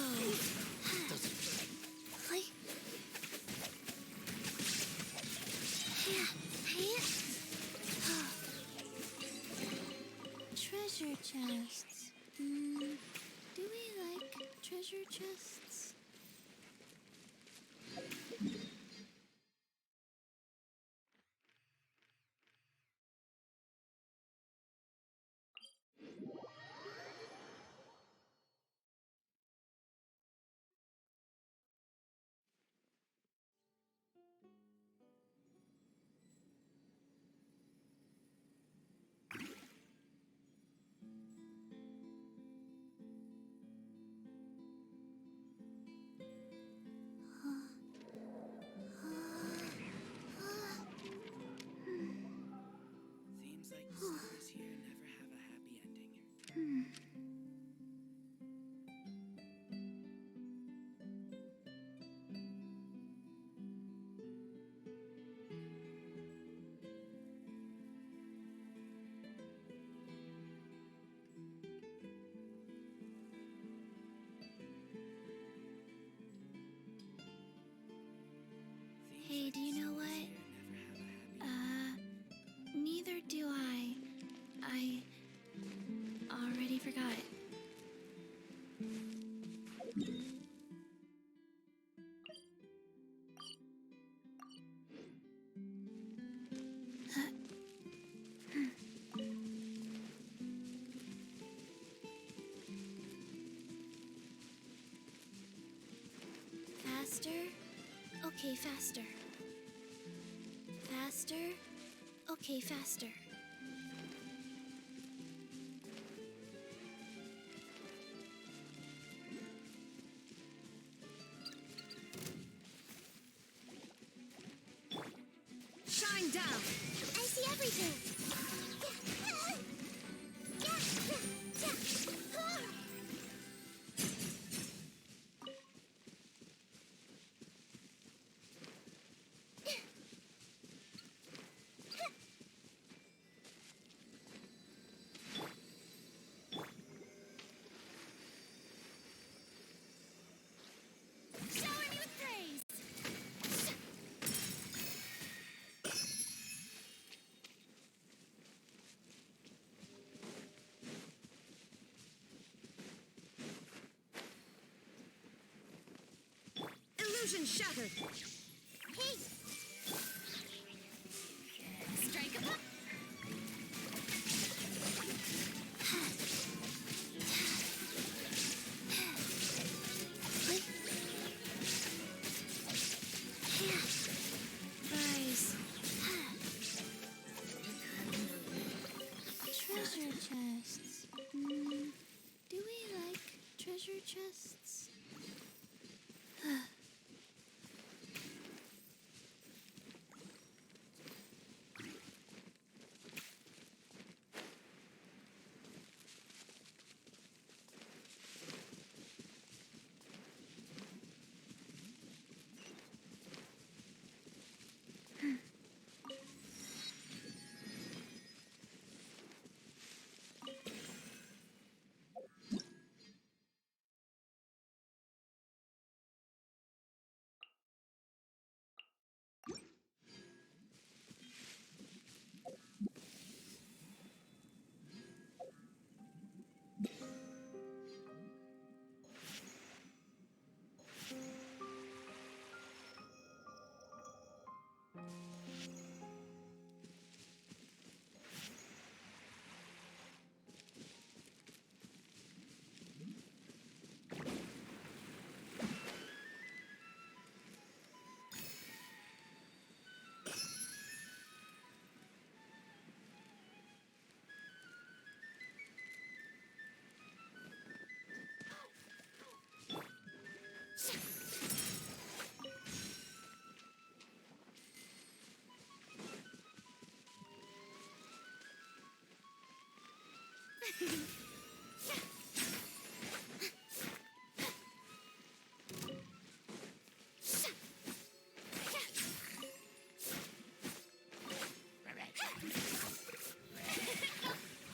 Treasure chests. Do we like treasure chests? Seems like stories here never have a happy ending. Hey, do you know what? Neither do I. I already forgot. Faster? Okay, faster. Faster? Okay, faster. Shine down! I see everything! Shower me with praise! Illusion shattered! Hey! Strike a pop! Rise. Treasure chests. Do we like treasure chests?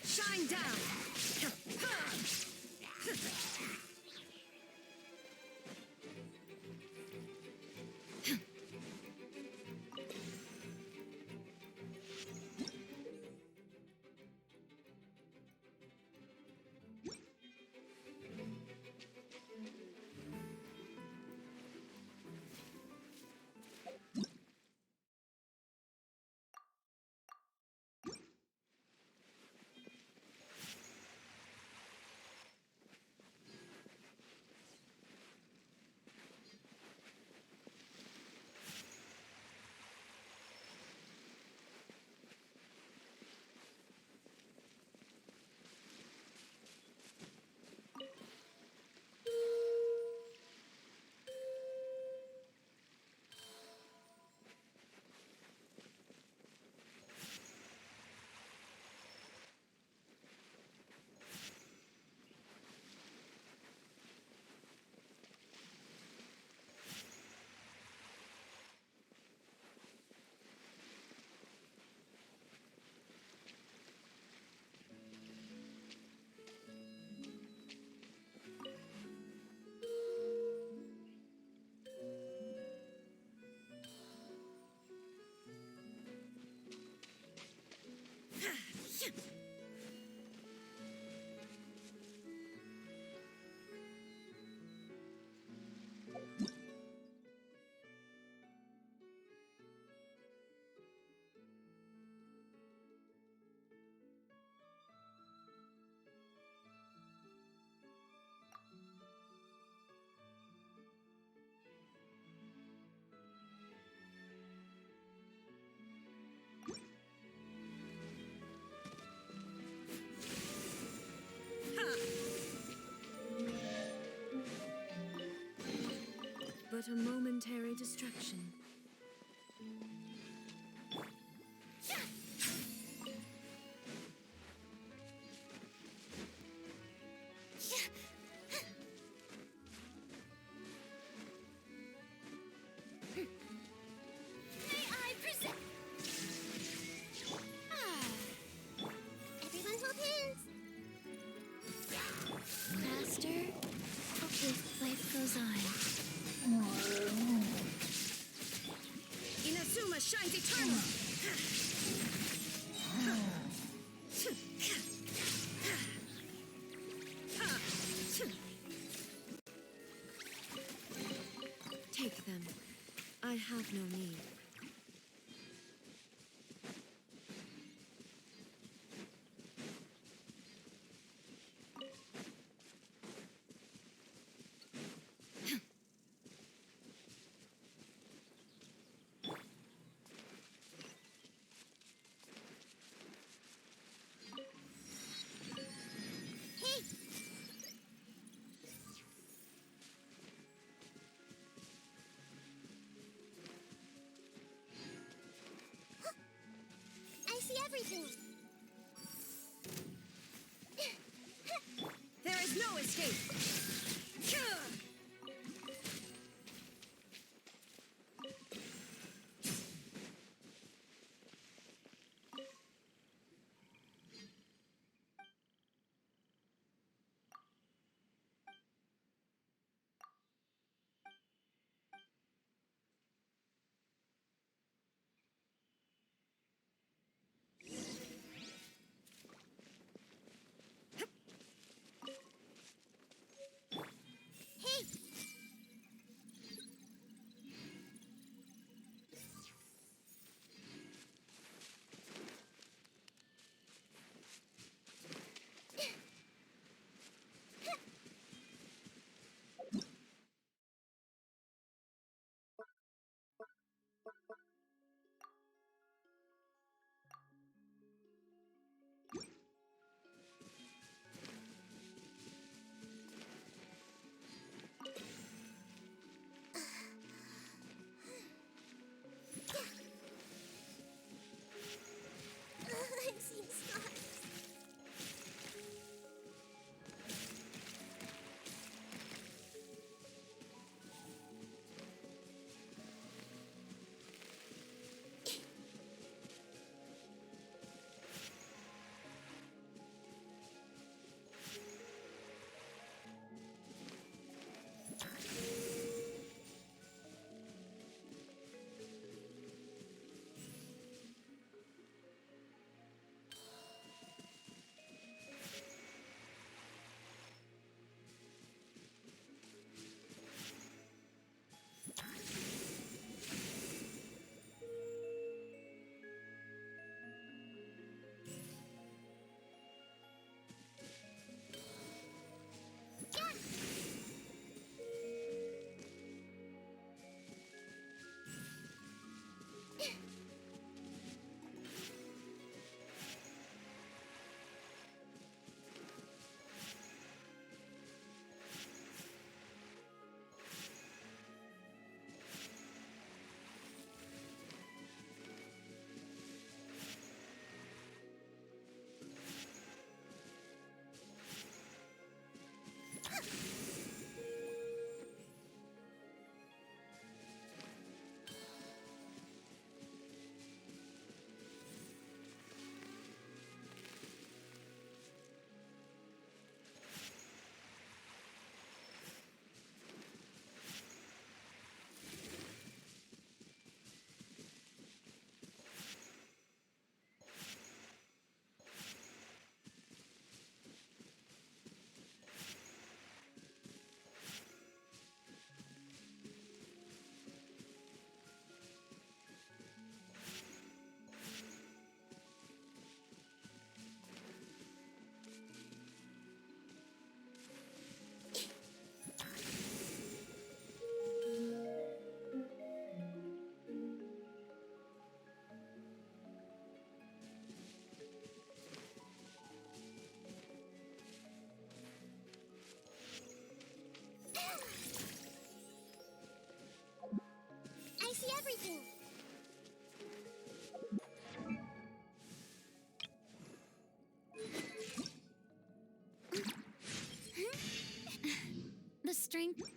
Shine down! But a momentary distraction. May I present? Everyone hold hands. Master, okay, life goes on. Inazuma shines eternal! Take them. I have no need. Hey! I see everything. There is no escape! Thank.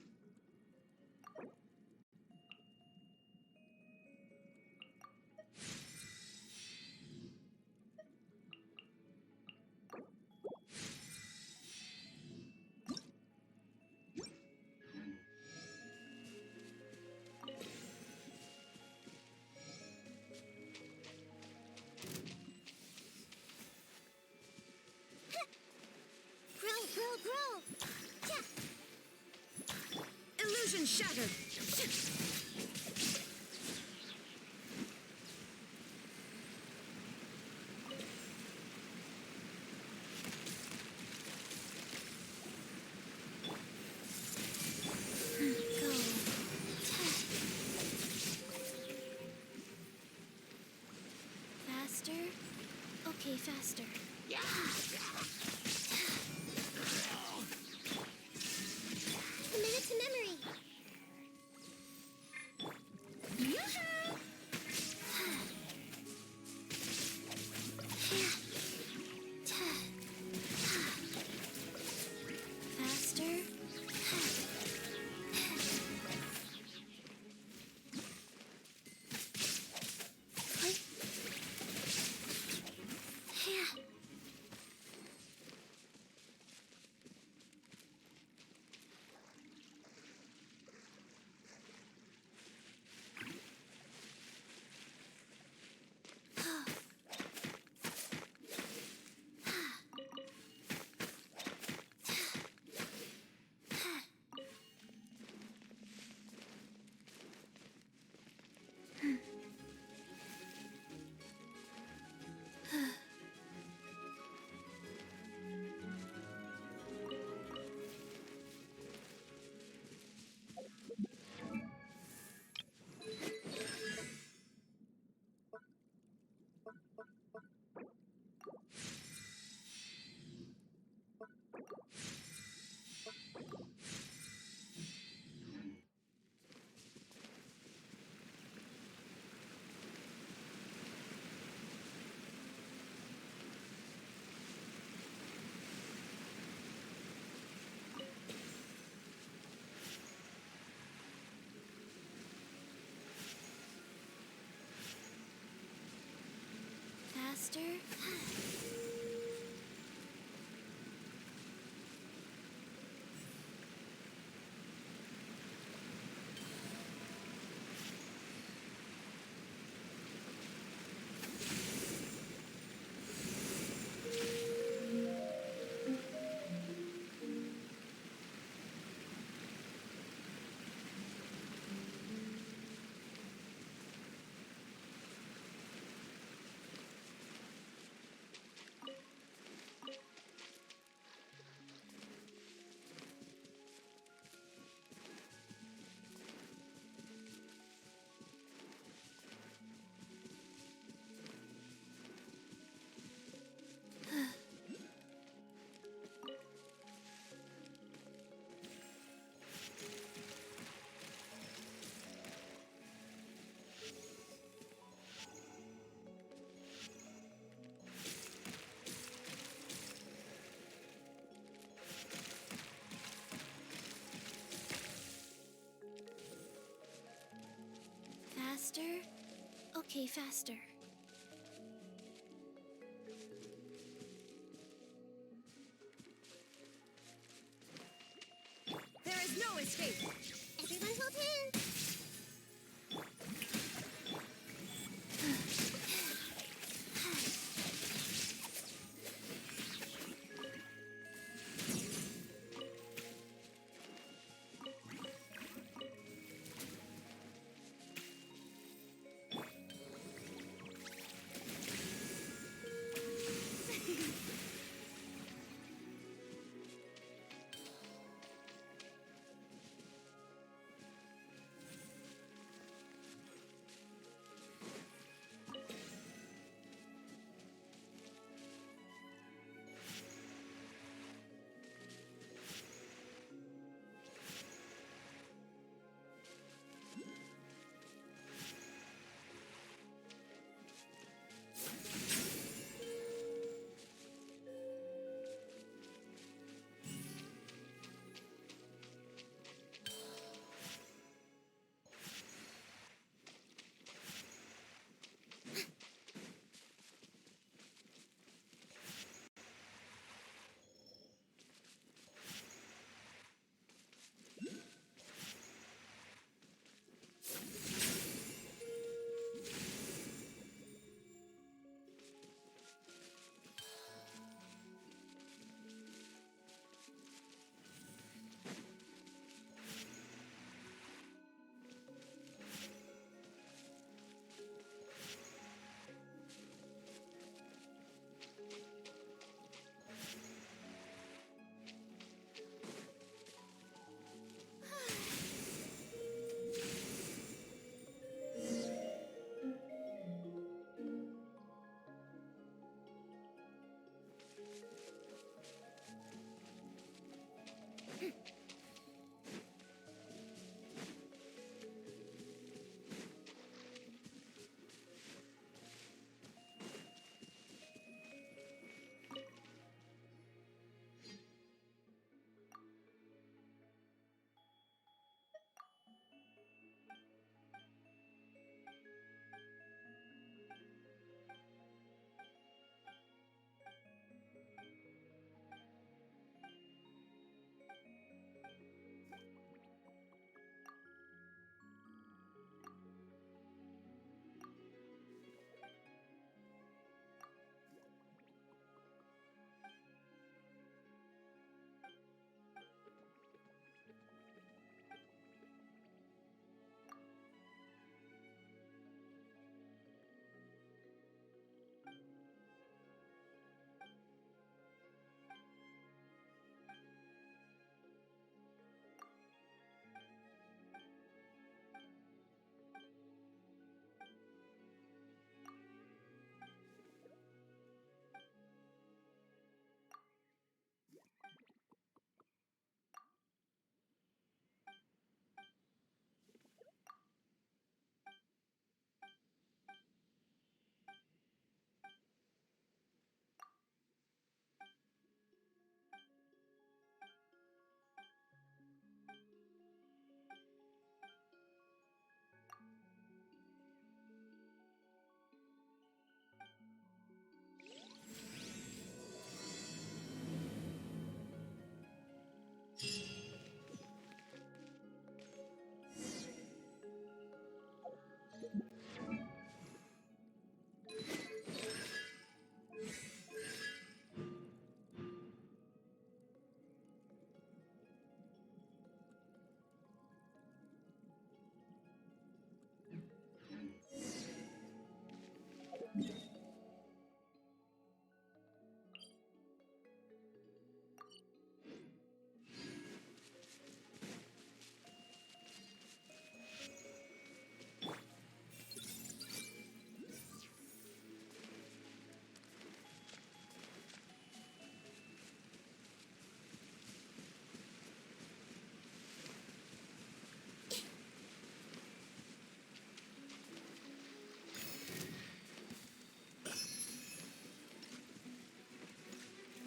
Grow! Yeah. Illusion shattered! Faster? Okay, faster. Commit it to memory. Faster. Faster. Faster? Okay, faster. There is no escape! Everyone hold hands!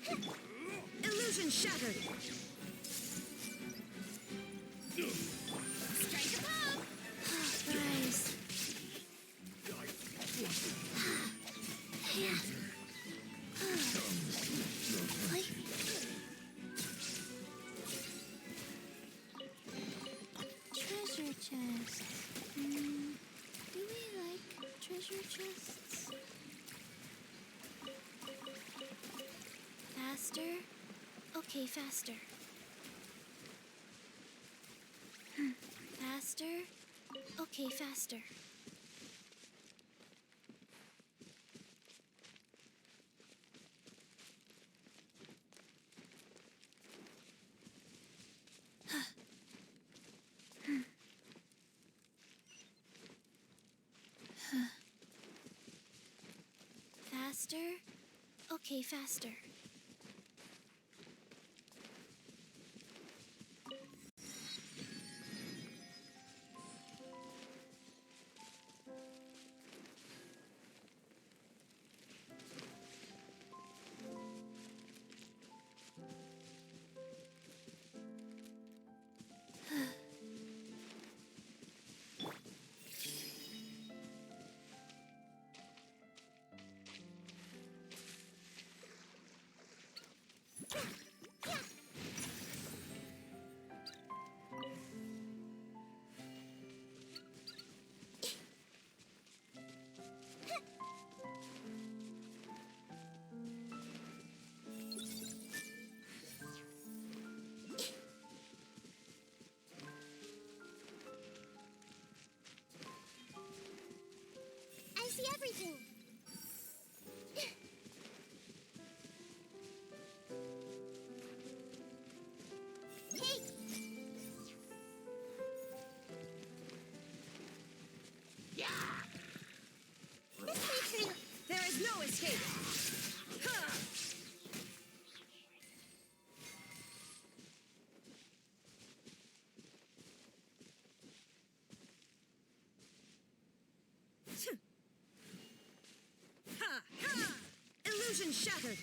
Illusion shattered. Strike above! Guys. Treasure chest. Do we like treasure chests? Faster? Okay, faster. Faster? Okay, faster. Faster? Okay, faster. I see everything. Hey! This way through. There is no escape. Ha! Ha! Ha! Illusion shattered.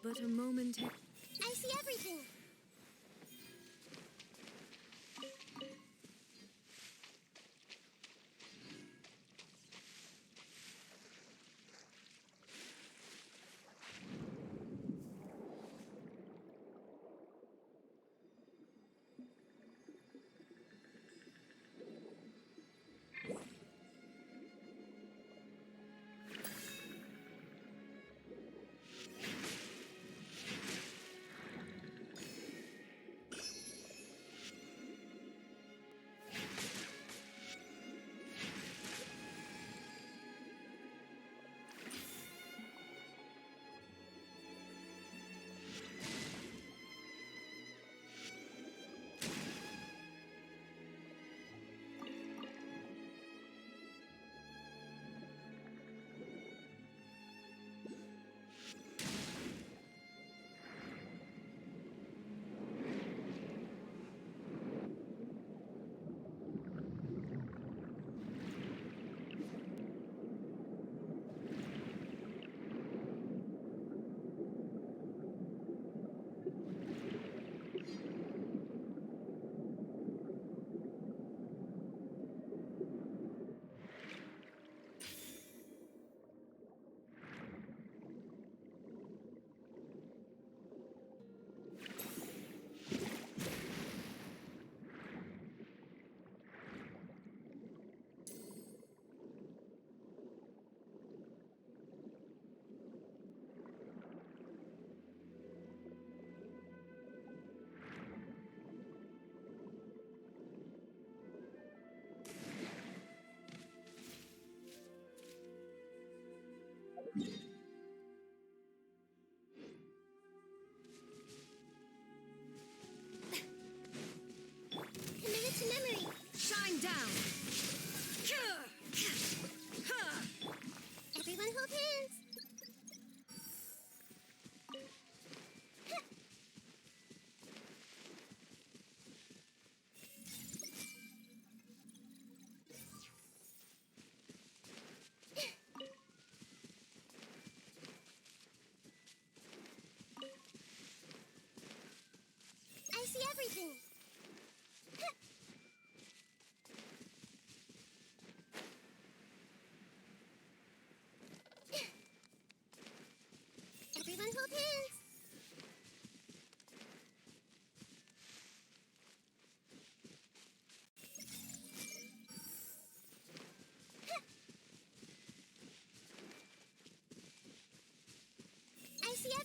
But a momentary. I see everything.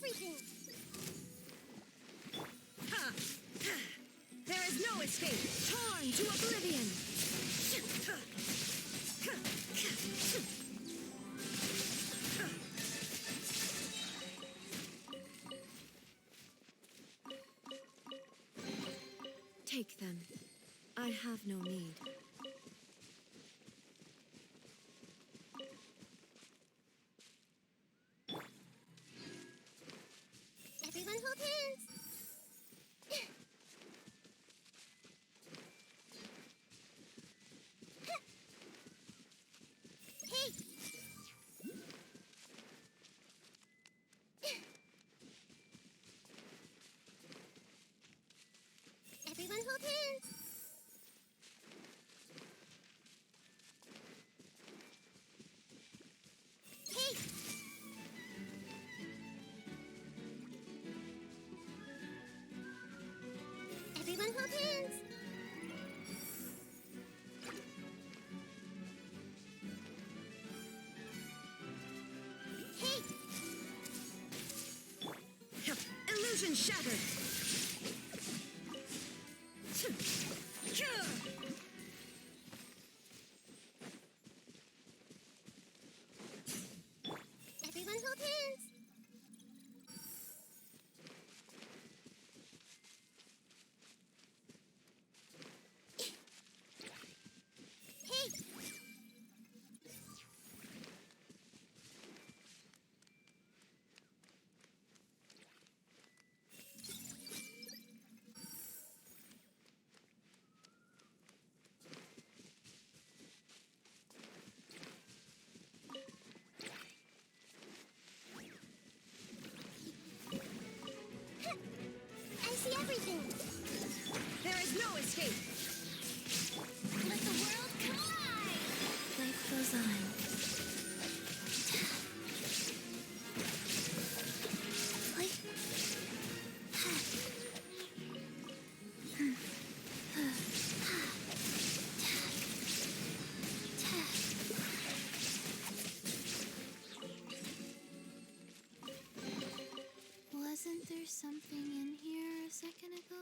everything! Ha! There is no escape! Torn to oblivion! Take them. I have no need. Everyone hold hands! Hey! Everyone hold hands! Hey! Everyone hold hands! Hey! Illusion shattered! Everyone hold hands! Hey! I see everything! There is no escape! Let the world collide! Life goes on. Wasn't there something in here a second ago?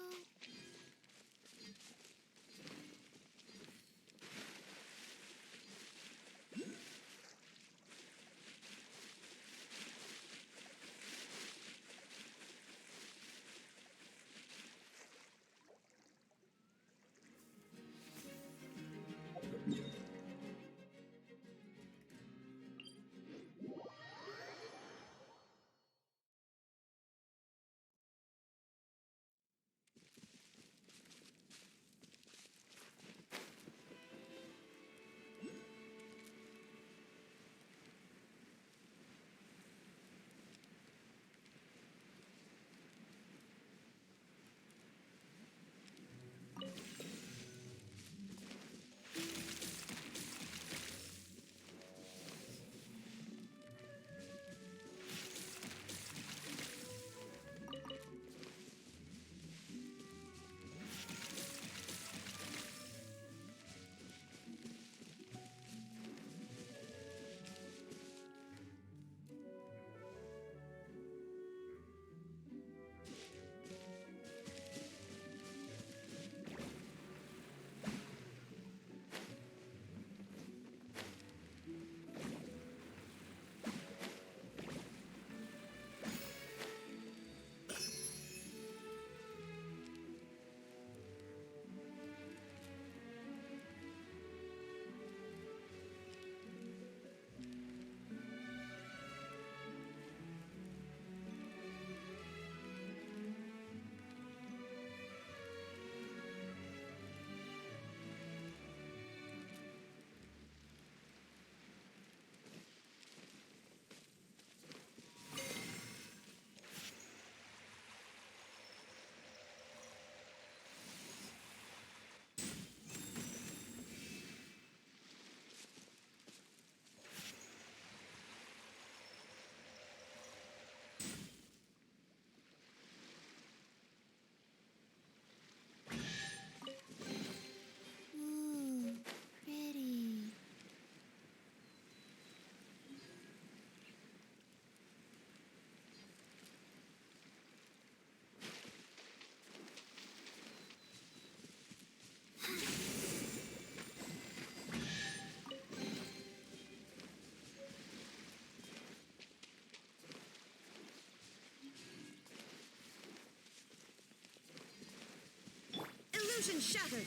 shattered.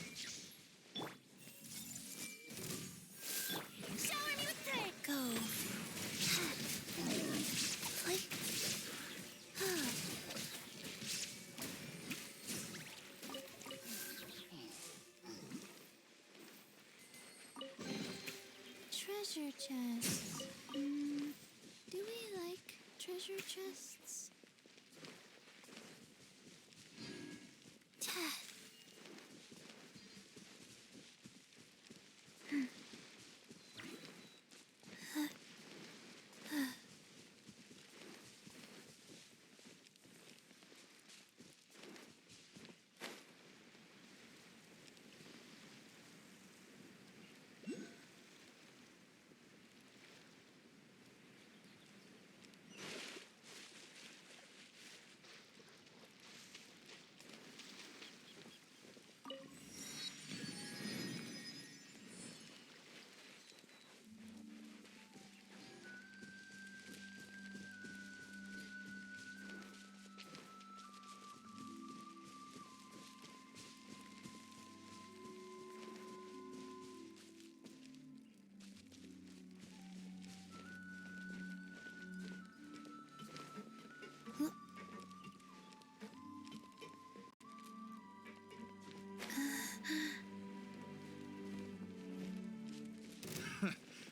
Shower me with praise. Go. Treasure chests. Do we like treasure chests?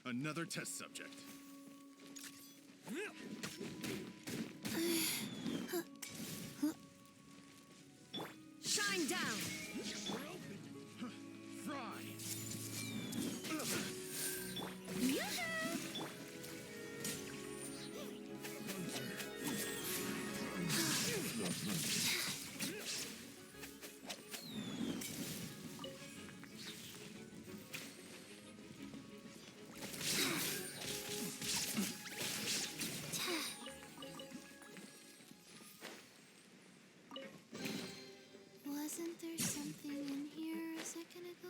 Another test subject. Shine down. Fry. Wasn't there something in here a second ago?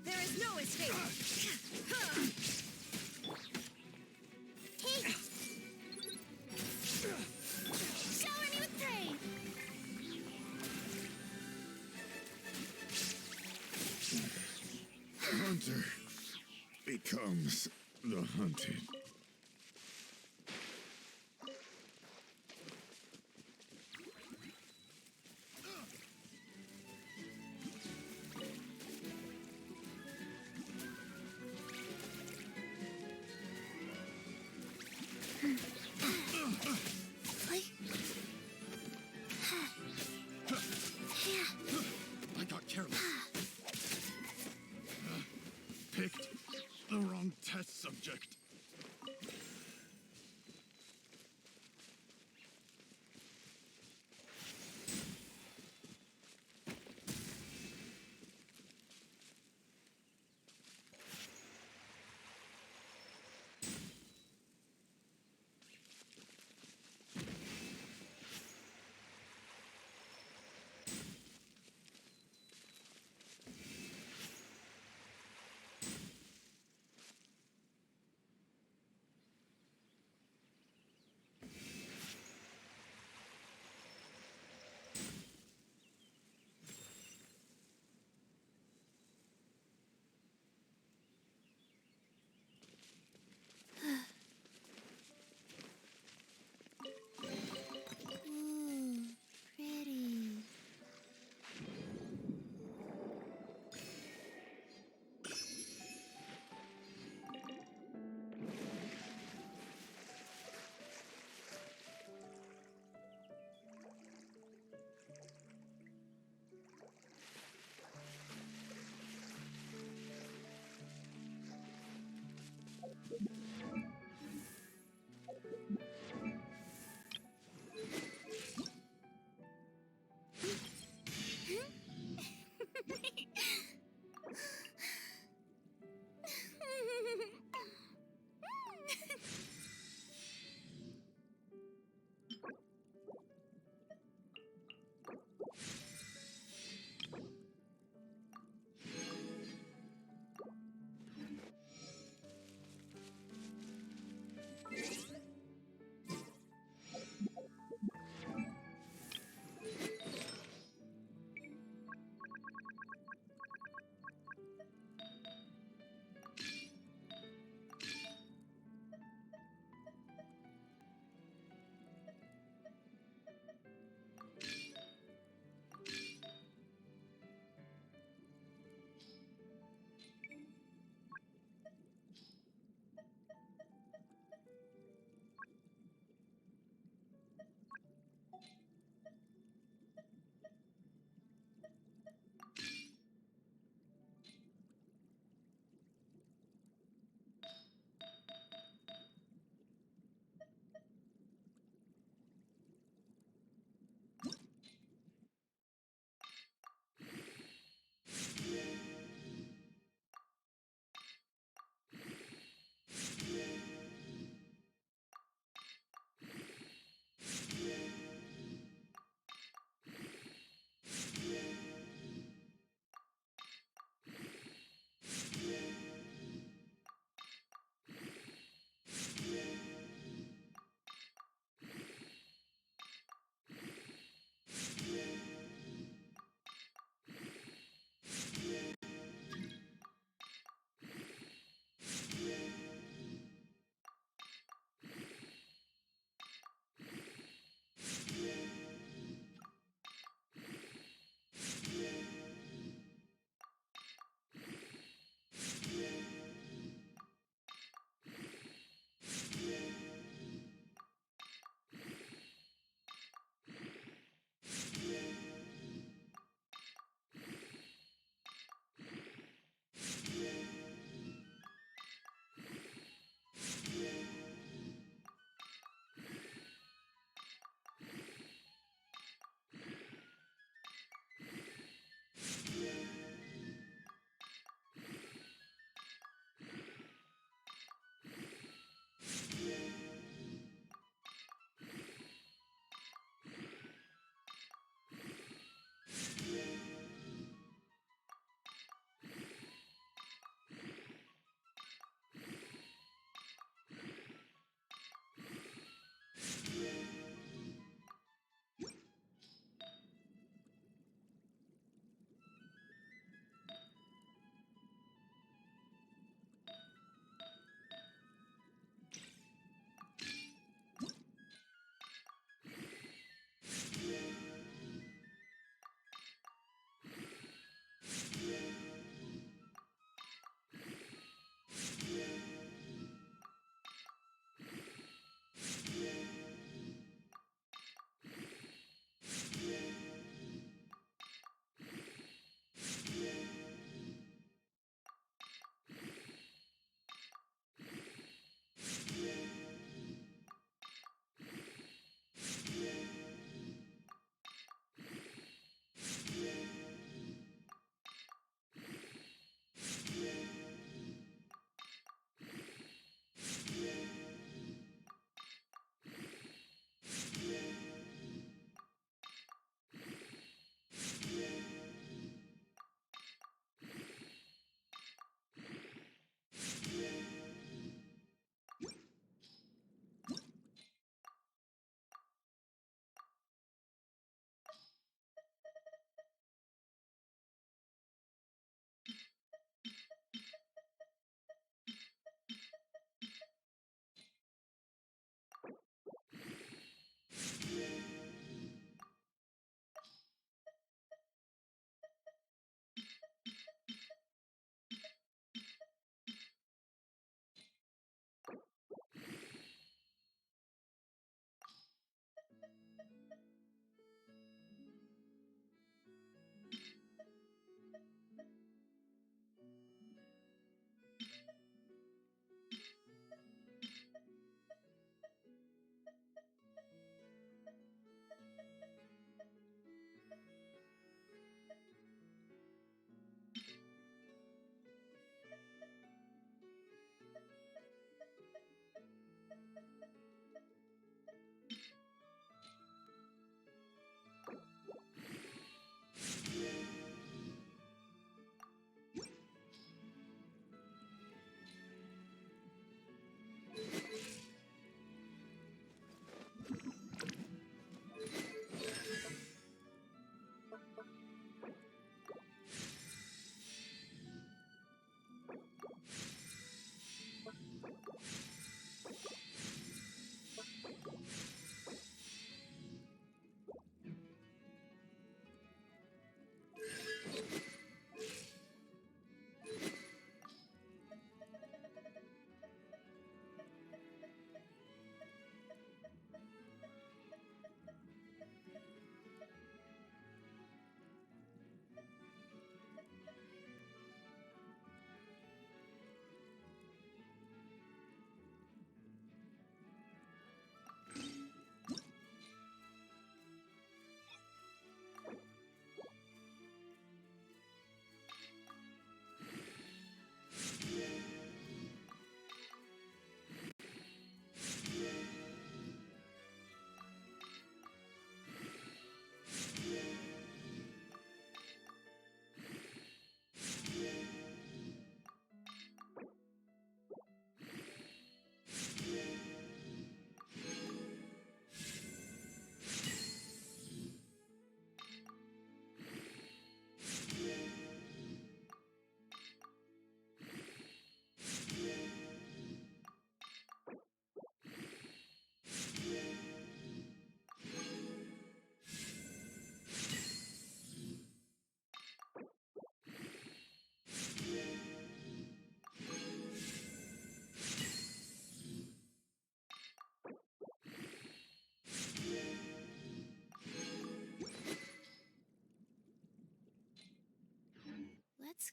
There is no escape. Hey! Shower me with praise. The hunter becomes the hunted. I got careless. Picked the wrong test subject.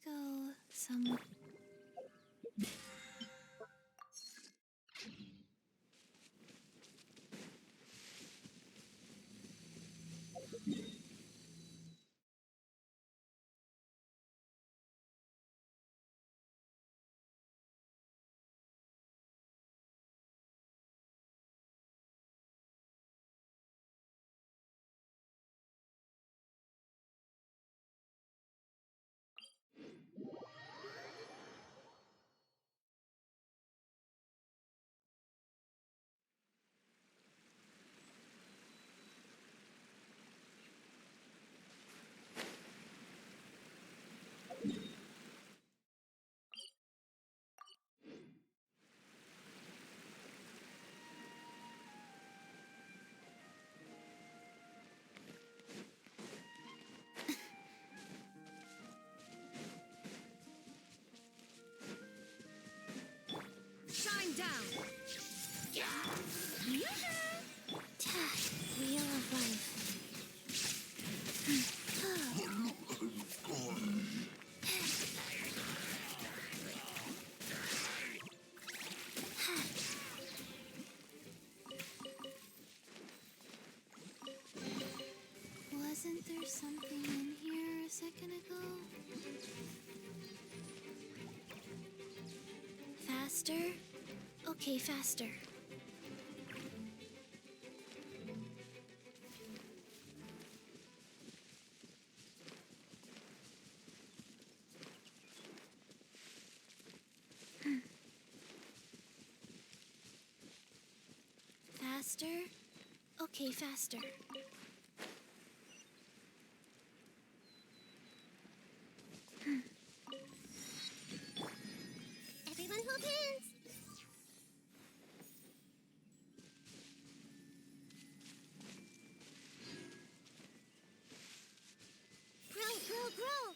go somewhere. Shine down! Wheel of life. Wasn't there something in here a second ago? Faster? Okay, faster. Faster? Okay, faster. Everyone hold hands. Grow, grow, grow.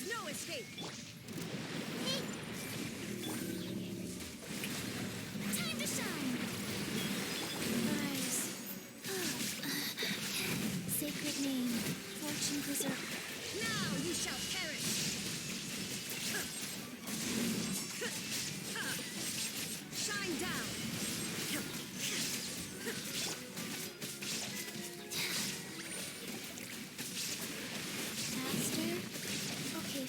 No escape! Time to shine! Rise. Sacred name, fortune preserver. Now you shall perish! Shine down! Faster? Okay,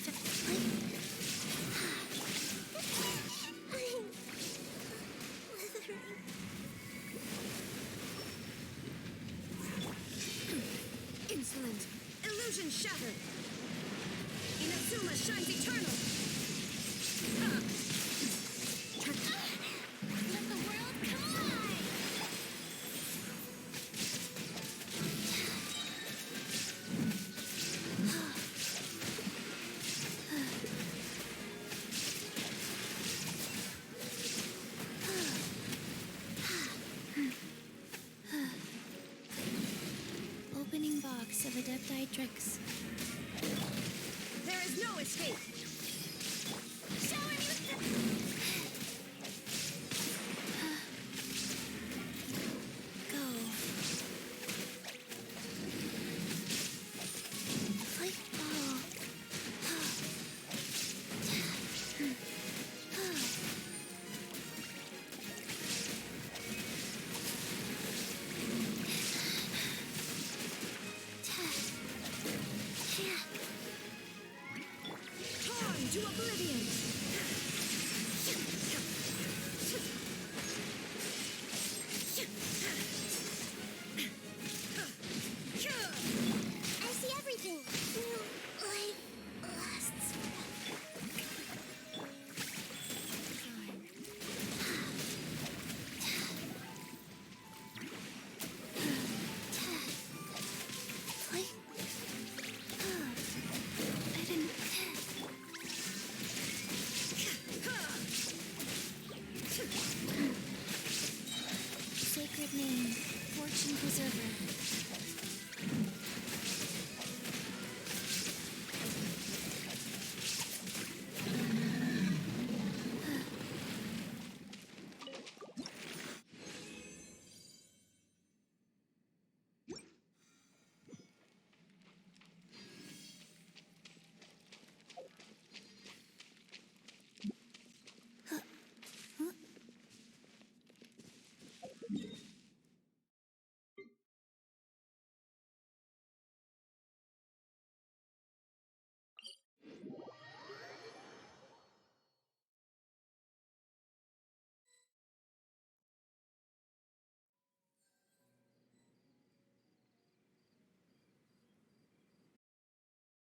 Insolent! Illusion shattered! Inazuma shines eternal! let the world come alive! Opening box of Adepti tricks. There is no escape! Shower me with Go. Flight ball. to oblivion!